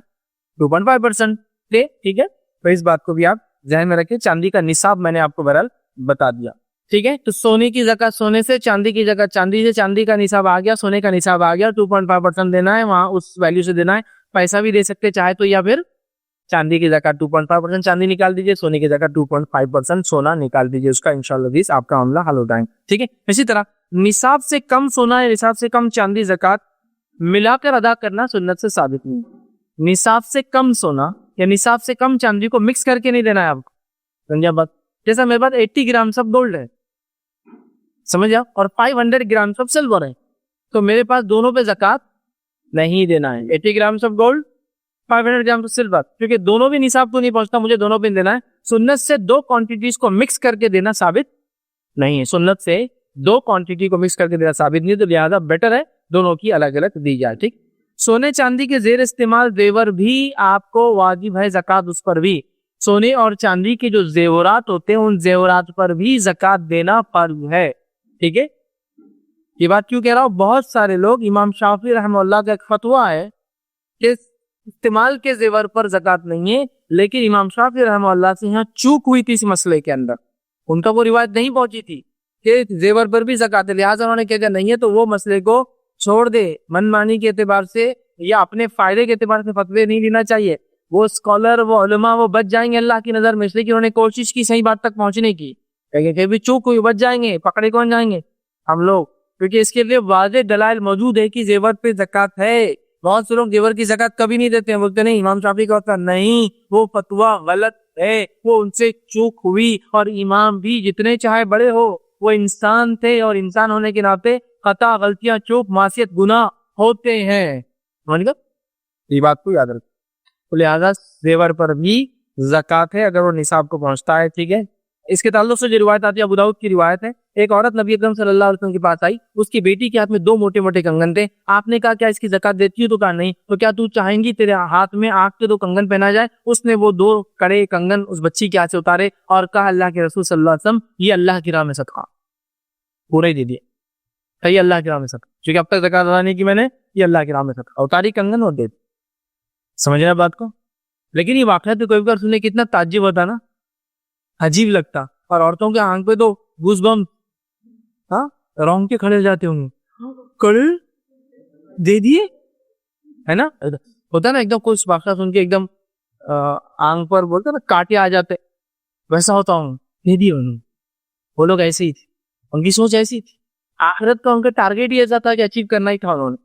2.5% दे, ठीक है। तो इस बात को भी आप ध्यान में रखें। चांदी का निसाब मैंने आपको बहरहाल बता दिया, ठीक है। तो सोने की ज़कात सोने से, चांदी की ज़कात चांदी से, चांदी का निसाब आ गया, सोने का निसाब आ गया, 2.5% देना है, वहां उस वैल्यू से देना है। पैसा भी दे सकते चाहे तो, या फिर चांदी की ज़कात 2.5% चांदी निकाल दीजिए, सोने की ज़कात 2.5% सोना निकाल दीजिए, उसका इंशाअल्लाह आपका मामला हल हो जाएगा, ठीक है। इसी तरह निसाब से कम सोना या निसाब से कम चांदी ज़कात मिलाकर अदा करना सुन्नत से साबित नहीं। निसाब से कम सोना या निसाब से कम चांदी को मिक्स करके नहीं देना है आपको, समझा बात। जैसा मेरे पास 80 ग्राम सब गोल्ड है, समझ आओ, और 500 ग्राम सब सिल्वर है, तो मेरे पास दोनों पे ज़कात नहीं देना है। 80 ग्राम सब गोल्ड, 500 ग्राम सिल्वर, क्योंकि दोनों भी निसाब को नहीं पहुंचता, मुझे दोनों पे देना है। सुन्नत से दो क्वांटिटीज को मिक्स करके देना साबित नहीं है, सुन्नत से दो क्वांटिटी को मिक्स करके देना साबित नहीं, तो लिहाजा बेटर है दोनों की अलग अलग दी जाए, ठीक। सोने चांदी के जेर इस्तेमाल जेवर भी आपको वाजिब है ज़कात उस पर भी। सोने और चांदी के जो जेवरात होते हैं उन जेवरात पर भी ज़कात देना फर्ज है, ठीक है। ये बात क्यों कह रहा हूं, बहुत सारे लोग, इमाम शाफी रहमतुल्लाह का एक फतवा है कि इस्तेमाल के जेवर पर ज़कात नहीं है, लेकिन इमाम शाफी रहमतुल्लाह से यहाँ चूक हुई थी इस मसले के अंदर, उनका वो रिवायत नहीं पहुंची थी कि जेवर पर भी ज़कात है, लिहाजा उन्होंने कह दिया नहीं है, तो वो मसले को छोड़ दे। मनमानी के एतबार से या अपने फायदे के एतबार से फतवे नहीं लेना चाहिए। वो स्कॉलर, वो उलमा, वो बच जाएंगे अल्लाह की नजर में, इसलिए कि उन्होंने कोशिश की सही बात तक पहुंचने की। कहीं भी चूक हुई, बच जाएंगे, पकड़े कौन जाएंगे? हम लोग, क्योंकि इसके लिए वाज़ेह दलाइल मौजूद है कि जेवर पे ज़कात है। बहुत से लोग जेवर की ज़कात कभी नहीं देते हैं, बोलते नहीं इमाम शाफी का होता नहीं, वो फतवा गलत है, वो उनसे चूक हुई। और इमाम भी जितने चाहे बड़े हो, वो इंसान थे, और इंसान होने के नाते खता, गलतियां, चूक, मासियत, गुनाह होते हैं, समझ गए? ये बात को याद रखो। तो लिहाजा जेवर पर भी ज़कात है अगर वो निसाब को पहुंचता है, ठीक है। इसके ताल्लुक से जो रिवायत आती है, अबू दाऊद की रिवायत है, एक औरत नबी अकरम सल्लल्लाहु अलैहि वसल्लम के पास आई, उसकी बेटी के हाथ में 2 मोटे मोटे कंगन थे। आपने कहा क्या इसकी ज़कात देती हो? तो कहा नहीं। तो क्या तू चाहेंगी तेरे हाथ में आग के 2 कंगन पहना जाए? उसने वो 2 कड़े कंगन उस बच्ची के हाथ से उतारे और कहा अल्लाह के रसूल सल्लल्लाहु अलैहि वसल्लम, ये अल्लाह की राह में सदका, पूरा ही दे दिए, ये अल्लाह की राह में सदका, क्योंकि अब तक ज़कात अदा नहीं की मैंने, ये अल्लाह की राह में सदका, उतारी कंगन और दे दी। समझ रहे बात को? लेकिन ये वाक़या तो कोई बार सुनने कितना ताज्जुब होता ना, अजीब लगता। और औरतों के आंख पे तो गूज़बम्स, हाँ, रोंगटे खड़े हो जाते होंगे, कड़े दे दिए, है ना? होता ना एकदम कुछ वाक़या सुन के एकदम आंख पर बोलते ना कांटे आ जाते, वैसा होता हूँ, दे दिए उन्होंने। वो लोग ऐसे ही थे, उनकी सोच ऐसी थी, आखिरत का उनका टारगेट ही ऐसा था कि अचीव करना ही था उन्होंने।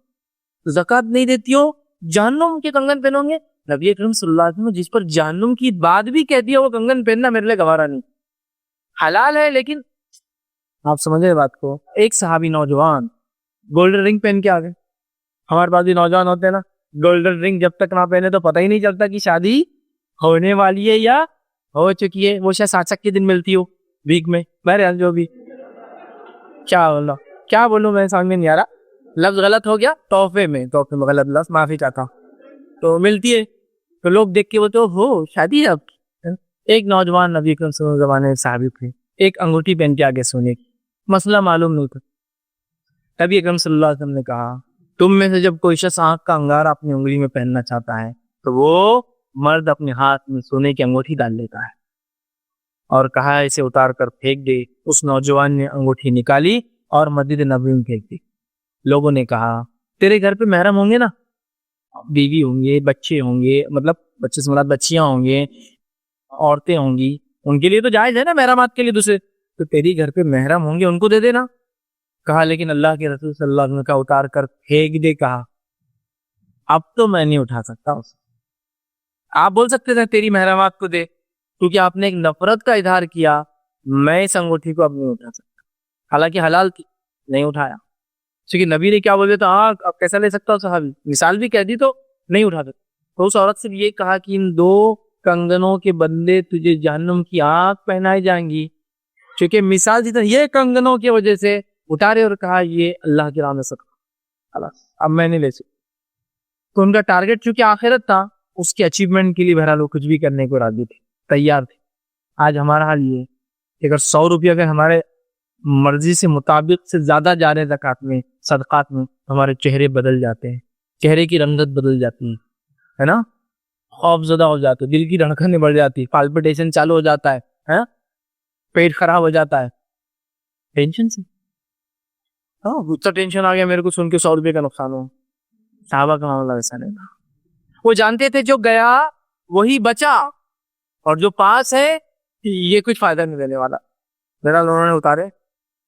तो ज़कात नहीं देती हो, जहन्नुम के कंगन पहनोगे? नबी अकरम सल्लल्लाहु अलैहि वसल्लम जिस पर जहन्नुम की बात भी कह दिया, वो कंगन पहनना मेरे लिए गवारा नहीं। हलाल है, लेकिन आप समझ रहे बात को। एक सहाबी नौजवान गोल्डन रिंग पहन के आ गए। हमारे पास भी नौजवान होते हैं ना, गोल्डन रिंग जब तक ना पहने तो पता ही नहीं चलता कि शादी होने वाली है या हो चुकी है। वो शायद 60 के दिन मिलती हो वीक में, बहरहाल जो भी, क्या बोलूं मैं समझ में नहीं आ रहा, लफ्ज गलत हो गया, तोहफे में गलत लफ्ज, माफी चाहता। तो मिलती है, तो लोग देख के बोलते हो शादी है आपकी। एक नौजवान नबी अकरम सल्लल्लाहु अलैहि वसल्लम जमाने साहब थे, एक अंगूठी पहन के आगे सोने की, मसला मालूम नहीं था। नबी अकरम सल्लल्लाहु अलैहि वसल्लम ने कहा, तुम में से जब कोई शख्स आंख का अंगार अपनी उंगली में पहनना चाहता है तो वो मर्द अपने हाथ में सोने की अंगूठी डाल लेता है, और कहा इसे उतार कर फेंक दे। उस नौजवान ने अंगूठी निकाली और मस्जिद नबवी में फेंक दी। लोगों ने कहा तेरे घर पे महरम होंगे ना, बीवी होंगे, बच्चे होंगे, मतलब बच्चे से मुराद बच्चियां होंगे, औरतें होंगी, उनके लिए तो जायज है ना महरमात के लिए दूसरे, तो तेरी घर पे महरम होंगे उनको दे देना। कहा लेकिन अल्लाह के रसूल सल्लल्लाहु अलैहि वसल्लम का उतार कर फेंक दे। कहा अब तो मैं नहीं उठा सकता उसे। आप बोल सकते थे तेरी महरमात को दे, क्योंकि आपने एक नफरत का इजहार किया, मैं इस अंगूठी को अब नहीं उठा सकता, हालांकि हलाल थी, नहीं उठाया। क्योंकि नबी ने क्या बोले तो हाँ अब कैसा ले सकता हूँ साहबी, मिसाल भी कह दी तो नहीं उठा सकता। तो उस औरत से भी ये कहा कि इन 2 कंगनों के बदले तुझे जहन्नम की आग पहनाई जाएंगी। क्योंकि मिसाल दी तो ये कंगनों की वजह से उतारे और कहा ये अल्लाह की राह में सदका, अब मैं नहीं ले सकता। तो उनका टारगेट चूंकि आखिरत था, उसके अचीवमेंट के लिए बहरहाल वो कुछ भी करने को राजी थे, तैयार थे। आज हमारा हाल ये, अगर 100 रुपये अगर हमारे मर्जी से मुताबिक से ज्यादा जा रहे ज़कात में, सदकात में, हमारे चेहरे बदल जाते हैं, चेहरे की रंगत बदल जाती है ना, खौफजदा हो जाते, दिल की धड़कनें बढ़ जाती, पाल्पिटेशन चालू हो जाता है, पेट खराब हो जाता है टेंशन से। हाँ गुस्सा टेंशन आ गया मेरे को सुन के 100 रुपये का नुकसान हो। साहबा का मामला वैसा नहीं था, वो जानते थे जो गया वही बचा, और जो पास है ये कुछ फायदा नहीं देने वाला, मेरा उन्होंने उतारे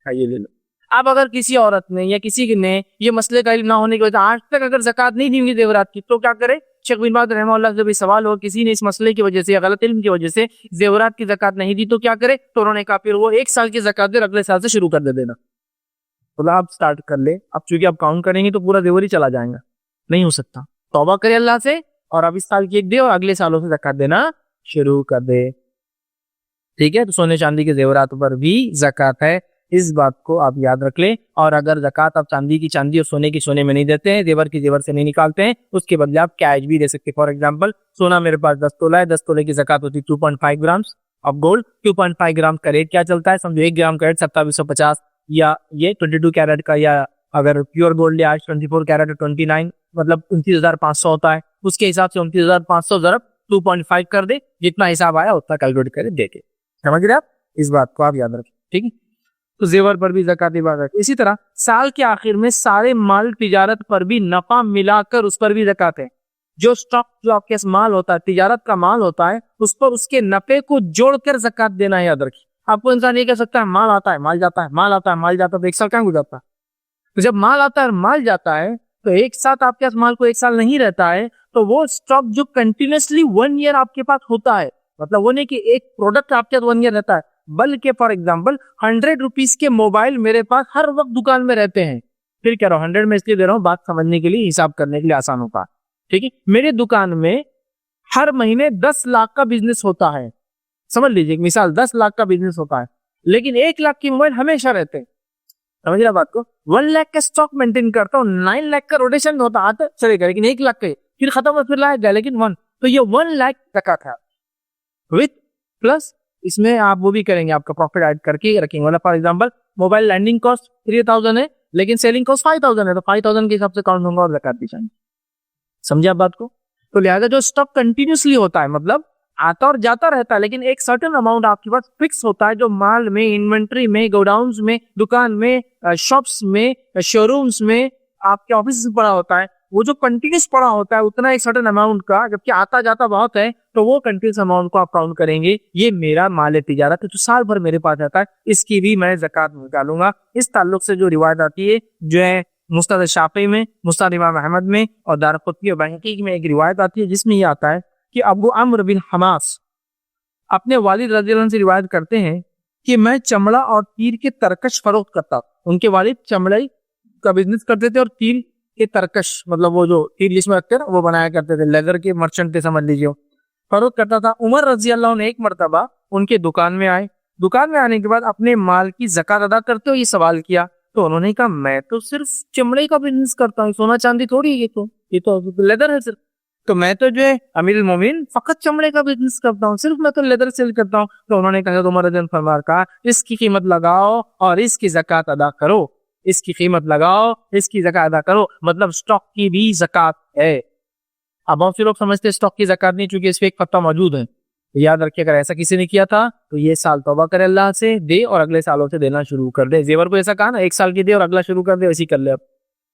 ये ले लो। अब अगर किसी औरत ने या किसी ने ये मसले का इल्म ना होने की वजह आज तक अगर ज़कात नहीं दी होगी जेवरात की, तो क्या करे? शेख बिन बाज रहमतुल्लाह से भी सवाल हो, किसी ने इस मसले की वजह से या गलत इल्म की वजह से जेवरात की ज़कात नहीं दी तो क्या करे? तो उन्होंने कहा फिर वो 1 साल की ज़कात दे, अगले साल से शुरू कर दे देना। बोला आप स्टार्ट कर ले, अब चूंकि आप काउंट करेंगे तो पूरा जेवर ही चला जाएगा, नहीं हो सकता। तौबा करे अल्लाह से और अब इस साल की एक दे और अगले सालों से ज़कात देना शुरू कर दे। ठीक है, तो सोने चांदी के जेवरात पर भी ज़कात है, इस बात को आप याद रख ले। और अगर ज़कात आप चांदी की चांदी और सोने की सोने में नहीं देते हैं, जेवर की जेवर से नहीं निकालते हैं, उसके बदले आप कैश भी दे सकते हैं। फॉर एग्जांपल सोना मेरे पास 10 तोला है, 10 तोले की ज़कात होती है 2.5 ग्राम ऑफ गोल्ड। 2.5 ग्राम का रेट क्या चलता है समझो, 1 ग्राम का रेट 2750, या ये 22 कैरेट का, या अगर प्योर गोल्ड आज 24 कैरेट 29 मतलब 29,500 होता है, उसके हिसाब से 29,500 ज़रब 2.5 कर दे, जितना हिसाब आया उतना कैलकुलेट करे दे के। समझ रहे आप, इस बात को आप याद रखें। ठीक है, तो जेवर पर भी ज़कात इबादत। इसी तरह साल के आखिर में सारे माल तिजारत पर भी नफा मिलाकर उस पर भी ज़कात है। जो स्टॉक, जो आपके पास माल होता है, तिजारत का माल होता है, उस पर उसके नफे को जोड़कर ज़कात देना है, याद रखिए। आपको इंसान ये कह सकता है माल आता है माल जाता है, माल आता है माल जाता है, तो 1 साल कहाँ गुजरता है? तो जब माल आता है माल जाता है तो एक साथ आपके पास माल को 1 साल नहीं रहता है, तो वो स्टॉक जो कंटिन्यूसली 1 ईयर आपके पास होता है, मतलब वो नहीं कि एक प्रोडक्ट आपके पास 1 ईयर रहता है, बल्कि फॉर एग्जांपल 100 रुपीज के मोबाइल मेरे पास हर वक्त दुकान में रहते हैं। फिर कह रहा हूँ 100 में इसलिए दे रहा हूँ, बात समझने के लिए, हिसाब करने के लिए आसान होगा। ठीक है, मेरे दुकान में हर महीने 10 लाख का बिजनेस होता है, समझ लीजिए मिसाल 10 लाख का बिजनेस होता है, लेकिन 1 लाख के मोबाइल हमेशा रहते हैं। समझ रहा बात को? 1 लाख का स्टॉक मेंटेन करता हूँ, 9 लाख का रोटेशन होता आता चलेगा, लेकिन 1 लाख का फिर खत्म हो, फिर लाएगा, लेकिन 1, तो ये 1 लाख टका था विथ प्लस इसमें आप वो भी करेंगे, आपका प्रॉफिट ऐड करके रखेंगे। मतलब for example mobile landing cost 3000 है, लेकिन सेलिंग कॉस्ट 5000 है, तो 5000 के हिसाब से काउंट होगा और ज़कात भी चाहिए। समझे आप बात को? तो लिहाजा जो स्टॉक कंटिन्यूसली होता है, मतलब आता और जाता रहता है, लेकिन एक सर्टेन अमाउंट आपके पास फिक्स होता है, जो माल में, इन्वेंट्री में, गोडाउन्स में, दुकान में, शॉप्स में, शोरूम्स में, आपके ऑफिस में पड़ा होता है, वो जो कंटिन्यूस पड़ा होता है उतना एक सर्टेन अमाउंट का, जबकि आता जाता बहुत है, तो वो कंटिन्यूस अमाउंट को आप काउंट करेंगे, ये मेरा माल तिजारत है, तो साल भर मेरे पास रहता है, इसकी भी मैं ज़कात निकालूंगा। इस ताल्लुक से जो रिवायत आती है, जो है मुस्नद शाफी में, मुस्नद इमाम अहमद में और दारक़ुतनी और बैहक़ी में एक रिवायत आती है, जिसमें ये आता है कि अबू अम्र बिन हमास अपने वालिद रज़ियल्लाहु अन्हु से रिवायत करते हैं कि मैं चमड़ा और तीर के तरकश फरोख्त करता। उनके वालिद चमड़े का बिजनेस करते थे और तीर के तरकश, मतलब वो जो तीर जिसमें रखते हैं ना, वो बनाया करते थे, लेदर के मर्चेंट थे समझ लीजिए, फरोख्त करता था। उमर रज़ियल्लाहु अन्हु ने एक मरतबा उनके दुकान में आए, दुकान में आने के बाद अपने माल की ज़कात अदा करते हुए ये सवाल किया, तो उन्होंने कहा मैं तो सिर्फ चमड़े का बिजनेस करता हूँ, सोना चांदी थोड़ी है, ये तो लेदर है सिर्फ, तो मैं तो जो है अमीरुल मोमिन फकत चमड़े का बिजनेस करता हूँ, सिर्फ मैं तो लेदर सेल करता हूँ। तो उन्होंने कहा, तो उमर रज़ियल्लाहु अन्हु फरमाया, कहा इसकी कीमत लगाओ और इसकी ज़कात अदा करो, इसकी कीमत लगाओ, इसकी ज़कात अदा करो, मतलब स्टॉक की भी ज़कात है। अब बहुत से लोग समझते हैं स्टॉक की ज़कात नहीं, चूंकि इस पे एक फतवा मौजूद है, याद रखिए, अगर ऐसा किसी ने किया था तो ये साल तौबा करे, अल्लाह से दे और अगले सालों से देना शुरू कर दे। जेवर को ऐसा कहा ना, एक साल की दे और अगला शुरू कर दे, वैसी कर ले। अब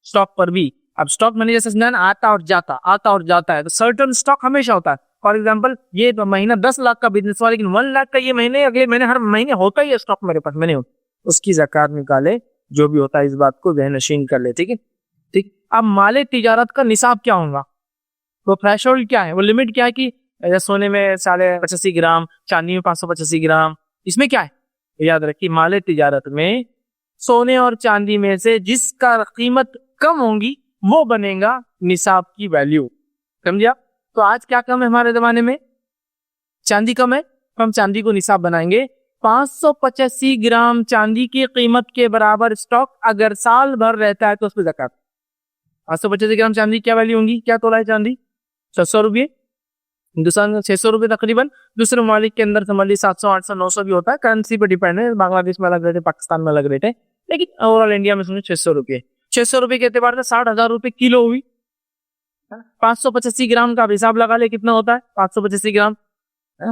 स्टॉक पर भी, अब स्टॉक मैंने जैसे सुना आता और जाता, आता और जाता है, तो सर्टन स्टॉक हमेशा होता है। फॉर एग्जाम्पल ये महीना 10 लाख का बिजनेस हुआ, लेकिन 1 लाख का ये महीने अगले महीने हर महीने होता ही है स्टॉक मेरे पास, मैंने उसकी ज़कात निकाले, जो भी होता है इस बात को ज़हन-नशीन कर ले। ठीक है, ठीक। अब माले तिजारत का निसाब क्या होगा, वो थ्रेशोल्ड क्या है, वो लिमिट क्या है कि सोने में 85 ग्राम, चांदी में 585 ग्राम, इसमें क्या है याद रखिए, माले तिजारत में सोने और चांदी में से जिसका कीमत कम होगी वो बनेगा निसाब की वैल्यू। समझिए? तो आज क्या कम है हमारे जमाने में, चांदी कम है, तो हम चांदी को निसाब बनाएंगे। 585 ग्राम चांदी की कीमत के बराबर स्टॉक अगर साल भर रहता है तो उस पर ज़कात। 585 ग्राम चांदी क्या वैल्यू होगी, क्या तोला है चांदी, 600 रुपये, हिंदुस्तान में 600 रुपये तकरीबन। दूसरे ममालिक के अंदर समझ ली 700, 800, 900 भी होता है, करेंसी पे डिपेंड है, बांग्लादेश में अलग रेट है, पाकिस्तान में अलग रेट है, लेकिन ओवरऑल इंडिया में समझो 600 रुपये। 600 रुपये के एतबार से 60,000 रुपये किलो हुई। 585 ग्राम का हिसाब लगा ले कितना होता है, 585 ग्राम,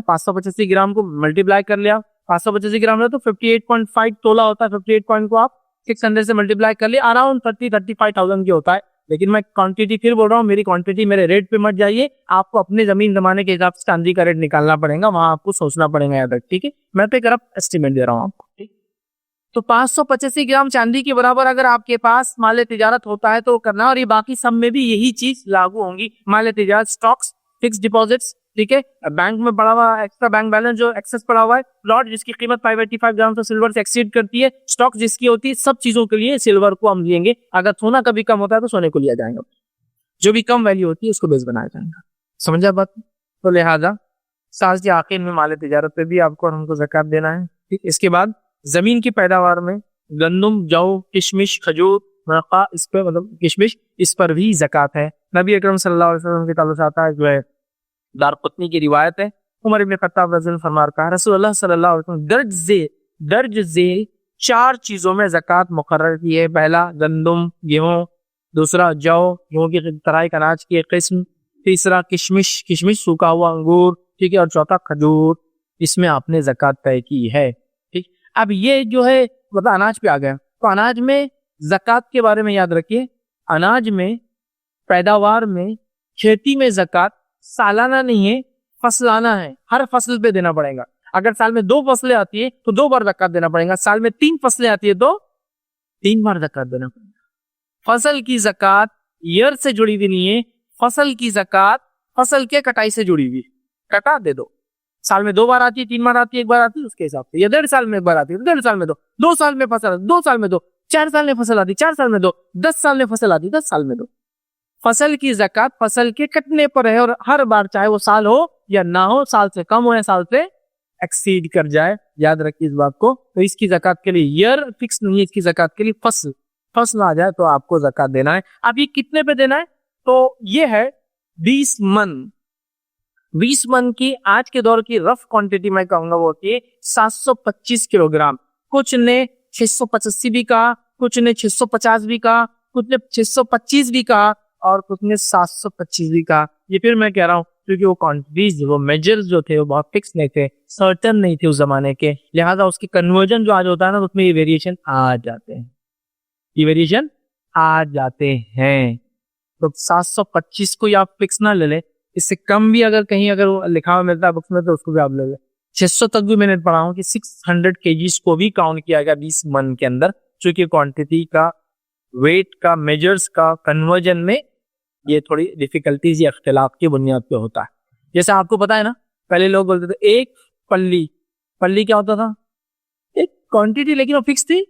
585 ग्राम को मल्टीप्लाई कर लिया, 585 ग्राम है तो 58.5 तोला होता है। 58 पॉइंट को आप 600 से मल्टीप्लाई कर लिया, अराउंड 35,000 की होता है। लेकिन मैं क्वांटिटी फिर बोल रहा हूँ, मेरी क्वांटिटी मेरे रेट पे मत जाइए, आपको अपने जमीन जमाने के हिसाब से चांदी का रेट निकालना पड़ेगा, वहां आपको सोचना पड़ेगा याद रख। ठीक है, मैं तो एक रफ एस्टिमेट दे रहा हूँ आपको। ठीक, तो 585 ग्राम चांदी के बराबर अगर आपके पास माले तिजारत होता है तो करना, और ये बाकी सब में भी यही चीज लागू होंगी। माले तिजारत, स्टॉक्स, फिक्स डिपॉजिट्स, ठीक है, बैंक में पड़ा हुआ एक्स्ट्रा बैंक बैलेंस जो एक्सेस पड़ा हुआ है, प्लॉट जिसकी कीमत 585 ग्राम से सिल्वर से एक्सीड करती है, स्टॉक जिसकी होती है, सब चीजों के लिए सिल्वर को हम लेंगे। अगर सोना कभी कम होता है तो सोने को लिया जाएगा, जो भी कम वैल्यू होती है उसको बेस बनाया जाएगा। समझा बात? तो लिहाजा साल के आखिर में माले तिजारत पे भी आपको और हमको ज़कात देना है। ठीक, इसके बाद जमीन की पैदावार में गंदम, जौ, किशमिश, खजूर, मरक़ा, इस पे मतलब किशमिश, इस पर भी ज़कात है। नबी अकरम सल्लल्लाहु अलैहि वसल्लम के ताल्लुक से आता है, जो है दारक़ुतनी की रिवायत है, उमर इब्न ख़त्ताब रज़ियल्लाहु अन्हु फरमा रहा है, रसूलुल्लाह सल्लल्लाहु अलैहि वसल्लम दर्ज झेल 4 चीजों में ज़कात मुकर्रर की है। पहला गंदम, गेहूं, दूसरा जौ, गेहूं की तरह एक अनाज की एक किस्म, तीसरा किशमिश, किशमिश सूखा हुआ अंगूर, ठीक है, और चौथा खजूर, इसमें आपने ज़कात तय की है। ठीक, अब ये जो है मतलब अनाज पे आ गया, तो अनाज में ज़कात के बारे में याद रखिए, अनाज में पैदावार में खेती में ज़कात सालाना नहीं है, फसलाना है, हर फसल पे देना पड़ेगा। अगर साल में 2 फसलें आती है तो 2 बार ज़कात देना पड़ेगा, साल में 3 फसलें आती है तो 3 बार ज़कात देना पड़ेगा। फसल की ज़कात ईयर से जुड़ी हुई नहीं है, फसल की ज़कात फसल के कटाई से जुड़ी हुई, कटा दे दो, साल में 2 बार आती है, 3 बार आती है, 1 बार आती है, उसके हिसाब से, या 1.5 साल में 1 बार आती है, 1.5 साल में 2 साल में फसल, 2 साल में 2, 4 साल में फसल आती, 4 साल में 2, 10 साल में फसल आती, 10 साल में 2। फसल की ज़कात फसल के कटने पर है, और हर बार चाहे वो साल हो या ना हो, साल से कम हो या साल से एक्सीड कर जाए, याद रखिए इस बात को। तो इसकी ज़कात के लिए ईयर फिक्स नहीं है, इसकी ज़कात के लिए फसल आ जाए तो आपको ज़कात देना है। अब ये कितने पे देना है, तो ये है 20 मन। 20 मन की आज के दौर की रफ क्वांटिटी मैं कहूंगा वो होती है 725 किलोग्राम। कुछ ने 685 भी कहा, कुछ ने 650 भी कहा, कुछ ने 625 भी कहा, और कुछ ने 725 भी कहा। ये फिर मैं कह रहा हूँ क्योंकि वो क्वांटिटीज, वो मेजर्स जो थे वो बहुत फिक्स नहीं थे, सर्टन नहीं थे उस जमाने के, लिहाजा उसकी कन्वर्जन जो आज होता है ना, उसमें ये वेरिएशन आ जाते हैं, ये वेरिएशन आ जाते हैं। तो 725 को आप फिक्स ना ले ले, इससे कम भी अगर कहीं अगर लिखा हुआ मिलता है बुक्स में तो उसको भी आप ले ले। 600 तक भी मैंने पढ़ा हूँ कि 600 केजीज को भी काउंट किया गया 20 मन के अंदर, चूंकि क्वांटिटी का, वेट का, मेजर्स का कन्वर्जन में ये थोड़ी डिफिकल्टीज या अख्तिलाफ की बुनियाद पे होता है। जैसे आपको पता है ना, पहले लोग बोलते थे एक पल्ली, पल्ली क्या होता था, एक क्वांटिटी, लेकिन वो फिक्स थी।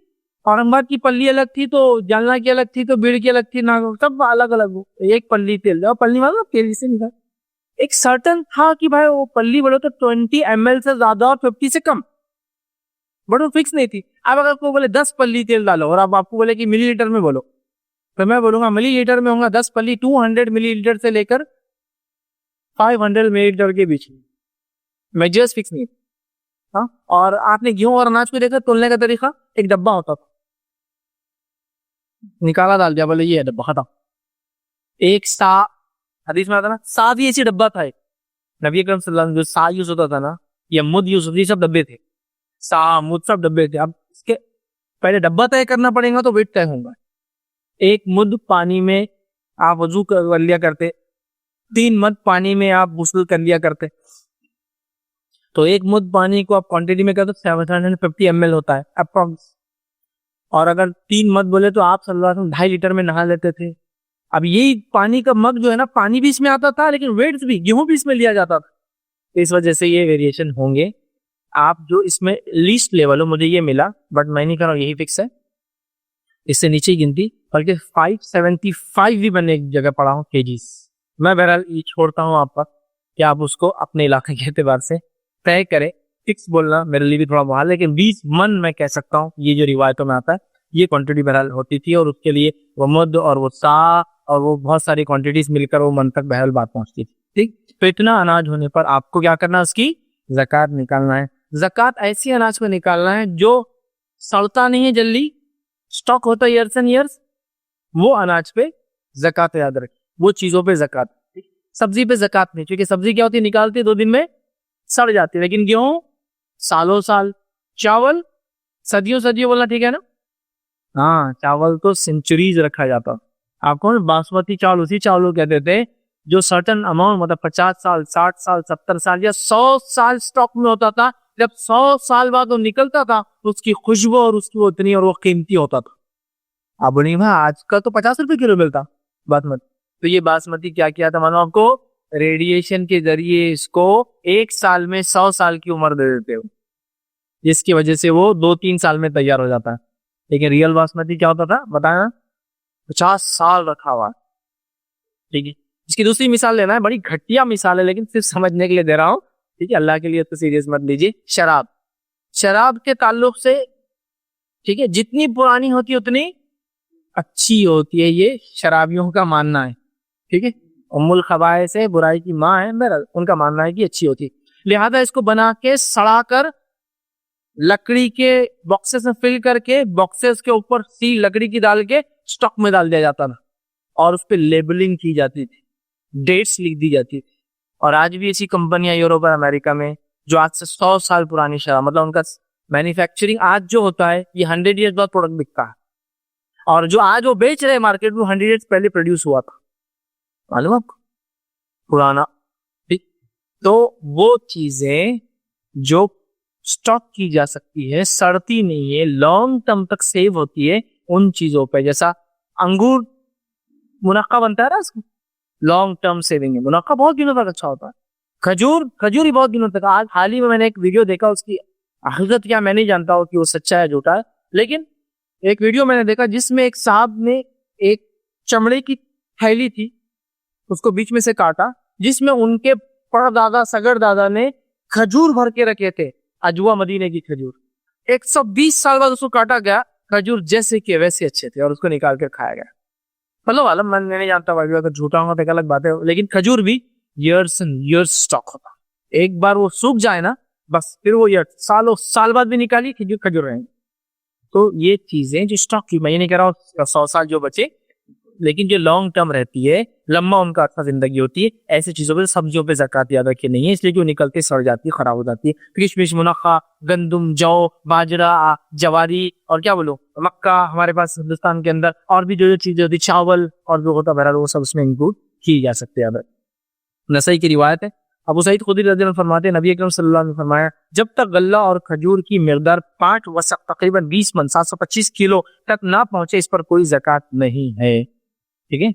औरंगाबाद की पल्ली अलग थी, तो जालना की अलग थी, तो बीड़ की अलग थी, नागौर, सब अलग अलग हो। एक पल्ली तेल, पल्ली मतलब तेल से निकाल, एक सर्टन था कि भाई वो पल्ली बोलो तो 20 ml से ज्यादा और 50 से कम, बट वो फिक्स नहीं थी। अब अगर कोई बोले 10 पल्ली तेल डालो, और अब आपको बोले कि मिलीलीटर में बोलो, तो मैं बोलूंगा मिलीलीटर में होगा 10 पल्ली 200 मिलीलीटर से लेकर 500 मिलीलीटर के बीच में, मेजर्स फिक्स नहीं। हाँ, और आपने गेहूं और अनाज को देखा, तोलने का तरीका, एक डब्बा होता था, निकाला डाल दिया, बोले ये है डब्बा, खत्म। एक सा, हदीस में आता ना, सा भी ऐसी डब्बा था, नबी अकरम सल्लल्लाहु अलैहि वसल्लम जो सा यूज होता था ना या मुद यूज होती, सब डब्बे थे, सा मुद सब डब्बे थे। अब इसके पहले डब्बा तय करना पड़ेगा तो वेट तय होगा। एक मुद पानी में आप वजू कर लिया करते, 3 मद पानी में आप गुस्ल कर लिया करते। तो एक मुद पानी को आप क्वांटिटी में करते 750 ml होता है अप्रॉक्स। और अगर 3 मद बोले तो आप सल्लल्लाहु अलैहि वसल्लम 2.5 लीटर में नहा लेते थे। अब यही पानी का मग जो है ना, पानी भी इसमें आता था लेकिन वेट्स भी, गेहूं भी इसमें लिया जाता था। इस वजह से ये वेरिएशन होंगे। आप जो इसमें लीस्ट लेवल हो, मुझे ये मिला बट मैं नहीं कर रहा हूँ, यही फिक्स है, इससे नीचे गिनती, बल्कि 575 भी मैंने एक जगह पढ़ा हूँ केजीज। मैं बहरहाल ये छोड़ता हूँ आप पर कि आप उसको अपने इलाके के एतबार से तय करें। फिक्स बोलना मेरे लिए भी थोड़ा मुहाल है, लेकिन 20 मन मैं कह सकता हूँ, ये जो रिवायतों में आता है ये क्वांटिटी बहरहाल होती थी। और उसके लिए वो मद और वो सा और वो बहुत सारी क्वांटिटीज मिलकर वो मन तक बहरहाल बात पहुंचती थी। ठीक, तो इतना अनाज होने पर आपको क्या करना है, उसकी ज़कात निकालना है। ज़कात ऐसी अनाज को निकालना है जो सड़ता नहीं है, जल्दी स्टॉक होता है ईयर्स एंड ईयर्स, वो अनाज पे ज़कात याद रखें, वो चीजों पे ज़कात। सब्जी पे ज़कात नहीं, क्योंकि सब्जी क्या होती है, निकालती है 2 दिन में सड़ जाती है, लेकिन गेहूं सालों साल, चावल सदियों सदियों, बोलना ठीक है ना। हाँ, चावल तो सेंचुरीज रखा जाता। आपको बासमती चावल उसी चावल को कहते थे जो सर्टन अमाउंट, मतलब 50 साल, 60 साल, 70 साल या 100 साल स्टॉक में होता था। जब 100 साल बाद वो निकलता था, उसकी खुशबू और उसकी उतनी और वो कीमती होता था। अब नहीं भाई, आजकल तो 50 रुपए किलो मिलता बासमती। तो ये बासमती क्या किया था मानो आपको, रेडिएशन के जरिए इसको 1 साल में 100 साल की उम्र दे देते हो, जिसकी वजह से वो 2-3 साल में तैयार हो जाता है। लेकिन रियल बासमती क्या होता था बताया, 50 साल रखा हुआ। ठीक है, इसकी दूसरी मिसाल लेना है, बड़ी घटिया मिसाल है लेकिन सिर्फ समझने के लिए दे रहा हूं। ठीक है, अल्लाह के लिए तो सीरियस मत लीजिए। शराब, शराब के ताल्लुक से, ठीक है, जितनी पुरानी होती है उतनी अच्छी होती है, ये शराबियों का मानना है। ठीक है, उम्मुल खबाए से बुराई की माँ है, मेरा उनका मानना है कि अच्छी होती है। लिहाजा इसको बना के सड़ा कर लकड़ी के बॉक्सेस में फिल करके, बॉक्सेस के ऊपर सील लकड़ी की डाल के स्टॉक में डाल दिया जाता था और उस पर लेबलिंग की जाती थी, डेट्स लिख दी जाती थी। और आज भी ऐसी कंपनियां यूरोप और अमेरिका में जो आज से 100 साल पुरानी शराब, मतलब उनका मैन्युफैक्चरिंग आज जो होता है ये 100 ईयर्स बाद प्रोडक्ट बिकता है, और जो आज वो बेच रहे हैं मार्केट में 100 ईयर्स पहले प्रोड्यूस हुआ था, मालूम आपको, पुराना। ठीक, तो वो चीजें जो स्टॉक की जा सकती है, सड़ती नहीं है, लॉन्ग टर्म तक सेव होती है, उन चीजों पे, जैसा अंगूर मुनक्का बनता है ना, लॉन्ग टर्म सेविंग है, मुनक्का बहुत दिनों तक अच्छा होता है। खजूर, खजूर ही बहुत दिनों तक। आज हाल ही में मैंने एक वीडियो देखा, उसकी हकीकत क्या मैं नहीं जानता हूँ कि वो सच्चा है झूठा है, लेकिन एक वीडियो मैंने देखा जिसमें एक साहब ने एक चमड़े की थैली थी, उसको बीच में से काटा, जिसमें उनके परदादा सगर दादा ने खजूर भर के रखे थे, अजवा मदीने की खजूर। 120 साल बाद उसको काटा गया, खजूर जैसे के वैसे अच्छे थे और उसको निकाल कर खाया गया। मतलब आलम मैं नहीं जानता भाई, अगर झूठा होगा तो एक अलग बात है, लेकिन खजूर भी ईयर्स एंड ईयर्स स्टॉक होता। एक बार वो सूख जाए ना, बस फिर वो ईयर सालों साल बाद भी निकाली खजूर खजूर रहेंगे। तो ये चीजें जो स्टॉक की, मैं ये नहीं कह रहा हूँ 100 साल जो बचे, लेकिन जो लॉन्ग टर्म रहती है, लंबा उनका अच्छा जिंदगी होती है, ऐसी चीजों पे, सब्जियों पे ज़कात याद रखी नहीं है, इसलिए जो निकलती सड़ जाती है, खराब हो जाती है। किशमिश, मुनक्का, गंदुम, जौ, बाजरा, जवारी और क्या बोलो मक्का, हमारे पास हिंदुस्तान के अंदर और भी जो जो चीजें होती, चावल और जो होता बहरहाल, वो सब उसमें इंक्लूड की जा सकते हैं। नसई की रिवायत है, अबू सईद खुदरी रज़ी अल्लाह फरमाते हैं, नबी अकरम सल्लल्लाहु अलैहि वसल्लम ने फरमाया, जब तक गल्ला और खजूर की मिकदार 5 वसक तकरीबन 20 मन 725 किलो तक ना पहुंचे, इस पर कोई ज़कात नहीं है। ठीक है,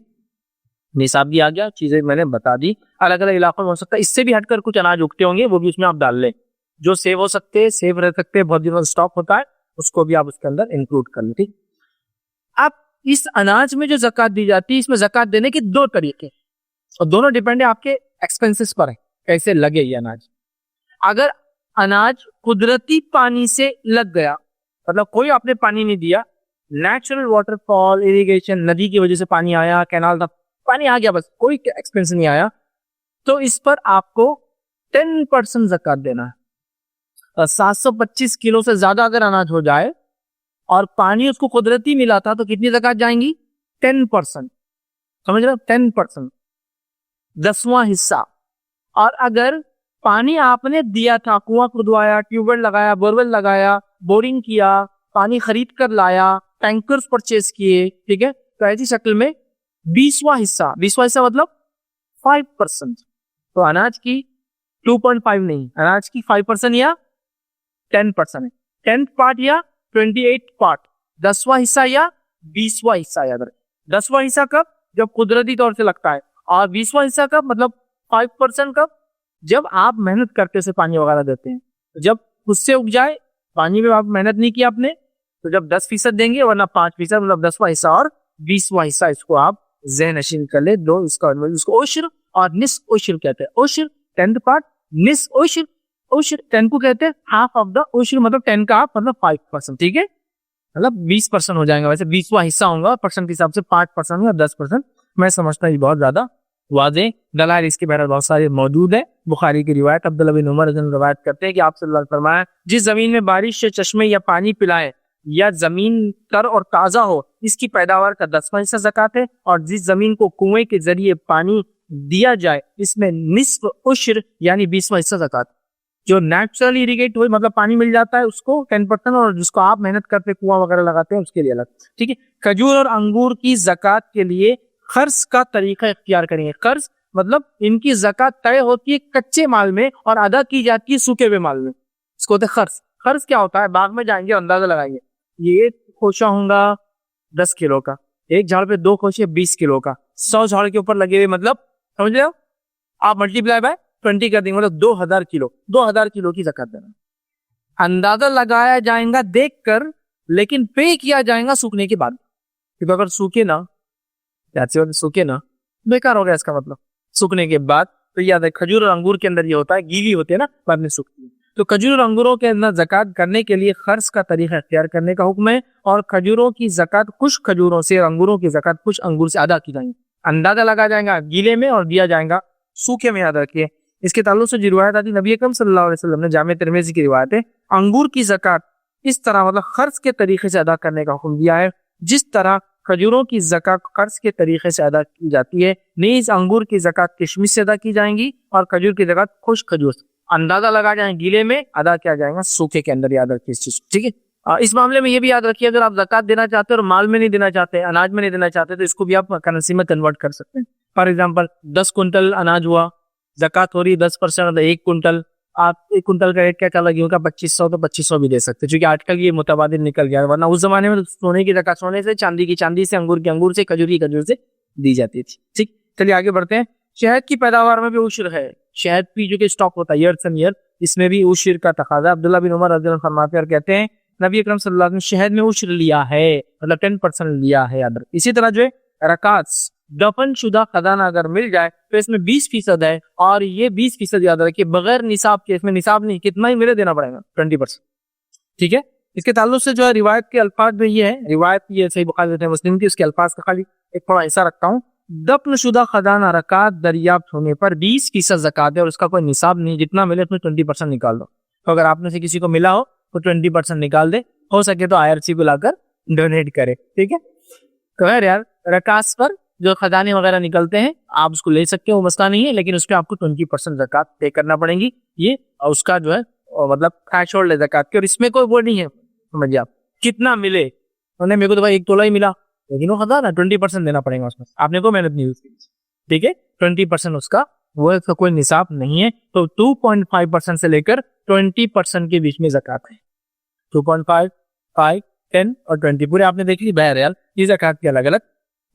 निसाब भी आ गया, चीजें मैंने बता दी। अलग अलग इलाकों में हो सकता है इससे भी हटकर कुछ अनाज उगते होंगे, वो भी उसमें आप डाल लें, जो सेव हो सकते हैं, सेव रह सकते हैं, बहुत दिनों स्टॉक होता है, उसको भी आप उसके अंदर इंक्लूड कर लें। ठीक, अब इस अनाज में जो ज़कात दी जाती है, इसमें ज़कात देने के 2 तरीके, और दोनों डिपेंड है आपके एक्सपेंसेस पर है, कैसे लगे ये अनाज। अगर अनाज कुदरती पानी से लग गया, मतलब कोई आपने पानी नहीं दिया, नेचुरल वाटरफॉल, इरिगेशन, नदी की वजह से पानी आया, कैनाल था, पानी आ गया, बस कोई एक्सपेंस नहीं आया, तो इस पर आपको 10% ज़कात देना है। 725 किलो से ज्यादा अगर अनाज हो जाए और पानी उसको कुदरती मिला था, तो कितनी ज़कात जाएंगी? 10%। समझ रहे हो? 10%, 10वां हिस्सा। और अगर पानी आपने दिया था, कुआं खुदवाया, ट्यूबवेल लगाया, बोरवेल लगाया, बोरिंग किया, पानी खरीद कर लाया, टैंकर्स परचेज किए, ठीक है, तो ऐसी शक्ल में 20वां हिस्सा मतलब 5%। तो अनाज की 2.5 नहीं, अनाज की 5% या 10% है। 10th पार्ट या 28 पार्ट, 10वां हिस्सा या 20वां हिस्सा याद रखें। 10वां हिस्सा कब? जब कुदरती तौर से लगता है। और 20वां हिस्सा कब? मतलब 5% कब? जब आप मेहनत करके उसे पानी वगैरह देते हैं। तो जब उससे उग जाए, पानी में आप मेहनत नहीं की आपने, तो जब 10% देंगे, वरना 5%, मतलब 10वां हिस्सा और 20वां हिस्सा, इसको आप ज़हन नशीन कर ले। दो इसको ओशर और निस ओशर कहते हैं। ओशर 10th पार्ट, निस ओशर, ओशर 10 को कहते हैं हाफ ऑफ द ओशर, मतलब 10 का हाफ मतलब 5%, ठीक है, मतलब 20% हो जाएगा। वैसे 20वां हिस्सा होगा, परसेंट के हिसाब से 5% या 10%। मैं समझता हूँ बहुत ज्यादा वाज़ेह दलाइल इसके बहरहाल बहुत सारे मौजूद है। बुखारी की रिवायत, अब्दुल्लाह बिन उमर रिवायत करते हैं कि आप सल्लल्लाहु अलैहि वसल्लम फरमाया, जिस जमीन में बारिश से चश्मे या पानी पिलाए या जमीन तर और ताजा हो, इसकी पैदावार का 10वां हिस्सा ज़कात है। और जिस जमीन को कुएं के जरिए पानी दिया जाए, इसमें निस्फ उश्र यानी 20वां हिस्सा ज़कात। जो नेचुरली इरिगेट हुए, मतलब पानी मिल जाता है, उसको 10%, और जिसको आप मेहनत करते कुआं वगैरह लगाते हैं उसके लिए अलग, ठीक है। खजूर और अंगूर की ज़कात के लिए खर्च का तरीका इख्तियार करेंगे। खर्च मतलब इनकी ज़कात तय होती है कच्चे माल में और अदा की जाती है सूखे हुए माल में, इसको होता है खर्च। खर्च क्या होता है? बाग में जाएंगे, अंदाजा लगाएंगे, ये खोशा होगा 10 किलो का, एक झाड़ पे 2 खोशे 20 किलो का, 100 झाड़ के ऊपर लगे हुए, मतलब समझ रहे हो आप, मल्टीप्लाई बाय 20 कर देंगे, मतलब 2000 किलो, 2000 किलो की ज़कात देना। अंदाजा लगाया जाएगा देख कर, लेकिन पे किया जाएगा सूखने के बाद, क्योंकि अगर सूखे ना, सूखे ना, बेकार हो गया इसका मतलब। सूखने के बाद तो याद है, खजूर और अंगूर के अंदर ये होता है, गीली होती है ना, बाद में सूखती है। तो खजूर और अंगूरों के अंदर ज़कात करने के लिए खर्च का तरीका इख्तियार करने का हुक्म है। और खजूरों की ज़कात कुछ खजूरों से, और अंगूरों की ज़कात कुछ अंगूर से अदा की जाएगी। अंदाजा लगा जाएगा गीले में और दिया जाएगा सूखे में, याद रखिए। इसके ताल्लुक से जो रिवायत आती, नबी अकरम सल्लल्लाहु अलैहि वसल्लम ने, जामे तिरमिज़ी की रिवायत है, अंगूर की ज़कात इस तरह, मतलब खर्च के तरीके से अदा करने का हुक्म दिया है, जिस तरह खजूरों की ज़कात कर्ज के तरीके से अदा की जाती है। नीज अंगूर की ज़कात किशमिश से अदा की जाएंगी, और खजूर की ज़कात खुश खजूर से। अंदाजा लगा जाएंगे गीले में, अदा किया जाएगा सूखे के अंदर, याद रखिए इस चीज, ठीक है। इस मामले में ये भी याद रखिए, अगर आप ज़कात देना चाहते हैं और माल में नहीं देना चाहते, अनाज में नहीं देना चाहते, तो इसको भी आप करेंसी में कन्वर्ट कर सकते हैं। फॉर एग्जाम्पल 10 कुंटल अनाज हुआ, ज़कात हो रही है 10%, 1 कुंटल, आप 1 कुंटल का रेट क्या क्या लगी होगा, 2500, तो 2500 भी दे सकते हैं, क्योंकि आजकल ये मुतबादिल निकल गया है। वरना उस जमाने में तो सोने की ज़कात सोने से, चांदी की चांदी से, अंगूर की अंगूर से, खजूर की खजूर से दी जाती थी, ठीक। चलिए आगे बढ़ते हैं। शहद की पैदावार में भी उश्र है। शहद की जो कि स्टॉक होता है ईयर ईयर, इसमें भी उश्र का तकाजा। अब्दुल्लाह बिन उमर रज़ियल्लाहु अन्हु फरमाते हैं और कहते हैं, नबी अकरम सल्लल्लाहु अलैहि वसल्लम शहद में उश्र लिया है, मतलब 10% लिया है, याद रखिए। इसी तरह जो है रकात, दफन शुदा खजाना अगर मिल जाए तो इसमें 20% है, और ये 20% याद रखिए बगैर निसाब के, इसमें निसाब नहीं, कितना ही मिले देना पड़ेगा, 20%, ठीक है। इसके ताल्लुक से जो है रिवायत के अल्फाज में ये है, रिवायत ये सही बुखारी मुस्लिम की, उसके अल्फाज का खाली एक थोड़ा हिस्सा रखता हूँ। दफन शुदा खजाना रकात दरियाफ्त होने पर 20% ज़कात है, और उसका कोई निसाब नहीं, जितना मिले उसमें 20% निकाल दो। तो अगर आपने से किसी को मिला हो तो 20% निकाल दे, हो सके तो IRC को लाकर डोनेट करे, ठीक है। तो यार रकात पर जो खजाने वगैरह निकलते हैं आप उसको ले सकते हो, मसला नहीं है, लेकिन उसपे आपको 20% ज़कात पे करना पड़ेगी। ये उसका जो है मतलब थ्रेशोल्ड है ज़कात के, और इसमें कोई वो नहीं है, समझिए आप, कितना मिले, उन्हें मेरे को तो भाई 1 तोला ही मिला, लेकिन वो खजाना 20% देना पड़ेगा उसमें, आपने कोई मेहनत नहीं उसकी, ठीक है। 20% उसका वो है, उसका कोई निसाब नहीं है। तो 2.5% से लेकर 20% के बीच में ज़कात है। 2.5, 5, 10 और 20 पूरे आपने देख ली। बहरहाल ये ज़कात की अलग अलग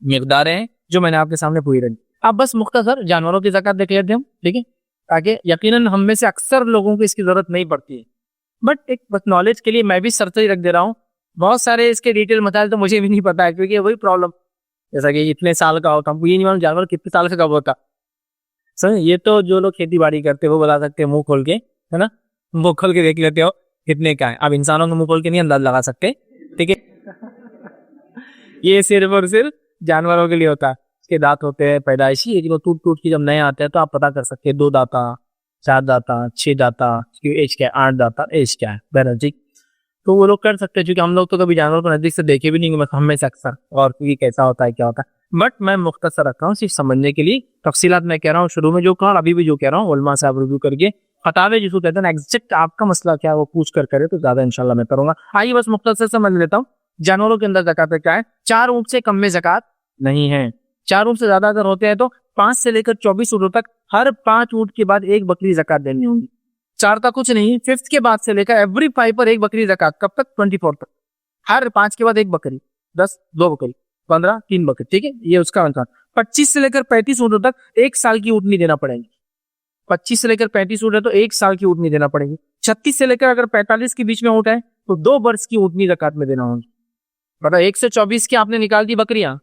मिक़दारें हैं जो मैंने आपके सामने पूरी रखी। अब बस मुख्तसर जानवरों की ज़कात देख लेते हैं हम, ठीक है, ताकि यकीनन हम में से अक्सर लोगों को इसकी जरूरत नहीं पड़ती है, बट एक बस नॉलेज के लिए मैं भी सरसरी रख दे रहा हूँ। बहुत सारे इसके डिटेल मसाइल तो मुझे भी नहीं पता है, क्योंकि वही प्रॉब्लम, जैसा कि इतने साल का होता, हमको ये नहीं मालूम जानवर कितने साल से कब होता। सर ये तो जो लोग खेती बाड़ी करते हैं वो बता सकते हैं मुंह खोल के, है ना, मुंह खोल के देख लेते हो कितने का है। अब इंसानों के मुंह खोल के नहीं अंदाज लगा सकते, ठीक है। ये सिर्फ और सिर्फ जानवरों के लिए होता है। इसके दांत होते हैं पैदाइशी, जिनको टूट टूट के जब नए आते हैं तो आप पता कर सकते हैं 2 दांता, 4 दांता, 6 दांता, एज क्या है, 8 दांता एज क्या है, बहरहाल ठीक। तो वो लोग कर सकते हैं, क्योंकि हम लोग तो कभी जानवर को नजदीक से देखे भी नहीं, हम में से अक्सर, और क्योंकि कैसा होता है क्या होता है। बट मैं मुख्तसर रखा हूँ सिर्फ समझने के लिए। तफसीलात मैं कह रहा हूँ, शुरू में जो कहा अभी भी जो कह रहा हूँ उलमा साहब रिव्यू करके फतावे जिसको कहते हैं ना, एग्जैक्ट आपका मसला क्या है वो पूछ कर करे तो ज्यादा इंशाल्लाह मैं करूंगा। आइए बस मुख्तसर समझ लेता हूँ। जानवरों के अंदर ज़कात क्या है? 4 ऊँट से कम में ज़कात नहीं है। 4 ऊँट से ज्यादा अगर होते हैं तो 5 से लेकर 24 ऊँटों तक हर 5 ऊँट के बाद एक बकरी ज़कात देनी होगी। 4 तक कुछ नहीं, 5th के बाद से लेकर एवरी 5 पर एक बकरी ज़कात। कब तक? 24 तक। हर 5 के बाद एक बकरी, 10 2 बकरी, 15 3 बकरी, ठीक है, ये उसका अनुसार। 25 से लेकर 35 ऊँटों तक 1 साल की ऊँटनी देना पड़ेगी। 25 से लेकर 35 ऊँट है तो 1 साल की ऊँटनी देना पड़ेगी। 36 से लेकर अगर 45 के बीच में ऊँट है तो 2 वर्ष की ऊँटनी ज़कात में देना होगी। मतलब 1 से 24 की आपने निकाल दी बकरियां,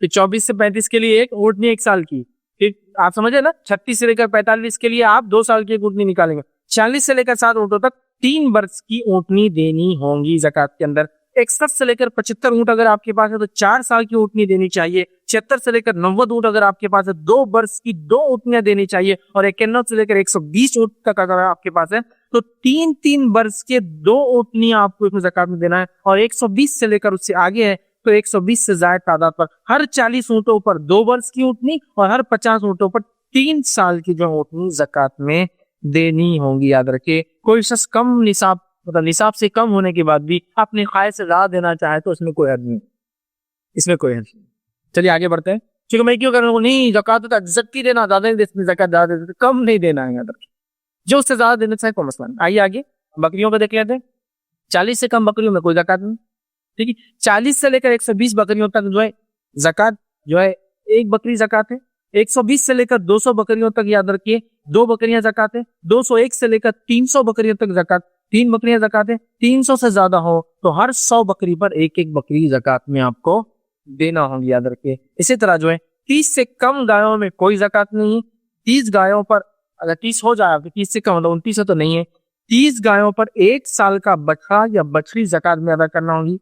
फिर 24 से 35 के लिए एक ऊँटनी 1 साल की, फिर आप समझे ना, 36 से लेकर 45 के लिए आप 2 साल की एक ऊँटनी निकालेंगे। 40 से लेकर 60 ऊँटों तक 3 वर्ष की ऊँटनी देनी होगी ज़कात के अंदर। 61 से लेकर 75 ऊँट अगर आपके पास है तो 4 साल की ऊँटनी देनी चाहिए। 76 से लेकर 90 ऊँट अगर आपके पास है 2 वर्ष की 2 ऊँटनियां देनी चाहिए। और 91 से लेकर 120 ऊँट तक अगर आपके पास है तो 3 वर्ष के 2 ऊँटनियां आपको इसमें ज़कात में देना है। और 120 से लेकर उससे आगे है तो 120 से ज्यादा तादाद पर हर 40 ऊँटों पर 2 वर्ष की ऊँटनी और हर 50 ऊँटों पर 3 साल की जो ऊँटनी ज़कात में देनी होंगी। याद रखिए, कोई शख्स कम निसाब मतलब निसाब से कम होने के बाद भी अपने ख्वाहिश से ज्यादा देना चाहे तो इसमें कोई हर्ज नहीं, इसमें कोई हर्ज नहीं। चलिए आगे बढ़ते हैं। क्योंकि मैं क्यों कर रहा हूँ, नहीं ज़कात तो एग्जैक्टली देना, ज्यादा नहीं देना, ज़कात ज्यादा देना, कम नहीं देना है। याद रखिए, जो उससे ज्यादा देना चाहे कोई मसला नहीं। आइए आगे बकरियों को देख लेते हैं। 40 से कम बकरियों में कोई ज़कात नहीं, ठीक है। 40 से लेकर 120 बकरियों तक जो है ज़कात जो है एक बकरी ज़कात है। 120 से लेकर 200 बकरियों तक याद रखिए 2 बकरियां ज़कात है। 201 से लेकर 300 बकरियों तक ज़कात 3 बकरियां ज़कात है। 300 से ज्यादा हो तो हर 100 बकरी पर एक एक बकरी ज़कात में आपको देना होगी। याद रखिए, इसी तरह जो है 30 से कम गायों में कोई ज़कात नहीं है। 30 गायों पर अगर 30 हो जाए तो 30 से कम मतलब 29 तो नहीं है। 30 गायों पर 1 साल का बछड़ा या बछड़ी ज़कात में अदा करना होगी।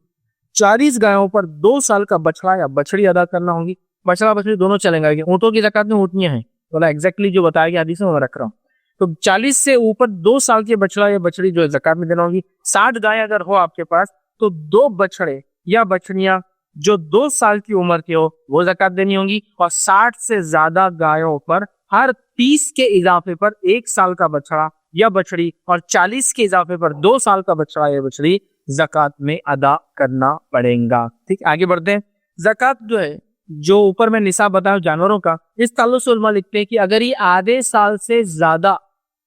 40 गायों पर 2 साल का बछड़ा या बछड़ी अदा करना होगी। बछड़ा बछड़ी दोनों चलेंगे। ऊँटों की ज़कात में ऊँटनियां हैं, तो एग्जैक्टली जो बताया गया हदीस में मैं रख रहा हूँ। तो 40 से ऊपर 2 साल के बछड़ा या बछड़ी जो है ज़कात में देना होगी। 60 गाय अगर हो आपके पास तो 2 बछड़े या बछड़ियां जो 2 साल की उम्र के हो वो ज़कात देनी होगी। और 60 से ज्यादा गायों पर हर 30 के इजाफे पर 1 साल का बछड़ा या बछड़ी और 40 के इजाफे पर 2 साल का बछड़ा या बछड़ी ज़कात में अदा करना पड़ेगा। ठीक, आगे बढ़ते हैं। ज़कात जो है, जो ऊपर मैं निसाब बताया जानवरों का, इस ताल्लुक से उलमा लिखते हैं कि अगर ये आधे साल से ज्यादा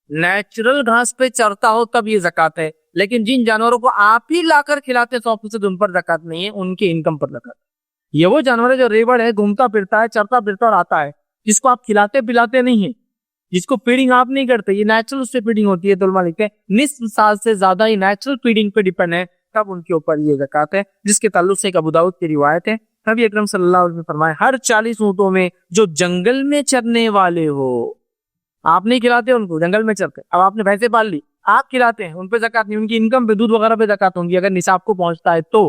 नेचुरल घास पे चरता हो तब ये ज़कात है। लेकिन जिन जानवरों को आप ही लाकर खिलाते 100% उन पर ज़कात नहीं है, उनके इनकम पर ज़कात। ये वो जानवर है जो रेवड़ है, घूमता फिरता है, चरता फिरता और आता है, जिसको आप खिलाते पिलाते नहीं है, जिसको फीडिंग आप नहीं करते, ये नेचुरल उससे फीडिंग होती है। तो उलमा लिखते हैं निस्फ साल से ज्यादा ही नेचुरल फीडिंग पे डिपेंड है तब उनके ऊपर ये ज़कात है। जिसके ताल्लुक से एक अबू दाऊद की रिवायत है, नबी अकरम सल्लल्लाहु अलैहि वसल्लम ने फरमाया हर 40 ऊँटों में जो जंगल में चरने वाले हो, आप नहीं खिलाते उनको, जंगल में चरते, अब आपने भैंसे पाल ली, आप खिलाते हैं, उन पे ज़कात नहीं, उनकी इनकम पे दूध वगैरह पे ज़कात होंगी अगर निसाब को पहुंचता है तो,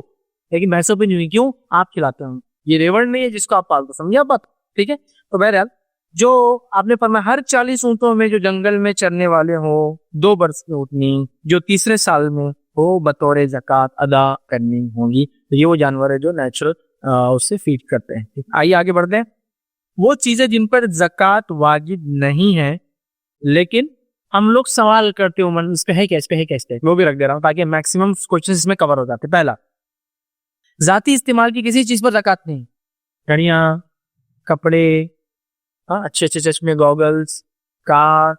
लेकिन भैंसों पे नहीं हुई। क्यों? आप खिलाते हैं, ये रेवड़ नहीं है जिसको आप पालते, समझिए बात, ठीक है। तो बहरहाल जो आपने फरमाया हर 40 ऊँटों में जो जंगल में चरने वाले हो 2 वर्ष की ऊँटनी जो तीसरे साल में हो बतौर ज़कात अदा करनी होगी। तो ये वो जानवर है जो नेचुरल उससे फीड करते हैं। आइए आगे बढ़ते हैं। वो चीजें जिन पर ज़कात वाजिब नहीं है लेकिन हम लोग सवाल करते हो मन, इस पे है क्या, इस पे है क्या, इस पे, वो भी रख दे रहा हूँ ताकि मैक्सिमम क्वेश्चन इसमें कवर हो जाते। पहला, जाती इस्तेमाल की किसी चीज पर ज़कात नहीं। घड़ियां, कपड़े, अच्छे अच्छे चश्मे, गॉगल्स, कार,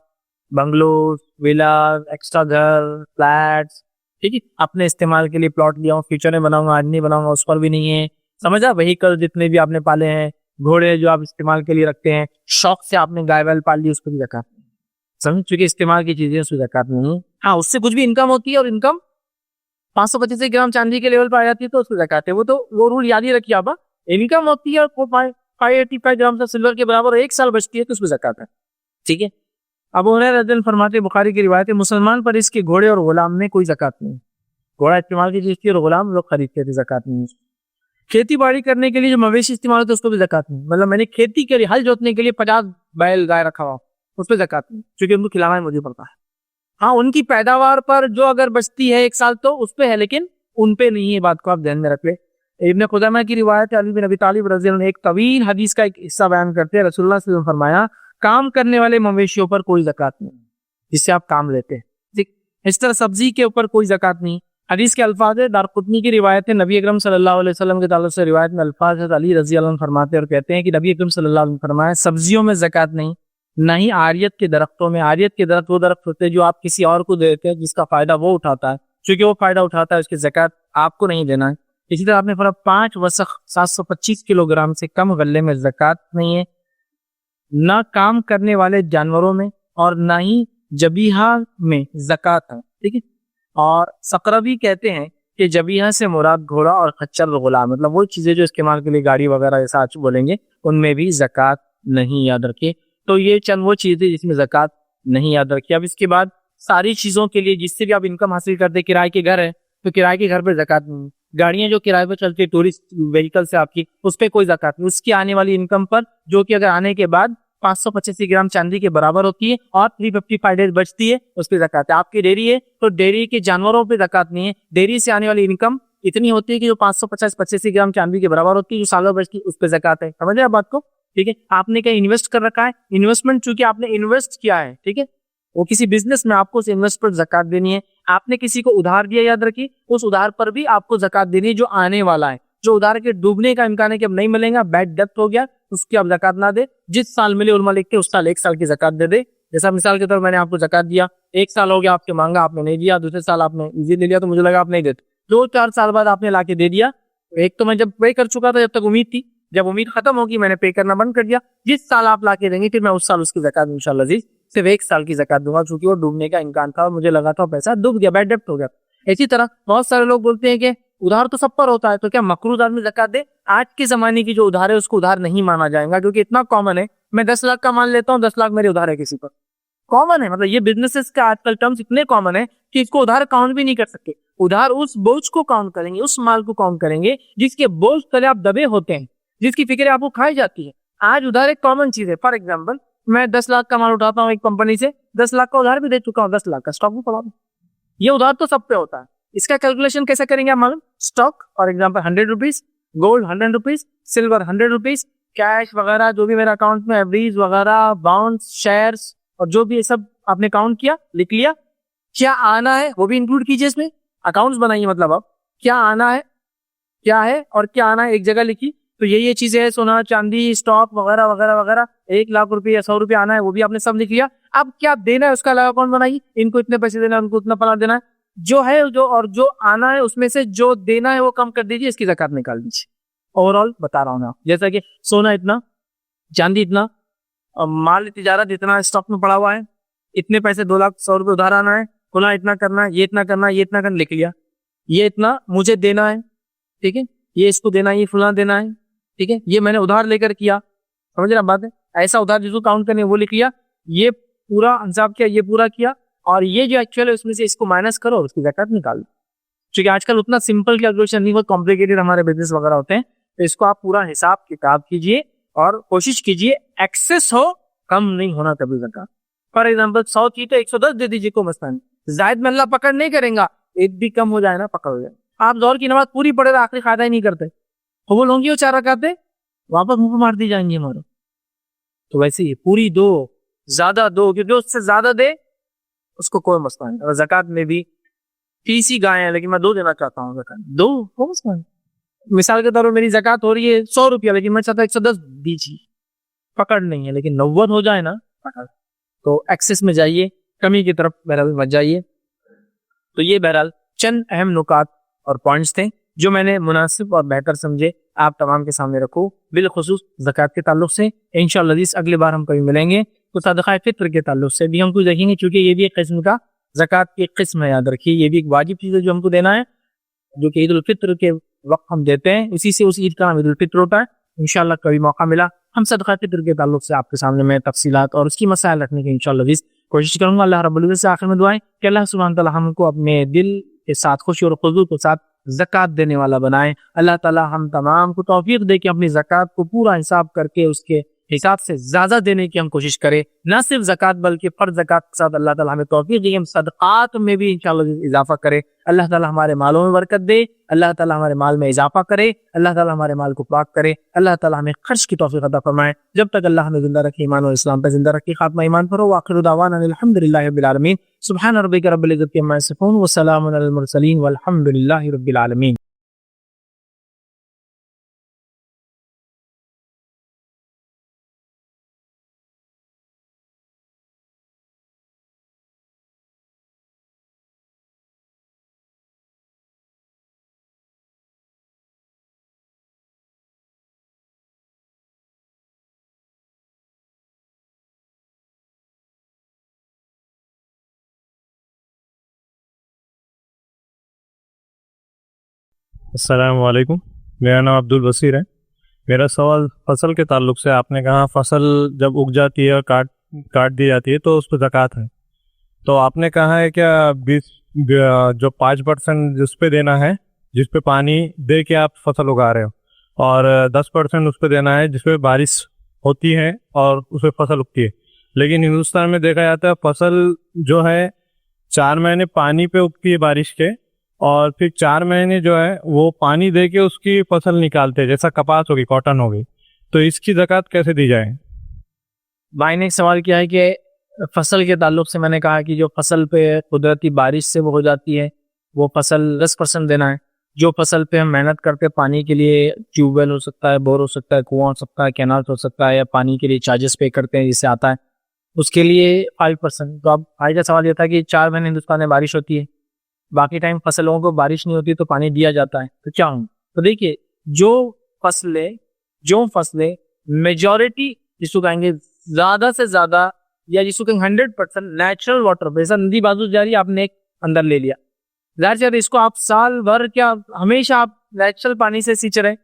बंगलोज, विलास, एक्स्ट्रा घर, फ्लैट्स, ठीक है, अपने इस्तेमाल के लिए प्लॉट लिया हूँ, फ्यूचर में बनाऊंगा, आज नहीं बनाऊंगा, उस पर भी नहीं है। समझा? व्हीकल जितने भी आपने पाले हैं, घोड़े जो आप इस्तेमाल के लिए रखते हैं, शौक से आपने गाय बैल पाल ली, उस पर भी ज़कात नहीं। समझ? चूंकि इस्तेमाल की चीजें उसमें ज़कात नहीं। हाँ, उससे कुछ भी इनकम होती है और इनकम 525 ग्राम चांदी के लेवल पर आ जाती है तो उसमें ज़कात है। वो रूल याद ही रखिए आप, इनकम होती है और 585 ग्राम से सिल्वर के बराबर 1 साल बचती है तो उसमें ज़कात है। ठीक है। अबू हुरैरा रज़ियल्लाहु अन्हु फरमाते, बुखारी की रिवायत है, मुसलमान पर इसके घोड़े और गुलाम में कोई ज़कात नहीं। घोड़ा इस्तेमाल की चीज थी और गुलाम लोग खरीदते थे, ज़कात नहीं। खेती बाड़ी करने के लिए जो मवेशी इस्तेमाल होते उसको भी ज़कात नहीं। मतलब मैंने खेती के लिए, हल जोतने के लिए 50 बैल गाय रखा हुआ, उस पर ज़कात नहीं, क्योंकि उनको खिलाना है, मुझे पड़ता है। हाँ, उनकी पैदावार पर जो अगर बचती है 1 साल तो उस पे है, लेकिन उन पे नहीं है। बात को आप ध्यान में रख ले। इब्न खुज़ैमा की रिवायत है, अली बिन अबी तालिब रज़ी अल्लाह अन्हु एक तवील हदीस का एक हिस्सा बयान करते हैं। रसूलुल्लाह सल्लल्लाहु अलैहि वसल्लम फरमाया, काम करने वाले मवेशियों पर कोई ज़कात नहीं, जिससे आप काम लेते हैं, ठीक। इस तरह सब्जी के ऊपर कोई ज़कात नहीं। हदीस के अल्फाज है, दारक़ुतनी की रिवायत है, नबी अकरम सल्लल्लाहु अलैहि वसल्लम के ताल्लुक से रिवायत में अल्फाज है, अली रज़ी अल्लाह अन्हु फरमाते हैं और कहते हैं कि नबी अकरम सल्लल्लाहु अलैहि वसल्लम फरमाया, सब्जियों में ज़कात नहीं, ना ही आरियत के दरख्तों में। आरियत के दरख्त वो दरख्त होते हैं जो आप किसी और को देते हैं, जिसका फायदा वो उठाता है, क्योंकि वो फायदा उठाता है उसकी ज़कात आपको नहीं देना है। इसी तरह आपने फरमा 5 वसख 725 किलोग्राम से कम गल्ले में ज़कात नहीं है, ना काम करने वाले जानवरों में और ना ही जबीहा में ज़कात है, ठीक है। और सकरवी कहते हैं कि जबीहा से मुराद घोड़ा और खच्चर गुलाम, मतलब वो चीज़ें जो इस्तेमाल के लिए गाड़ी वगैरह ऐसा आज बोलेंगे, उनमें भी ज़कात नहीं, याद रखिए। तो ये चंद वो चीज़ें जिसमें ज़कात नहीं, याद रखिए। अब इसके बाद सारी चीज़ों के लिए जिससे भी आप इनकम हासिल करते, किराए के घर है तो किराए के घर पर ज़कात नहीं, गाड़ियां जो किराए पर चलती है टूरिस्ट व्हीकल से आपकी, उस पर कोई ज़कात नहीं। उसकी आने वाली इनकम पर, जो कि अगर आने के बाद 585 ग्राम चांदी के बराबर होती है और 355 डेज बचती है, उस पर ज़कात है। आपकी डेयरी है तो डेयरी के जानवरों पे ज़कात नहीं है। डेयरी से आने वाली इनकम इतनी होती है कि जो 585 ग्राम चांदी के बराबर होती है, जो सालों बचती है, उस पर ज़कात है। समझ रहे आप बात को, ठीक है। आपने कहीं इन्वेस्ट कर रखा है, इन्वेस्टमेंट चूंकि आपने इन्वेस्ट किया है, ठीक है, वो किसी बिजनेस में, आपको उस इन्वेस्ट पर ज़कात देनी है। आपने किसी को उधार दिया, याद रखिए, उस उधार पर भी आपको ज़कात देनी है जो आने वाला है। जो उधार के डूबने का इम्कान है कि अब नहीं मिलेगा, बैड डेब्ट हो गया, उसकी आप ज़कात ना दे। जिस साल मिले उलमा लिखते उस साल 1 साल की ज़कात दे दे। जैसा मिसाल के तौर मैंने आपको ज़कात दिया, 1 साल हो गया आपके मांगा, आपने नहीं दिया, दूसरे साल आपने इजी ले लिया तो मुझे लगा आप नहीं देते, 2-4 साल बाद आपने लाके दे दिया। एक तो मैं जब पे कर चुका था, जब तक उम्मीद थी, जब उम्मीद खत्म होगी मैंने पे करना बंद कर दिया। जिस साल आप लाके देंगे फिर मैं उस साल उसकी ज़कात इंशाअल्लाह अज़ीज़ सिर्फ 1 साल की ज़कात दूंगा, क्योंकि वो डूबने का इम्कान था और मुझे लगा था पैसा डूब गया, बैड डेब्ट हो गया। इसी तरह बहुत सारे लोग बोलते हैं कि उधार तो सब पर होता है, तो क्या मकरूज आदमी ज़कात दे? आज के जमाने की जो उधार है उसको उधार नहीं माना जाएगा, क्योंकि इतना कॉमन है। मैं 10 लाख का मान लेता हूँ, 10 लाख मेरे उधार है किसी पर, कॉमन है। मतलब ये बिजनेसेस का आजकल टर्म्स इतने कॉमन है कि इसको उधार काउंट भी नहीं कर सकते। उधार उस बोझ को काउंट करेंगे, उस माल को काउंट करेंगे जिसके बोझ तले आप दबे होते हैं, जिसकी फिक्र आपको खाई जाती है। आज उधार एक कॉमन चीज है। फॉर एग्जाम्पल, मैं 10 लाख का माल उठाता हूँ एक कंपनी से, 10 लाख का उधार भी दे चुका हूँ, 10 लाख का स्टॉक भी पड़ा हूँ। ये उधार तो सब पे होता है। इसका कैलकुलेशन कैसे करेंगे आप मालूम? Stock for example 100 rupees, gold 100 rupees, silver 100 rupees, cash वगैरह जो भी मेरे अकाउंट में एवरेज वगैरह, बाउंस, शेयर्स और जो भी ये सब आपने काउंट किया, लिख लिया। क्या आना है वो भी इंक्लूड कीजिए इसमें, अकाउंट्स बनाइए। मतलब अब क्या आना है, क्या है और क्या आना है एक जगह लिखी। तो ये चीजें है, सोना चांदी स्टॉक वगैरह वगैरह वगैरह, 1 लाख रुपए या 100 रुपए आना है वो भी आपने सब लिख लिया। अब क्या देना है उसका अलग अकाउंट बनाइए, इनको इतने पैसे देना है, उनको इतना फला देना है, जो है जो और जो आना है उसमें से जो देना है वो कम कर दीजिए, इसकी ज़कात निकाल दीजिए। ओवरऑल बता रहा हूँ मैं, जैसा कि सोना इतना, चांदी इतना, माल तिजारत इतना स्टॉक में पड़ा हुआ है, इतने पैसे 2 लाख 100 रुपए उधार आना है, खुला इतना करना है, ये इतना करना है, ये इतना करना, लिख लिया। ये इतना मुझे देना है, ठीक है, ये इसको देना है, ये फुला देना है, ठीक है, ये मैंने उधार लेकर किया। समझ रहे बात है? ऐसा उधार जिसको काउंट करने वो लिख लिया, ये पूरा हिसाब किया, ये पूरा किया, और ये जो एक्चुअल है उसमें से इसको माइनस करो और उसकी ज़कात निकाल दो। क्योंकि आजकल उतना सिंपल कैलकुलेशन नहीं, बहुत कॉम्प्लिकेटेड हमारे बिजनेस वगैरह होते हैं। तो इसको आप पूरा हिसाब किताब कीजिए और कोशिश कीजिए एक्सेस हो, कम नहीं होना कभी ज़कात। फॉर एग्जाम्पल 100 थी तो 110 दे दीजिए, कोई मसला नहीं। जायद में अल्लाह पकड़ नहीं करेगा, एक भी कम हो जाए ना पकड़ हो जाए। आप जोहर की नमाज पूरी पढ़े आखिरी खाता ही नहीं करते, कबूल होंगी वो 4 रकातें, वापस मुंह पर मार दी जाएंगी हमारे। तो वैसे ही पूरी दो, ज्यादा दो, क्योंकि उससे ज्यादा दे उसको कोई मसला नहीं। और ज़कात में भी 30 ही गाय है लेकिन मैं 2 देना चाहता हूँ, ज़कात 2 कोई मसला नहीं। मिसाल के तौर पर मेरी ज़कात हो रही है 100 रुपया, लेकिन मैं चाहता हूँ 110 दीजिए, पकड़ नहीं है, लेकिन 90 हो जाए ना पकड़। तो एक्सेस में जाइए, कमी की तरफ बहरहाल मत जाइए। तो ये बहरहाल चंद अहम नुकात और पॉइंट्स थे जो मैंने मुनासिब और बेहतर समझे आप तमाम के सामने रखो, बिलखुसूस ज़कात के ताल्लुक से। इंशाअल्लाह अगली बार हम कभी मिलेंगे तो सदक़ा फ़ित्र के ताल्लुक से भी हम कुछ देखेंगे, क्योंकि ये भी एक किस्म का ज़कात की एक किस्म है, याद रखिए। ये भी एक वाजिब चीज़ है जो हमको देना है, जो कि ईद उल फित्र के वक्त हम देते हैं, इसी से उस ईद का नाम ईद उल फित्र होता है। इंशाअल्लाह कभी मौका मिला हम सदक़ा फ़ित्र के ताल्लुक से आपके सामने मैं तफसीलात और उसकी मसाइल रखने की इंशाअल्लाह कोशिश करूंगा। अल्लाह रब्बुल इज़्ज़त से आखिर में दुआएं कि अल्लाह सुब्हानहू तआला हमको अपने दिल के साथ खुशी और खुजूर के साथ ज़कात देने वाला बनाए। अल्लाह ताला हम तमाम को तौफीक दे कि अपनी ज़कात को पूरा हिसाब करके उसके हिसाब से ज्यादा देने की हम कोशिश करें, न सिर्फ ज़कात बल्कि फर्ज ज़कात के साथ अल्लाह ताला हमें तौफीक दे, हम सदक़ात में भी इंशाअल्लाह इजाफा करें। अल्लाह ताला हमारे मालों में बरकत दे, अल्लाह ताला हमारे माल में इजाफा करे, अल्लाह ताला हमारे माल को पाक करे, अल्लाह ताला हमें खर्च की तौफीक अता फरमाए। जब तक अल्लाह हमें जिंदा रखे ईमान और इस्लाम पर जिंदा रखे, खात्मा ईमान पर हो। आखिर दावाना अल्हम्दुलिल्लाहि रब्बिल आलमीन। सुब्हान रब्बिका रब्बिल इज्जति अम्मा यसिफून व सलामुन अलल मुरसलीन वल्हम्दुलिल्लाहि रब्बिल आलमीन। अस्सलाम वालेकुम। मेरा नाम अब्दुल बसीर है। मेरा सवाल फसल के ताल्लुक से, आपने कहा फसल जब उग जाती है और काट दी जाती है तो उस पर ज़कात है, तो आपने कहा है क्या 20 जो 5% जिस पे देना है, जिस पे पानी दे के आप फसल उगा रहे हो, और 10% उस पे देना है जिस पे बारिश होती है और उस पे फसल उगती है। लेकिन हिंदुस्तान में देखा जाता है फसल जो है 4 महीने पानी पे उगती है बारिश के, और फिर 4 महीने जो है वो पानी दे के उसकी फसल निकालते हैं, जैसा कपास होगी, कॉटन होगी। तो इसकी ज़कात कैसे दी जाए? भाई ने एक सवाल किया है कि फसल के ताल्लुक से मैंने कहा कि जो फसल पे कुदरती बारिश से वो हो जाती है वो फसल 10% देना है। जो फसल पे हम मेहनत करते हैं पानी के लिए, ट्यूबवेल हो सकता है, बोर हो सकता है, कुआं हो सकता है, कैनाल हो सकता है, या पानी के लिए चार्जेस पे करते हैं जिससे आता है, उसके लिए 5%। तो अब भाई का सवाल ये था कि 4 महीने हिंदुस्तान में बारिश होती है, बाकी टाइम फसलों को बारिश नहीं होती तो पानी दिया जाता है, तो क्या होगा? तो देखिए, जो फसलें मेजॉरिटी जिसको कहेंगे ज्यादा से ज्यादा, या जिसको कहेंगे 100% नेचुरल वाटर, जैसा नदी बाजू जा रही है, आपने एक अंदर ले लिया, जाहिर सी बात है इसको आप साल भर क्या हमेशा आप नेचुरल पानी से सींच रहे,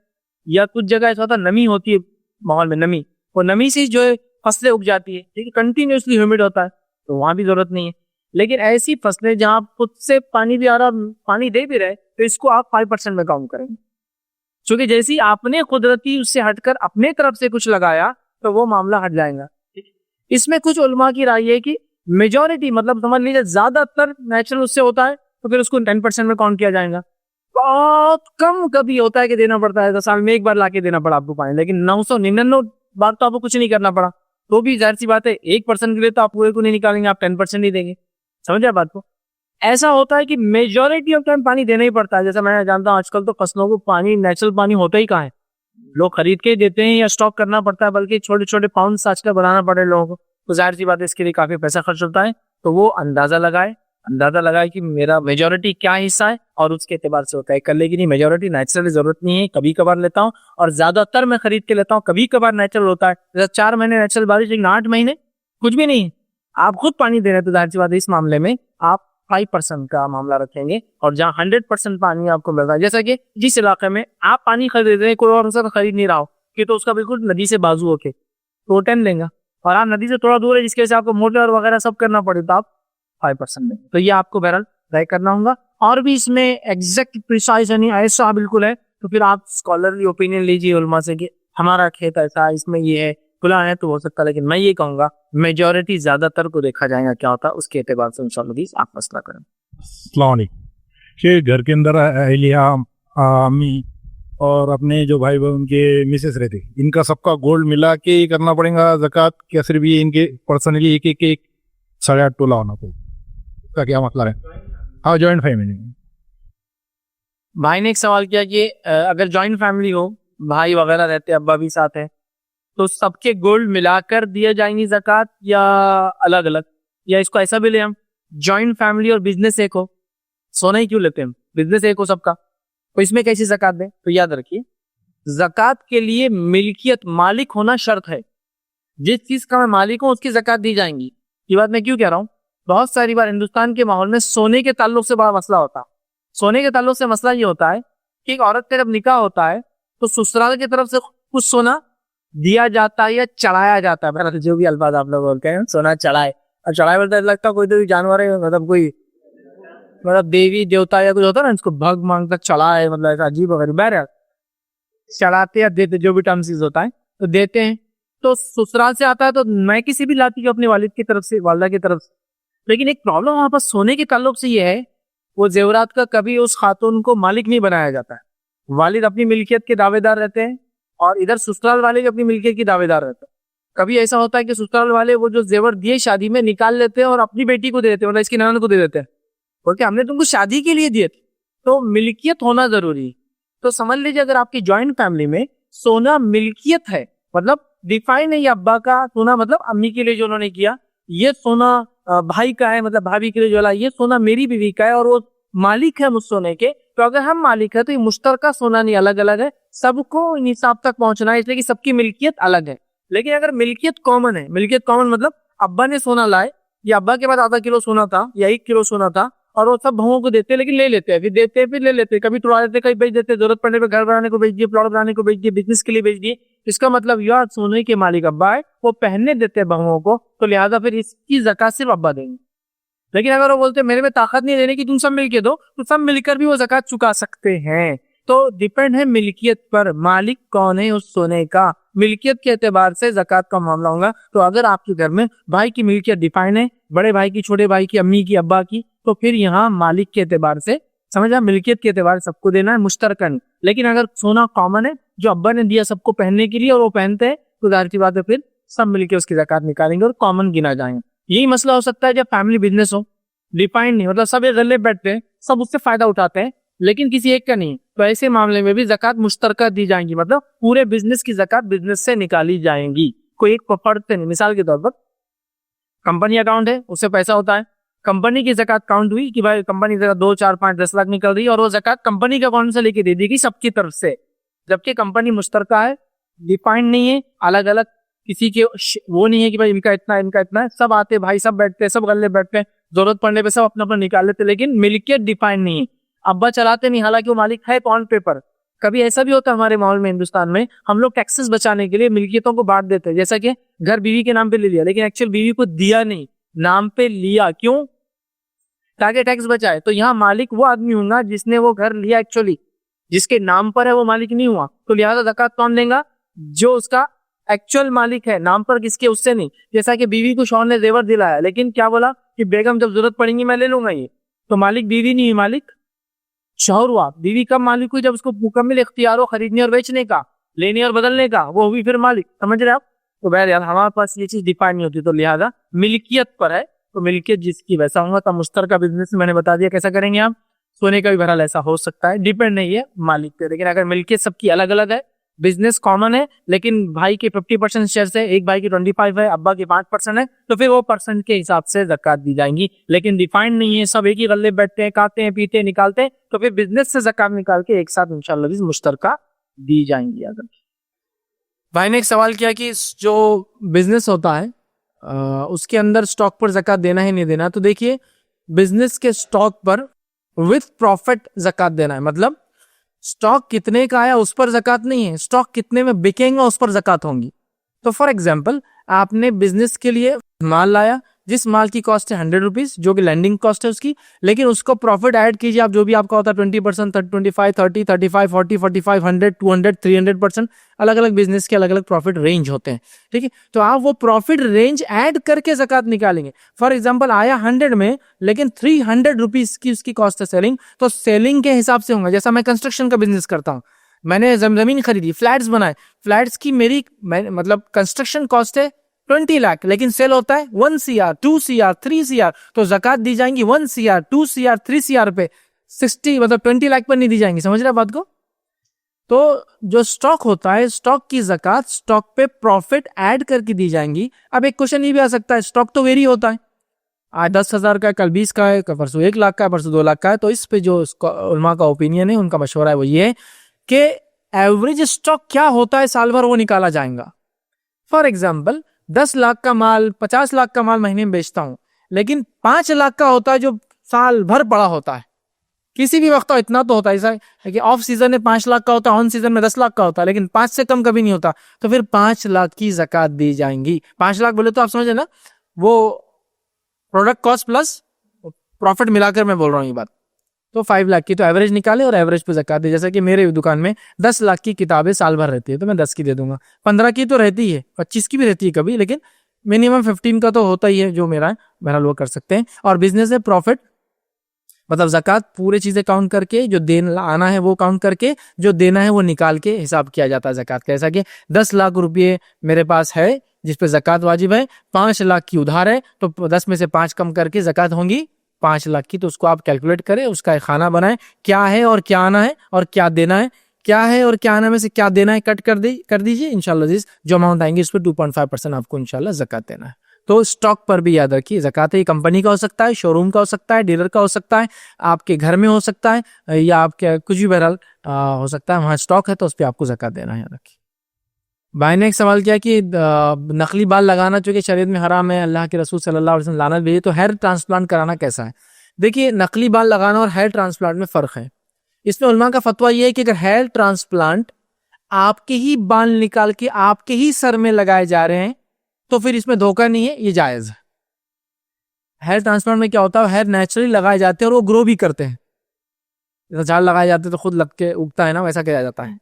या कुछ जगह ऐसा होता है नमी होती है माहौल में, नमी, और नमी से जो है फसलें उग जाती है, ठीक है, कंटिन्यूसली ह्यूमिड होता है तो वहां भी जरूरत नहीं है। लेकिन ऐसी फसलें जहां खुद से पानी भी आ रहा, पानी दे भी रहे, तो इसको आप 5% में काउंट करेंगे, क्योंकि जैसे ही आपने कुदरती उससे हटकर अपने तरफ से कुछ लगाया तो वो मामला हट जाएगा। इसमें कुछ उलमा की राय है कि मेजॉरिटी, मतलब समझ लीजिए ज्यादातर नेचुरल उससे होता है तो फिर उसको 10% में काउंट किया जाएगा। बहुत कम कभी होता है कि देना पड़ता है, 10 साल में एक बार लाके देना पड़ा आपको पानी, लेकिन 999 बार तो आपको कुछ नहीं करना पड़ा, तो भी जाहिर सी बात है 1% के लिए तो आप पूरे को नहीं निकालेंगे, आप 10% ही देंगे। समझे बात को? ऐसा होता है कि मेजॉरिटी ऑफ टाइम पानी देना ही पड़ता है। जैसा मैं जानता हूँ आजकल तो फसलों को पानी, नेचुरल पानी होता ही कहाँ है, लोग खरीद के देते हैं या स्टॉक करना पड़ता है, बल्कि छोटे छोटे पाउंड्स आजकल बनाना पड़े लोगों को, तो जाहिर सी बात है इसके लिए काफी पैसा खर्च होता है। तो वो अंदाजा लगाए कि मेरा मेजॉरिटी क्या हिस्सा है और उसके एतबार से होता है। कर लेगी नहीं, मेजॉरिटी नेचुरल जरूरत नहीं है, कभी कभार लेता हूँ, और ज्यादातर मैं खरीद के लेता हूँ, कभी कभार नेचुरल होता है। जैसे 4 महीने नेचुरल बारिश, लेकिन 8 महीने कुछ भी नहीं है, आप खुद पानी दे रहे हैं, तो जाहिर सी बात है इस मामले में आप 5% का मामला रखेंगे। और जहाँ 100% पानी आपको मिल रहा है, जैसा कि जिस इलाके में आप पानी खरीद रहे हैं, कोई और उसका खरीद नहीं रहा हो, कि तो उसका बिल्कुल नदी से बाजू होके तो 10 लेंगे, और आप नदी से थोड़ा दूर है जिसकी वजह से आपको मोटर वगैरह सब करना पड़े, तो आप 5% लेंगे। तो ये आपको बहरहाल ट्राई करना होगा। और भी इसमें एग्जैक्ट प्रिसाइज नहीं ऐसा बिल्कुल है, तो फिर आप स्कॉलरली ओपिनियन लीजिए उलमा से कि हमारा खेत ऐसा, इसमें ये है, खुला है तो हो सकता है। लेकिन मैं ये कहूंगा मेजॉरिटी ज्यादातर को देखा जाएगा क्या होता है, उसके एतबार से इंशाअल्लाह आप फैसला करें। अस्सलाम वालेकुम। कि घर के अंदर अहलिया, अम्मी और अपने जो भाई उनके मिसेस रहते, इनका सबका गोल्ड मिला के ही करना पड़ेगा ज़कात, क्या सिर्फ ये इनके पर्सनली एक 8.5 तोला होना पड़ेगा? इसका क्या मसला है? हाँ, जॉइंट फैमिली। भाई ने एक सवाल किया कि अगर जॉइंट फैमिली हो, भाई वगैरह रहते, अब्बा भी साथ है, तो सबके गोल्ड मिलाकर दिया जाएंगी ज़कात या अलग अलग, या इसको ऐसा भी ले हम जॉइंट फैमिली और बिजनेस एक हो, सोना ही क्यों लेते हैं, बिजनेस एक हो सबका, तो इसमें कैसी ज़कात दें? तो याद रखिए, ज़कात के लिए मिल्कियत, मालिक होना शर्त है। जिस चीज का मैं मालिक हूं उसकी ज़कात दी जाएंगी। ये बात मैं क्यों कह रहा हूं? बहुत सारी बार हिंदुस्तान के माहौल में सोने के ताल्लुक से बड़ा मसला होता है। सोने के ताल्लुक से मसला ये होता है कि एक औरत का जब निकाह होता है तो ससुराल की तरफ से कुछ सोना दिया जाता है या चढ़ाया जाता है, जो भी अल्फाज आप लोग बोलते हैं, सोना चढ़ाए, और चढ़ाए बोलते लगता कोई तो जानवर है, मतलब कोई, मतलब देवी देवता या कुछ होता है ना, इसको भग मांगता चढ़ाए, मतलब ऐसा अजीब वगैरह, बहरहाल चढ़ाते या देते, जो भी टर्म्स यूज होता है, तो देते हैं। तो ससुराल से आता है तो मैं किसी भी लाती हूँ अपने वालिद की तरफ से, वालदा की तरफ से। लेकिन एक प्रॉब्लम वहां पर सोने के ताल्लुक से ये है, वो जेवरात का कभी उस खातून को मालिक नहीं बनाया जाता है। वालिद अपनी मिल्कियत के दावेदार रहते हैं और इधर ससुराल वाले भी अपनी मिल्कियत के दावेदार रहते हैं। कभी ऐसा होता है कि ससुराल वाले वो जो जेवर दिए शादी में निकाल लेते हैं और अपनी बेटी को दे देते हैं, मतलब इसकी ननद को दे देते हैं, बोलते हमने तुमको शादी के लिए दिए थे। तो मिल्कियत होना जरूरी है। तो समझ लीजिए अगर आपकी ज्वाइंट फैमिली में सोना मिल्कियत है, मतलब डिफाइन है, ये अब्बा का सोना मतलब अम्मी के लिए जो उन्होंने किया, ये सोना भाई का है मतलब भाभी के लिए जो ला, ये सोना मेरी बीवी का है और वो मालिक है उस सोने के। तो अगर हम मालिक है तो ये मुश्तरका सोना नहीं, अलग अलग है, सबको निसाब तक पहुंचना है, इसलिए कि सबकी मिल्कियत अलग है। लेकिन अगर मिल्कियत कॉमन है, मिल्कियत कॉमन मतलब अब्बा ने सोना लाए, या अब्बा के पास आधा किलो सोना था या 1 किलो सोना था, और वो सब बहुओं को देते हैं, लेकिन ले लेते हैं, फिर देते हैं, फिर ले लेते हैं, कभी टुरा देते, कभी बेच देते, जरूरत पड़ने पे घर बनाने को बेच दिए, प्लॉट बनाने को बेच दिए, बिजनेस के लिए बेच दिए। इसका मतलब यार सोने के मालिक अब्बा है, वो पहनने देते हैं बहुओं को, तो लिहाजा फिर इसकी ज़कात सिर्फ अब्बा देंगे। लेकिन अगर वो बोलते मेरे में ताकत नहीं देने की, तुम सब मिलके दो, तो सब मिलकर भी वो ज़कात चुका सकते हैं। तो डिपेंड है मिल्कियत पर, मालिक कौन है उस सोने का, मिल्कियत के एतबार से ज़कात का मामला होगा। तो अगर आपके घर में भाई की मिल्कियत डिफाइन है, बड़े भाई की, छोटे भाई की, अम्मी की, अब्बा की, तो फिर यहाँ मालिक के एतबार से समझा, मिल्कियत के एतबार से सबको देना है, मुश्तरकन। लेकिन अगर सोना कॉमन है जो अब्बा ने दिया सबको पहनने के लिए और वो पहनते हैं, तो जाहिर सी बात है फिर सब मिलके उसकी ज़कात निकालेंगे और कॉमन गिना जाएंगे। यही मसला हो सकता है जब फैमिली बिजनेस हो, डिफाइंड नहीं, मतलब सब एक गले बैठते हैं, सब उससे फायदा उठाते हैं, लेकिन किसी एक का नहीं, तो ऐसे मामले में भी ज़कात मुश्तरका दी जाएंगी, मतलब पूरे बिजनेस की ज़कात बिजनेस से निकाली जाएंगी, कोई एक को पढ़ते नहीं। मिसाल के तौर पर कंपनी अकाउंट है, उससे पैसा होता है, कंपनी की ज़कात काउंट हुई कि भाई कंपनी से 2, 4, 5, 10 लाख निकल रही है, और वो ज़कात कंपनी के अकाउंट से लेके दे देगी सबकी तरफ से। जबकि कंपनी मुश्तरका है, डिफाइंड नहीं है, अलग अलग किसी के वो नहीं है कि भाई इनका इतना इनका इतना है, सब आते भाई, सब बैठते हैं, सब गले बैठते हैं, जरूरत पड़ने पे सब अपना अपना निकाल लेते, लेकिन मिल्कियत डिफाइंड नहीं है, अब्बा चलाते नहीं, हालांकि वो मालिक है ऑन पेपर। कभी ऐसा भी होता है हमारे माहौल में, हिंदुस्तान में, हम लोग टैक्सेस बचाने के लिए मिल्कियतों को बांट देते हैं, जैसा कि घर बीवी के नाम पे ले लिया, लेकिन एक्चुअल बीवी को दिया नहीं, नाम पे लिया, क्यों? ताकि टैक्स बचाए। तो यहाँ मालिक वो आदमी होगा जिसने वो घर लिया, एक्चुअली जिसके नाम पर है वो मालिक नहीं हुआ, तो लिहाजा ज़कात कौन देगा? जो उसका एक्चुअल मालिक है, नाम पर किसके, उससे नहीं। जैसा कि बीवी को शौहर ने जेवर दिलाया, लेकिन क्या बोला कि बेगम जब जरूरत पड़ेगी मैं ले लूंगा ये, तो मालिक बीवी नहीं हुई, मालिक शौहर हुआ। बीवी कब मालिक हुई? जब उसको मुकम्मल इख्तियार हो खरीदने और बेचने का, लेने और बदलने का, वो हुई फिर मालिक। समझ रहे आप? तो बहर यार हमारे पास ये चीज डिफाइन नहीं होती, तो लिहाजा मिल्कियत पर है, तो मिल्कियत जिसकी वैसा होगा। तो मुश्तरका बिजनेस मैंने बता दिया कैसा करेंगे आप, सोने का भी बहरहाल ऐसा हो सकता है, डिपेंड नहीं है मालिक पे। लेकिन अगर मिल्कियत सबकी अलग अलग है, बिजनेस कॉमन है, लेकिन भाई के 50% शेयर है, एक भाई की 25 है, अब्बा की 5% है, तो फिर वो परसेंट के हिसाब से ज़कात दी जाएंगी। लेकिन डिफाइंड नहीं है, सब एक ही गले बैठते हैं, खाते हैं, पीते हैं, निकालते हैं, तो फिर बिजनेस से ज़कात निकाल के एक साथ इंशाल्लाह भी मुश्तरका दी जाएंगी। अगर भाई ने एक सवाल किया कि जो बिजनेस होता है उसके अंदर स्टॉक पर ज़कात देना है नहीं देना, तो देखिए बिजनेस के स्टॉक पर विथ प्रॉफिट ज़कात देना है, मतलब स्टॉक कितने का आया उस पर ज़कात नहीं है, स्टॉक कितने में बिकेंगे उस पर ज़कात होंगी। तो फॉर एग्जांपल आपने बिजनेस के लिए माल लाया, जिस माल की कॉस्ट है 100 रुपीज, जो कि लैंडिंग कॉस्ट है उसकी, लेकिन उसको प्रॉफिट ऐड कीजिए आप, जो भी आपका होता है 20%, 25, 30, 35, 40, 45, 100, 200, 300%, अलग अलग बिजनेस के अलग अलग प्रॉफिट रेंज होते हैं, ठीक है। तो आप वो प्रॉफिट रेंज ऐड करके ज़कात निकालेंगे। फॉर एग्जाम्पल आया 100 में, लेकिन 300 रुपीज की उसकी कॉस्ट है सेलिंग, तो सेलिंग के हिसाब से होगा। जैसा मैं कंस्ट्रक्शन का बिजनेस करता हूँ, मैंने जमीन खरीदी, फ्लैट्स बनाए, फ्लैट्स की मेरी मतलब कंस्ट्रक्शन कॉस्ट है 20 लाख, लेकिन सेल होता है 1 CR, 2 CR, 3 CR, तो ज़कात दी जाएंगी 1 CR, 2 CR, 3 CR पे, 60 मतलब 20 लाख पर नहीं दी जाएंगी। समझ रहे बात को? तो जो स्टॉक होता है, स्टॉक की ज़कात स्टॉक पे प्रॉफिट ऐड करके दी जाएंगी। अब एक क्वेश्चन ये भी आ सकता है, स्टॉक तो वेरी होता है, आज 10,000 का है, कल 20 का है, परसों 1 लाख का है, परसों 2 लाख का है। तो इस पे जो उलमा का ओपिनियन है, उनका मशवरा है, वो ये है कि एवरेज स्टॉक क्या होता है साल भर, वो निकाला जाएगा। फॉर एग्जाम्पल 10 लाख का माल, 50 लाख का माल महीने में बेचता हूं, लेकिन 5 लाख का होता है जो साल भर पड़ा होता है, किसी भी वक्त इतना तो होता है। ऐसा है कि ऑफ सीजन में 5 लाख का होता है, ऑन सीजन में 10 लाख का होता है, लेकिन 5 से कम कभी नहीं होता, तो फिर 5 लाख की ज़कात दी जाएंगी। 5 लाख बोले तो आप समझे ना, वो प्रोडक्ट कॉस्ट प्लस प्रॉफिट मिलाकर मैं बोल रहा हूँ ये बात। तो 5 लाख की तो एवरेज निकाले और एवरेज पे ज़कात दे। जैसा कि मेरे दुकान में 10 लाख की किताबें साल भर रहती है तो मैं 10 की दे दूंगा, 15 की तो रहती है, 25 की भी रहती है कभी, लेकिन मिनिमम 15 का तो होता ही है जो मेरा है, बहरहाल वो कर सकते हैं। और बिजनेस है प्रॉफिट, मतलब ज़कात पूरे चीज़ें काउंट करके, जो देना आना है वो काउंट करके, जो देना है वो निकाल के हिसाब किया जाता है ज़कात का। ऐसा कि 10 लाख रुपये मेरे पास है जिस पे ज़कात वाजिब है, 5 लाख की उधार है, तो 10 में से 5 कम करके ज़कात होंगी 5 लाख की। तो उसको आप कैलकुलेट करें, उसका एक खाना बनाएं, क्या है और क्या आना है और क्या देना है, क्या है और क्या आना में से क्या देना है कट कर दीजिए। इंशाल्लाह जो अमाउंट आएंगे उस पर 2.5% आपको इंशाल्लाह ज़कात देना है। तो स्टॉक पर भी याद रखिए ज़कात, ये कंपनी का हो सकता है, शोरूम का हो सकता है, डीलर का हो सकता है, आपके घर में हो सकता है, या आपके कुछ भी बहरहाल हो सकता है, वहाँ स्टॉक है तो उस पर आपको ज़कात देना है, याद रखिए। भाई ने एक सवाल किया कि नकली बाल लगाना चूंकि शरीयत में हराम है, अल्लाह के रसूल सल्लल्लाहु अलैहि वसल्लम लानत भेजी, तो हेयर ट्रांसप्लांट कराना कैसा है? देखिए, नकली बाल लगाना और हेयर ट्रांसप्लांट में फ़र्क है। इसमें उलमा का फतवा यह है कि अगर हेयर ट्रांसप्लांट आपके ही बाल निकाल के आपके ही सर में लगाए जा रहे हैं तो फिर इसमें धोखा नहीं है, ये जायज़ है। हेयर ट्रांसप्लांट में क्या होता है, हेयर नेचुरली लगाए जाते हैं और वो ग्रो भी करते हैं। जैसा झाड़ लगाए जाते हैं तो खुद लग के उगता है ना, वैसा किया जाता है,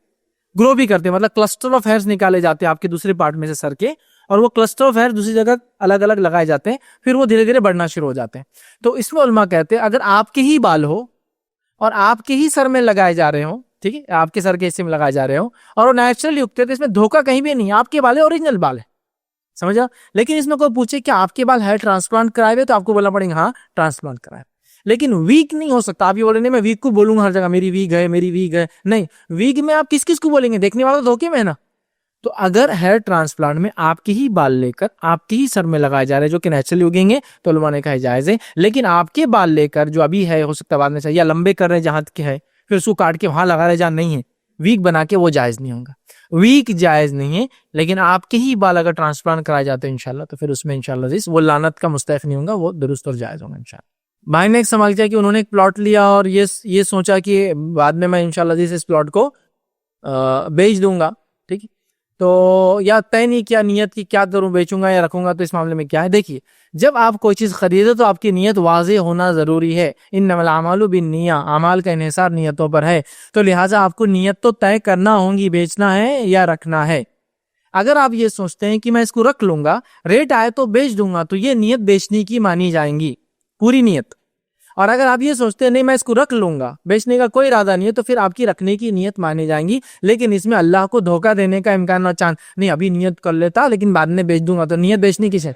ग्रो भी करते हैं, मतलब क्लस्टर ऑफ हेयर्स निकाले जाते हैं आपके दूसरे पार्ट में से सर के, और वो क्लस्टर ऑफ हेयर दूसरी जगह अलग अलग लगाए जाते हैं, फिर वो धीरे धीरे बढ़ना शुरू हो जाते हैं। तो इसमें उलमा कहते हैं अगर आपके ही बाल हो और आपके ही सर में लगाए जा रहे हो, ठीक है, आपके सर के हिस्से में लगाए जा रहे हो और वो नेचुरली उगते हैं, तो इसमें धोखा कहीं भी नहीं है, आपके बाल है, ओरिजिनल बाल है, समझा। लेकिन इसमें कोई पूछे कि आपके बाल हेयर ट्रांसप्लांट कराए हुए, तो आपको बोलना पड़ेगा हाँ ट्रांसप्लांट कराए, लेकिन वीक नहीं हो सकता। आप ये बोले नहीं मैं वीक को बोलूंगा हर जगह मेरी वीक है, मेरी वीक है, नहीं, वीक में आप किस किस को बोलेंगे, देखने वाला धोखे में है ना। तो अगर हेयर ट्रांसप्लांट में आपके ही बाल लेकर आपके ही सर में लगाए जा रहे हैं जो कि नेचुरली उगेंगे तो उलमा ने कहा जायज़ है, लेकिन आपके बाल लेकर जो अभी है, हो सकता है बाद में चाहिए, या लंबे कर रहे हैं जहां के है, फिर उसको काट के वहां लगा रहे जहां नहीं है, वीक बना के, वो जायज़ नहीं होगा। वीक जायज़ नहीं है, लेकिन आपके ही बाल अगर ट्रांसप्लांट कराए जाते हैं इंशाल्लाह तो फिर उसमें इंशाल्लाह वो लानत का मुस्तहक नहीं होगा, वो दुरुस्त और जायज़ होगा इंशाल्लाह। भाई ने एक सवाल किया कि उन्होंने एक प्लॉट लिया और ये सोचा कि बाद में मैं इंशाल्लाह इस प्लॉट को बेच दूंगा, ठीक है, तो या तय नहीं किया नियत की क्या करूं, बेचूंगा या रखूंगा, तो इस मामले में क्या है? देखिए, जब आप कोई चीज़ खरीदे तो आपकी नियत वाज़ेह होना ज़रूरी है। इन्नमल आमालु बिन्निया, अमाल का इन्हिसार नियतों पर है, तो लिहाजा आपको नियत तो तय करना होगी बेचना है या रखना है। अगर आप ये सोचते हैं कि मैं इसको रख लूंगा, रेट आए तो बेच दूंगा, तो ये नियत बेचने की मानी जाएंगी, पूरी नियत। और अगर आप ये सोचते हैं नहीं मैं इसको रख लूंगा, बेचने का कोई इरादा नहीं है, तो फिर आपकी रखने की नियत मानी जाएंगी, लेकिन इसमें अल्लाह को धोखा देने का इम्कान और चांस नहीं, अभी नियत कर लेता लेकिन बाद में बेच दूंगा, तो नियत बेचने की है।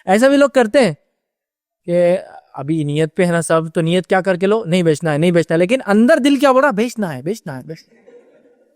ऐसा भी लोग करते हैं कि अभी नियत पे है ना सब, तो नियत क्या करके लो, नहीं बेचना है, नहीं बेचना है, लेकिन अंदर दिल क्या बोल रहा, बेचना है, बेचना है, बेचना है।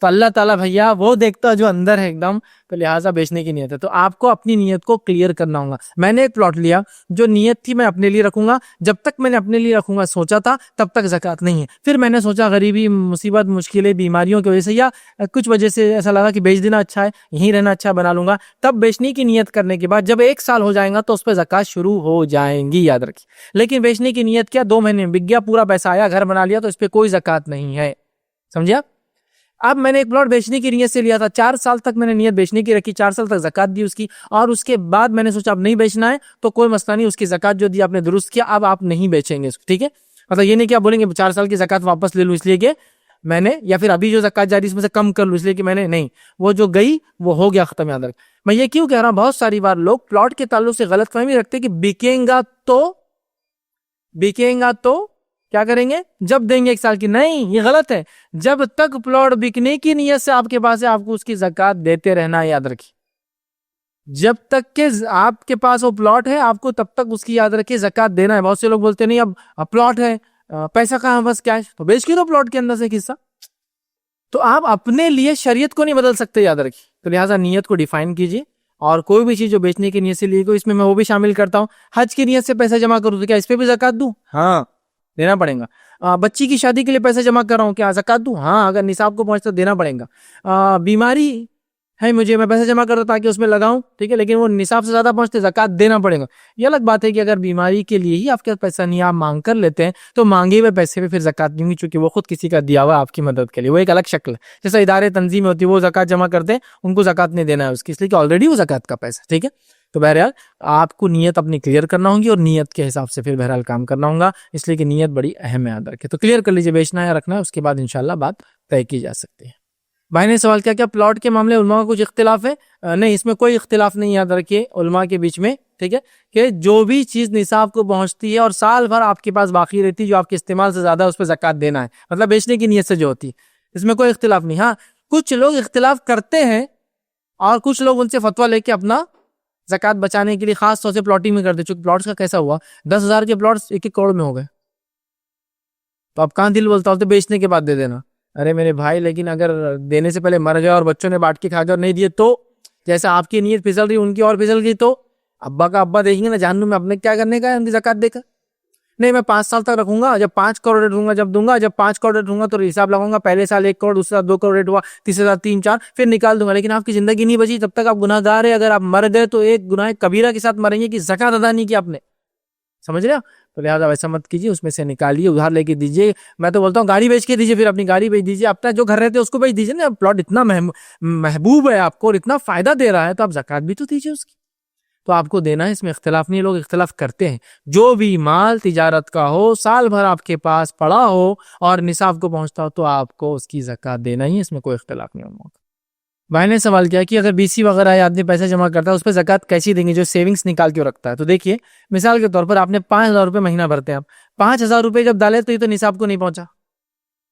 तो अल्लाह ताला भैया वो देखता है जो अंदर है एकदम, तो लिहाजा बेचने की नियत है, तो आपको अपनी नियत को क्लियर करना होगा। मैंने एक प्लॉट लिया, जो नियत थी मैं अपने लिए रखूंगा, जब तक मैंने अपने लिए रखूंगा सोचा था तब तक ज़कात नहीं है। फिर मैंने सोचा गरीबी, मुसीबत, मुश्किलें, बीमारियों की वजह से या कुछ वजह से ऐसा लगा कि बेच देना अच्छा है, यहीं रहना अच्छा बना लूंगा, तब बेचने की नियत करने के बाद जब 1 साल हो जाएगा तो उस पर ज़कात शुरू हो जाएंगी, याद रखिए। लेकिन बेचने की नियत क्या, 2 महीने में बिक गया, पूरा पैसा आया, घर बना लिया, तो इस पर कोई ज़कात नहीं है, समझिए। अब मैंने एक प्लॉट बेचने की नियत से लिया था, 4 साल तक मैंने नियत बेचने की रखी, 4 साल तक ज़कात दी उसकी, और उसके बाद मैंने सोचा अब नहीं बेचना है तो कोई मसला नहीं, उसकी ज़कात जो दी आपने दुरुस्त किया, अब आप नहीं बेचेंगे इसको, ठीक है। मतलब ये नहीं क्या बोलेंगे 4 साल की ज़कात वापस ले लूँ इसलिए कि मैंने, या फिर अभी जो ज़कात जारी इसमें से कम कर लूँ इसलिए कि मैंने, नहीं, वो जो गई वो हो गया, खत्म, याद रख। मैं ये क्यों कह रहा हूँ, बहुत सारी बार लोग प्लॉट के ताल्लुक से गलतफहमी रखते कि बिकेगा तो क्या करेंगे, जब देंगे 1 साल की, नहीं, ये गलत है। जब तक प्लॉट बिकने की नियत से आपके पास है आपको उसकी ज़कात देते रहना है, याद रखिए। जब तक के आपके पास वो प्लॉट है आपको तब तक उसकी, याद रखिए, ज़कात देना है। बहुत से लोग बोलते नहीं अब प्लॉट है, पैसा कहाँ, बस कैश, तो बेच के दो प्लॉट के अंदर से हिस्सा। तो आप अपने लिए शरीयत को नहीं बदल सकते, याद रखिए। तो लिहाजा नियत को डिफाइन कीजिए, और कोई भी चीज जो बेचने की नियत से ली, इसमें मैं वो भी शामिल करता हूँ। हज की नियत से पैसा जमा करूँ तो क्या इस पे भी ज़कात दूं? हाँ, देना पड़ेगा। बच्ची की शादी के लिए पैसे जमा कर रहा हूँ, क्या ज़कात दूं? हाँ, अगर निसाब को पहुंचता देना पड़ेगा। बीमारी है मुझे, मैं पैसे जमा कर रहा हूँ ताकि उसमें लगाऊं, ठीक है, लेकिन वो निसाब से ज्यादा पहुंचते ज़कात देना पड़ेगा। ये अलग बात है कि अगर बीमारी के लिए ही आपके पैसा नहीं, आप मांग कर लेते हैं, तो मांगे हुए पैसे पे फिर ज़कात नहीं, चूंकि वो खुद किसी का दिया हुआ आपकी मदद के लिए, वो एक अलग शक्ल है। जैसा इदारे तंजीमें होती है वो ज़कात जमा करते हैं, उनको ज़कात नहीं देना है उसकी, इसलिए कि ऑलरेडी वो ज़कात का पैसा, ठीक है। तो बहरहाल आपको नीयत अपनी क्लियर करना होगी और नीयत के हिसाब से फिर बहरहाल काम करना होगा, इसलिए कि नीयत बड़ी अहम है याद रखें। तो क्लियर कर लीजिए बेचना है या रखना है, उसके बाद इंशाल्लाह बात तय की जा सकती है। भाई ने सवाल किया क्या प्लॉट के मामले उलमा का कुछ इख्तिलाफ है? नहीं, इसमें कोई इख्तिलाफ नहीं, याद रखिए उलमा के बीच में, ठीक है, कि जो भी चीज निसाब को पहुंचती है और साल भर आपके पास बाकी रहती है, जो आपके इस्तेमाल से ज्यादा, उस पर ज़कात देना है, मतलब बेचने की नीयत से जो होती है, इसमें कोई इख्तिलाफ नहीं। हाँ, कुछ लोग इख्तिलाफ करते हैं और कुछ लोग उनसे फतवा लेके अपना ज़कात बचाने के लिए खास तौर से प्लॉटिंग में करते। चूंकि प्लॉट्स का कैसा हुआ, 10,000 के प्लॉट्स 1-1 करोड़ में हो गए, तो अब कहाँ दिल बोलता हो तो बेचने के बाद दे देना। अरे मेरे भाई, लेकिन अगर देने से पहले मर गया और बच्चों ने बांट के खा गया और नहीं दिए तो, जैसा आपकी नीयत फिसल रही उनकी और फिसल गई, तो अब्बा का अब्बा देखेंगे ना जहन्नुम में, अपने क्या करने का है उनकी ज़कात देकर। नहीं, मैं 5 साल तक रखूंगा, जब 5 करोड़ रेट दूंगा, जब दूंगा, जब 5 करोड़ रेट दूंगा तो हिसाब लगाऊंगा, पहले साल 1 करोड़, दूसरा 2 करोड़ रेट हुआ, तीसरे साल 3-4, फिर निकाल दूंगा। लेकिन आपकी जिंदगी नहीं बची, तब तक आप गुनाहगार है। अगर आप मर गए तो एक गुनाह कबीरा के साथ मरेंगे कि ज़कात अदा नहीं की आपने, समझ रहे हो? तो लिहाजा वैसा मत कीजिए, उसमें से निकालिए, उधार लेके दीजिए। मैं तो बोलता हूँ गाड़ी बेच के दीजिए, फिर अपनी गाड़ी बेच दीजिए, अपना जो घर रहते हैं उसको बेच दीजिए ना। प्लॉट इतना महबूब है आपको और इतना फायदा दे रहा है, तो आप ज़कात भी तो दीजिए उसकी, तो आपको देना है, इसमें इख्तिलाफ नहीं। लोग इख्तिलाफ करते हैं। जो भी माल तिजारत का हो, साल भर आपके पास पड़ा हो और निसाब को पहुंचता हो, तो आपको उसकी ज़कात देना ही, इसमें कोई इख्तिलाफ नहीं होगा। भाई ने सवाल किया कि अगर बीसी वगैरह आदमी पैसा जमा करता है, उस पर ज़कात कैसी देंगे जो सेविंग्स निकाल के रखता है? तो देखिए, मिसाल के तौर पर आपने 5,000 रुपये महीना भरते हैं आप, 5,000 रुपये जब डाले तो ये तो निसाब को नहीं पहुंचा,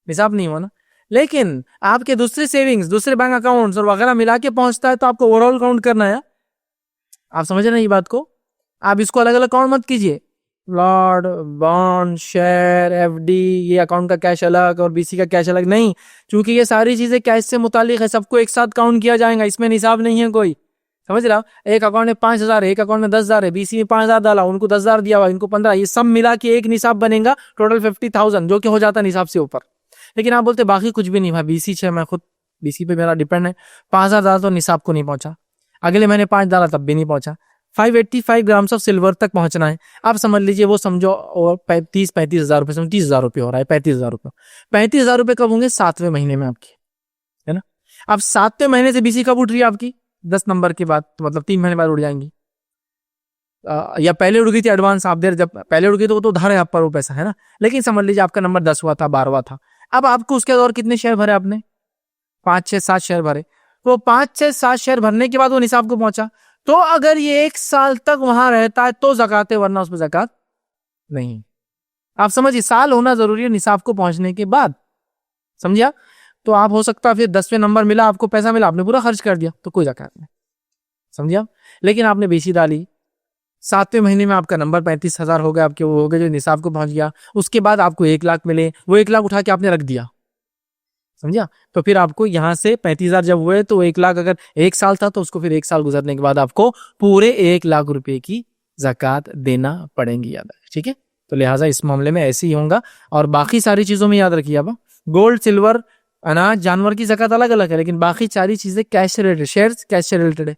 निसाब नहीं हुआ ना। लेकिन आपके दूसरे सेविंग्स, दूसरे बैंक अकाउंट्स और वगैरह मिला के पहुंचता है, तो आपको ओवरऑल काउंट करना है। आप समझ रहे हैं ये बात को? आप इसको अलग अलग काउंट मत कीजिए, प्लॉट, बॉन्ड, शेयर, एफडी, ये अकाउंट का कैश अलग और बीसी का कैश अलग नहीं, क्योंकि ये सारी चीजें कैश से मुतालिक है, सबको एक साथ काउंट किया जाएगा, इसमें निसाब नहीं है कोई, समझ रहा? एक अकाउंट में 5,000 है, एक अकाउंट में 10,000 है, बीसी में 5,000 डाला, उनको 10,000 दिया हुआ, इनको 15, ये सब मिला के एक निसाब बनेगा, टोटल 50,000, जो कि हो जाता है निसाब से ऊपर। लेकिन आप बोलते बाकी कुछ भी नहीं भाई, बीसी है, मैं खुद बीसी पे मेरा डिपेंड है, 5,000 डाला तो निसाब को नहीं पहुंचा, अगले महीने 5 डाला तब भी नहीं पहुंचा, 585 ग्राम्स ऑफ सिल्वर तक पहुंचना है। आप समझ लीजिए वो समझो, और 35 हज़ार रुपये, समझो 30,000 रुपये हो रहा है, 35,000 रुपये। 35,000 रुपये कब होंगे? 7वें महीने में आपकी, है ना। अब 7वें महीने से बीसी कब उठ रही है आपकी? 10 नंबर के बाद, तो मतलब 3 महीने बाद उड़ जाएंगी। या पहले उड़ गई थी एडवांस, आप देर जब पहले उड़ गई तो वो तो उधार है आप पर वो पैसा, है ना। लेकिन समझ लीजिए आपका नंबर 10 हुआ था, 12वां था, अब आपको उसके और कितने शेयर भरे आपने? 5, 6, 7 शेयर भरे। तो 5, 6, 7 शेयर भरने के बाद वो निसाब को पहुंचा, तो अगर ये 1 साल तक वहां रहता है तो ज़कात है, वरना उसमें ज़कात नहीं। आप समझिए, साल होना जरूरी है निसाब को पहुंचने के बाद, समझिया। तो आप हो सकता है फिर 10वें नंबर मिला, आपको पैसा मिला, आपने पूरा खर्च कर दिया, तो कोई ज़कात नहीं, समझिया। लेकिन आपने बीसी डाली, 7वें महीने में आपका नंबर 35,000 हो गया, आपके वो हो गए जो निसाब को पहुंच गया, उसके बाद आपको 1 लाख मिले, वो 1 लाख उठा के आपने रख दिया, समझा। तो फिर आपको यहाँ से 35,000 जब हुए तो 1 लाख, अगर 1 साल था तो उसको फिर 1 साल गुजरने के बाद आपको पूरे 1 लाख रुपए की ज़कात देना पड़ेंगी, याद है, ठीक है। तो लिहाजा इस मामले में ऐसे ही होगा। और बाकी सारी चीज़ों में याद रखिए, अब गोल्ड, सिल्वर, अनाज, जानवर की ज़कात अलग अलग है, लेकिन बाकी सारी चीज़ें कैश से रिलेटेड, शेयर्स कैश से रिलेटेड है,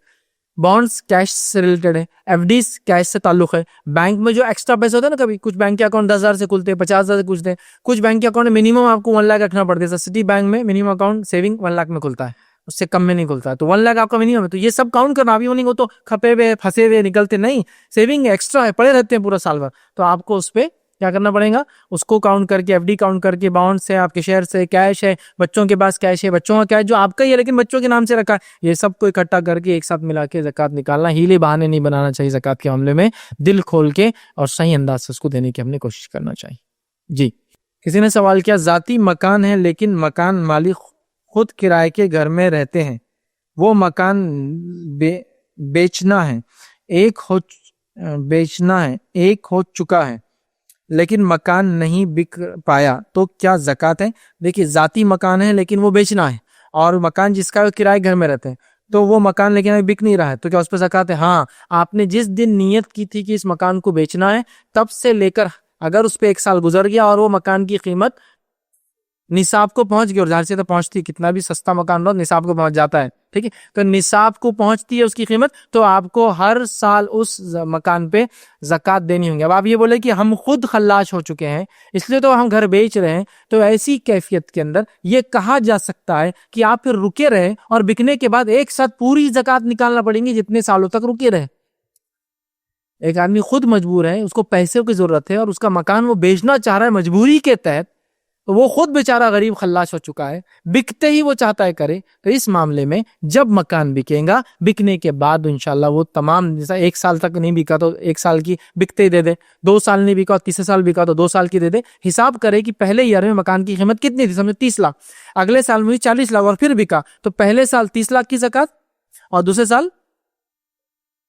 बॉन्ड्स कैश से रिलेटेड है, एफडीज कैश से ताल्लुक है। बैंक में जो एक्स्ट्रा पैसे होते हैं ना, कभी कुछ बैंक के अकाउंट 10,000 से खुलते हैं, 50,000 से खुलते हैं, कुछ बैंक के अकाउंट में मिनिमम आपको 1 लाख रखना पड़ता है। सिटी बैंक में मिनिमम अकाउंट सेविंग 1 लाख में खुलता है, उससे कम में नहीं खुलता है, तो 1 लाख आपका मिनिमम है। तो ये सब काउंट करना, अभी नहीं हो तो खपे हुए फंसे हुए निकलते नहीं, सेविंग एक्स्ट्रा है, पड़े रहते हैं पूरा साल भर, तो आपको उस पर क्या करना पड़ेगा, उसको काउंट करके, एफडी काउंट करके, बाउंड से, आपके शेयर से, कैश है, बच्चों के पास कैश है, बच्चों का कैश जो आपका ही है लेकिन बच्चों के नाम से रखा है, ये सबको इकट्ठा करके एक साथ मिला के ज़कात निकालना। हीले बहाने नहीं बनाना चाहिए ज़कात के मामले में, दिल खोल के और सही अंदाज से उसको देने की हमने कोशिश करना चाहिए। जी, किसी ने सवाल किया, जाती मकान है लेकिन मकान मालिक खुद किराए के घर में रहते हैं, वो मकान बेचना है, एक हो चुका है लेकिन मकान नहीं बिक पाया, तो क्या ज़कात है? देखिए, जाती मकान है लेकिन वो बेचना है, और मकान जिसका है किराए घर में रहते हैं, तो वो मकान लेकिन अभी बिक नहीं रहा है, तो क्या उस पर ज़कात है? हाँ, आपने जिस दिन नियत की थी कि इस मकान को बेचना है, तब से लेकर अगर उस पर 1 साल गुजर गया और वो मकान की कीमत निसाब को पहुंच गई, और ज़ाहिर से तो पहुंचती, कितना भी सस्ता मकान हो निसाब को पहुंच जाता है, ठीक है। तो निसाब को पहुंचती है उसकी कीमत, तो आपको हर साल उस मकान पे ज़कात देनी होगी। अब आप ये बोले कि हम खुद खल्लाश हो चुके हैं इसलिए तो हम घर बेच रहे हैं, तो ऐसी कैफियत के अंदर ये कहा जा सकता है कि आप फिर रुके रहे और बिकने के बाद एक साथ पूरी ज़कात निकालना पड़ेगी जितने सालों तक रुके रहे, एक आदमी खुद मजबूर है, उसको पैसे की जरूरत है और उसका मकान वो बेचना चाह रहा है मजबूरी के तहत, तो वो खुद बेचारा गरीब खल्लाश हो चुका है, बिकते ही वो चाहता है करे। तो इस मामले में जब मकान बिकेगा, बिकने के बाद इंशाल्लाह वो तमाम, जैसा 1 साल तक नहीं बिका तो 1 साल की बिकते ही दे दे, 2 साल नहीं बिका, तीसरे साल बिका तो 2 साल की दे दे। हिसाब करे कि पहले ईयर में मकान की कीमत कितनी थी, समझो 30 लाख, अगले साल में 40 लाख और फिर बिका, तो पहले साल 30 लाख की ज़कात और दूसरे साल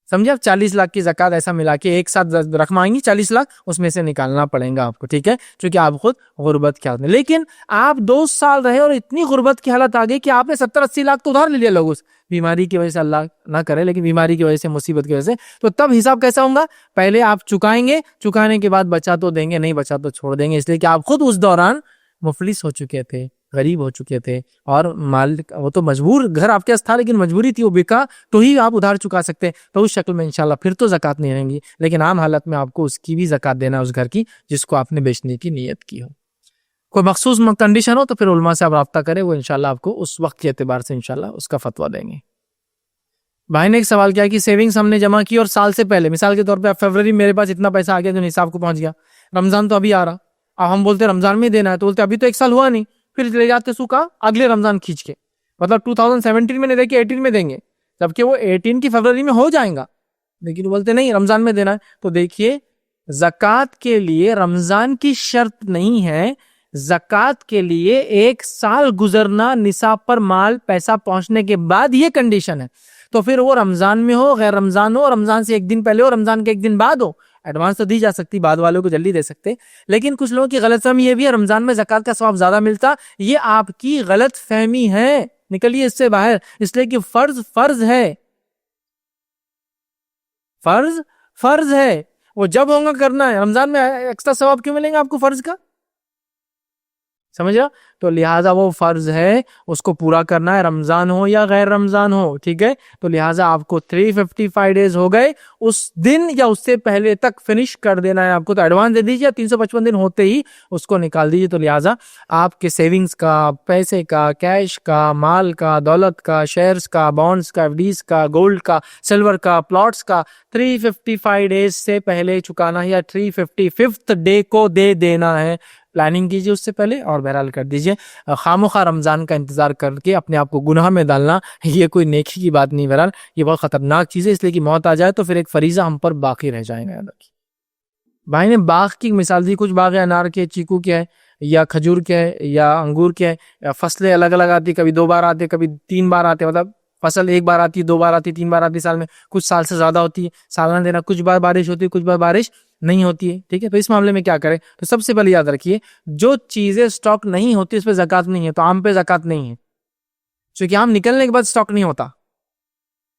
समझे आप 40 लाख की ज़कात, ऐसा मिला के एक साथ रखवाएंगी 40 लाख, उसमें से निकालना पड़ेगा आपको, ठीक है, क्योंकि आप खुद गुर्बत की हालत में। लेकिन आप 2 साल रहे और इतनी गुर्बत की हालत आ गई कि आपने 70-80 लाख तो उधार ले लिया लोगों से, बीमारी की वजह से, अल्लाह ना करे, लेकिन बीमारी की वजह से, मुसीबत की वजह से, तो तब हिसाब कैसा होगा? पहले आप चुकाएंगे, चुकाने के बाद बचा तो देंगे, नहीं बचा तो छोड़ देंगे, इसलिए कि आप खुद उस दौरान मुफलिस हो चुके थे, गरीब हो चुके थे, और माल वो तो मजबूर, घर आपके पास था लेकिन मजबूरी थी, वो बिका तो ही आप उधार चुका सकते, तो उस शक्ल में इंशाल्लाह फिर तो ज़कात नहीं रहेंगी। लेकिन आम हालत में आपको उसकी भी ज़कात देना है, उस घर की जिसको आपने बेचने की नीयत की हो। कोई मखसूस कंडीशन हो तो फिर उलमा से आप रब्ता करें, वो इंशाल्लाह आपको उस वक्त के एतबार से इंशाल्लाह उसका फतवा देंगे। भाई ने एक सवाल किया कि सेविंग्स हमने जमा की और साल से पहले, मिसाल के तौर पे फरवरी मेरे पास इतना पैसा आ गया जो निसाब को पहुंच गया, रमजान तो अभी आ रहा, अब हम बोलते रमजान में देना है, तो बोलते अभी तो 1 साल हुआ नहीं, फिर ले जाते सूखा अगले रमजान खींच के, मतलब 2017 में नहीं देके 18 में देंगे, जबकि वो 18 की फरवरी में हो जाएगा, लेकिन बोलते नहीं रमजान में देना है। तो देखिए, ज़कात के लिए रमजान की शर्त नहीं है, ज़कात के लिए 1 साल गुजरना, निसाब पर माल पैसा पहुंचने के बाद ये कंडीशन है। तो फिर वो रमजान में हो, गैर रमजान हो, रमजान से 1 दिन पहले हो, रमजान के 1 दिन बाद हो, एडवांस तो दी जा सकती, बाद वालों को जल्दी दे सकते। लेकिन कुछ लोगों की गलतफहमी ये भी है रमजान में ज़कात का सवाब ज्यादा मिलता, ये आपकी गलत फहमी है, निकलिए इससे बाहर, इसलिए कि फर्ज है, फर्ज है, वो जब होगा करना है। रमजान में एक्स्ट्रा सवाब क्यों मिलेगा आपको फर्ज का, समझा? तो लिहाजा वो फर्ज है, उसको पूरा करना है, रमजान हो या गैर रमजान हो, ठीक है। तो लिहाजा आपको 355 डेज हो गए, उस दिन या उससे पहले तक फिनिश कर देना है आपको, तो एडवांस दे दीजिए, 355 दिन होते ही उसको निकाल दीजिए। तो लिहाजा आपके सेविंग्स का, पैसे का, कैश का, माल का, दौलत का, शेयर्स का, बॉन्ड्स का, एफडीज का, गोल्ड का, सिल्वर का, प्लॉट्स का 355 डेज से पहले चुकाना है, या 355th डे को दे देना है। प्लानिंग कीजिए उससे पहले और बहरहाल कर दीजिए। खामोखा रमजान का इंतजार करके अपने आप को गुनाह में डालना, ये कोई नेकी की बात नहीं, बहरहाल ये बहुत खतरनाक चीज है, इसलिए कि मौत आ जाए तो फिर एक फरीजा हम पर बाकी रह जाएगा। याद रखिए। भाई ने बाग की मिसाल दी, कुछ बाग अनार के, चीकू के है, या खजूर के है, या अंगूर के है, या फसलें अलग अलग आती, कभी 2 बार आते, कभी 3 बार आते, मतलब फसल 1 बार आती, 2 बार आती, 3 बार आती साल में, कुछ साल से ज्यादा होती है, सालाना देना, कुछ बार बारिश होती है, कुछ बार बारिश नहीं होती है, ठीक है। तो इस मामले में क्या करें? तो सबसे पहले याद रखिए, जो चीजें स्टॉक नहीं होती उस पर ज़कात नहीं है। तो आम पे ज़कात नहीं है, क्योंकि आम निकलने के बाद स्टॉक नहीं होता।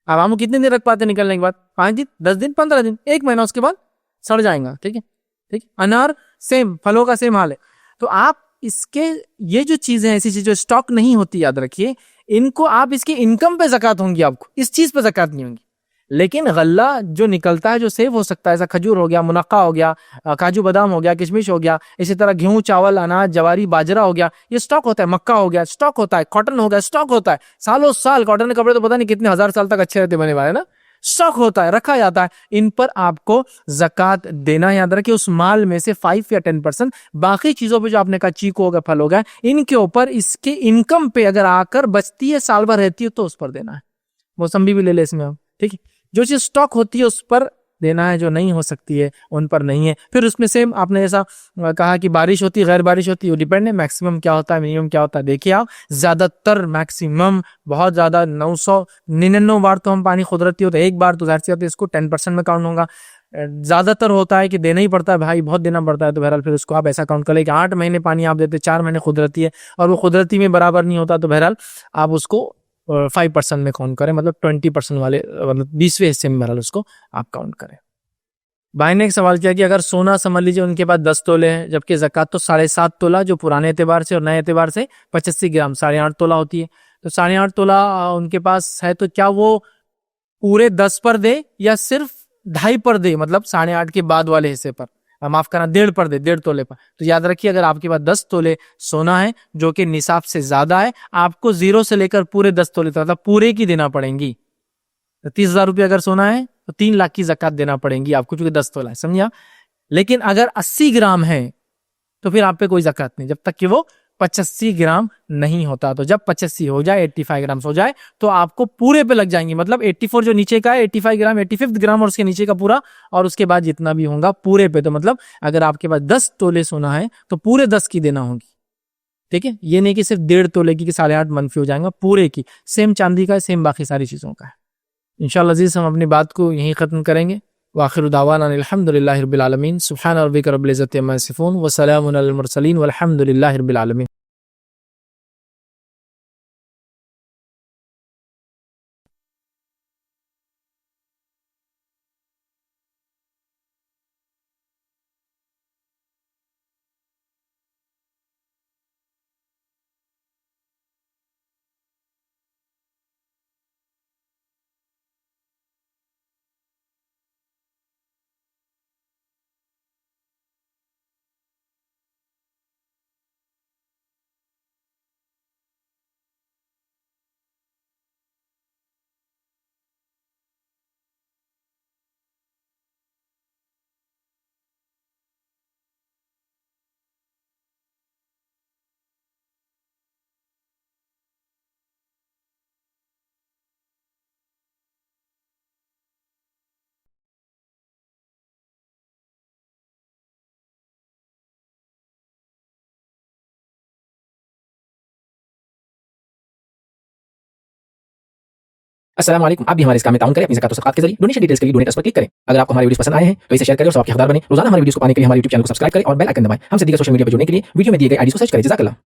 अब आम कितने दिन रख पाते निकलने के बाद? 5 दिन, 10 दिन, 15 दिन, 1 महीना, उसके बाद सड़ जाएगा, ठीक है, ठीक है। अनार सेम, फलों का सेम हाल है। तो आप इसके, ये जो चीजें ऐसी चीजें जो स्टॉक नहीं होती, याद रखिए, इनको आप इसकी इनकम पे ज़कात होंगी, आपको इस चीज पे ज़कात नहीं होंगी। लेकिन गल्ला जो निकलता है, जो सेव हो सकता है, ऐसा खजूर हो गया, मुनक्का हो गया, काजू बादाम हो गया, किशमिश हो गया, इसी तरह गेहूं, चावल, अनाज, जवारी, बाजरा हो गया, ये स्टॉक होता है। मक्का हो गया, स्टॉक होता है। कॉटन हो गया, स्टॉक होता है। सालों साल कॉटन के कपड़े तो पता नहीं कितने हजार साल तक अच्छे रहते बने वाले ना, स्टॉक होता है, रखा जाता है। इन पर आपको ज़कात देना, याद रखिए, उस माल में से 5 या 10%। बाकी चीजों पे जो आपने कहा, चीकू हो गया, फल हो गया, इनके ऊपर इसके इनकम पे अगर आकर बचती है, साल भर रहती है, तो उस पर देना है। मौसम्बी भी ले ले इसमें आप, ठीक है। जो चीज स्टॉक होती है उस पर देना है, जो नहीं हो सकती है उन पर नहीं है। फिर उसमें सेम आपने जैसा कहा कि बारिश होती है, गैर बारिश होती है, वो डिपेंड है। मैक्सिमम क्या होता है, मिनिमम क्या होता है, देखिए आप। ज्यादातर मैक्सिमम बहुत ज्यादा 999 बार तो हम पानी कुदरती हो, तो 1 बार तो जाहिर सी बात है इसको 10% में काउंट होगा। ज्यादातर होता है कि देना ही पड़ता है, भाई बहुत देना पड़ता है, तो बहरहाल फिर उसको आप ऐसा काउंट कर ले कि 8 महीने पानी आप देते, 4 महीने कुदरती है, और वो कुदरती में बराबर नहीं होता, तो बहरहाल आप उसको 5% में काउंट करें, मतलब 20% वाले, मतलब 20वें हिस्से में बहरहाल उसको आप काउंट करें। भाई ने एक सवाल किया कि अगर सोना समझ लीजिए उनके पास 10 तोले हैं, जबकि ज़कात तो 7.5 तोला, जो पुराने एतबार से और नए एतबार से 85 ग्राम 8.5 तोला होती है। तो 8.5 तोला उनके पास है, तो क्या वो पूरे 10 पर दे या सिर्फ 2.5 पर दे, मतलब 8.5 के बाद वाले हिस्से पर, माफ करना 1.5 पर दे, 1.5 तोले पर। तो याद रखिए, अगर आपके पास 10 तोले सोना है जो कि निसाब से ज्यादा है, आपको 0 से लेकर पूरे 10 तोले तक, मतलब पूरे की देना पड़ेंगी। तो 30,000 रुपये अगर सोना है, तो 3 लाख की ज़कात देना पड़ेगी आपको, चूंकि 10 तोला है, समझिए। लेकिन अगर 80 ग्राम है तो फिर आप पे कोई ज़कात नहीं, जब तक कि वो 85 ग्राम नहीं होता। तो जब 85 हो जाए, 85 ग्राम हो जाए, तो आपको पूरे पे लग जाएंगी। मतलब 84 जो नीचे का है, 85 ग्राम, 85 ग्राम और उसके नीचे का पूरा, और उसके बाद जितना भी होगा पूरे पे। तो मतलब अगर आपके पास 10 तोले सोना है तो पूरे 10 की देना होगी, ठीक है। ये नहीं कि सिर्फ 1.5 तोले की, 8.5 मनफी हो जाएगा, पूरे की। सेम चांदी का है, सेम बाकी सारी चीजों का है। इंशाअल्लाह अज़ीज़ हम अपनी बात को यहीं खत्म करेंगे। वाखिरु दावाना अल्हम्दुलिल्लाहि रब्बिल आलमीन, सुब्हान रब्बिका रब्बिल इज़्ज़ति अम्मा यसिफून, व सलामुन अलल मुरसलीन, वल्हम्दुलिल्लाहि रब्बिल आलमीन। अस्सलाम वालेकुम। आप भी हमारे इस काम में ताउन करें अपनी ज़कात और सदक़ात के जरिए। डोनेशन डिटेल्स के लिए डोनेट पर क्लिक करें। अगर आपको हमारे वीडियोस पसंद आए हैं तो इसे शेयर करें और सबके हकदार बने। रोजाना हमारे वीडियोस को पाने के लिए हमारे यूट्यूब चैनल को सब्सक्राइब करें और बेल आइकन दबाएं। हमसे दीगर सोशल मीडिया पर जुड़ने के लिए वीडियो में दिए गए आईडी को सर्च करें। जज़ाकल्लाह।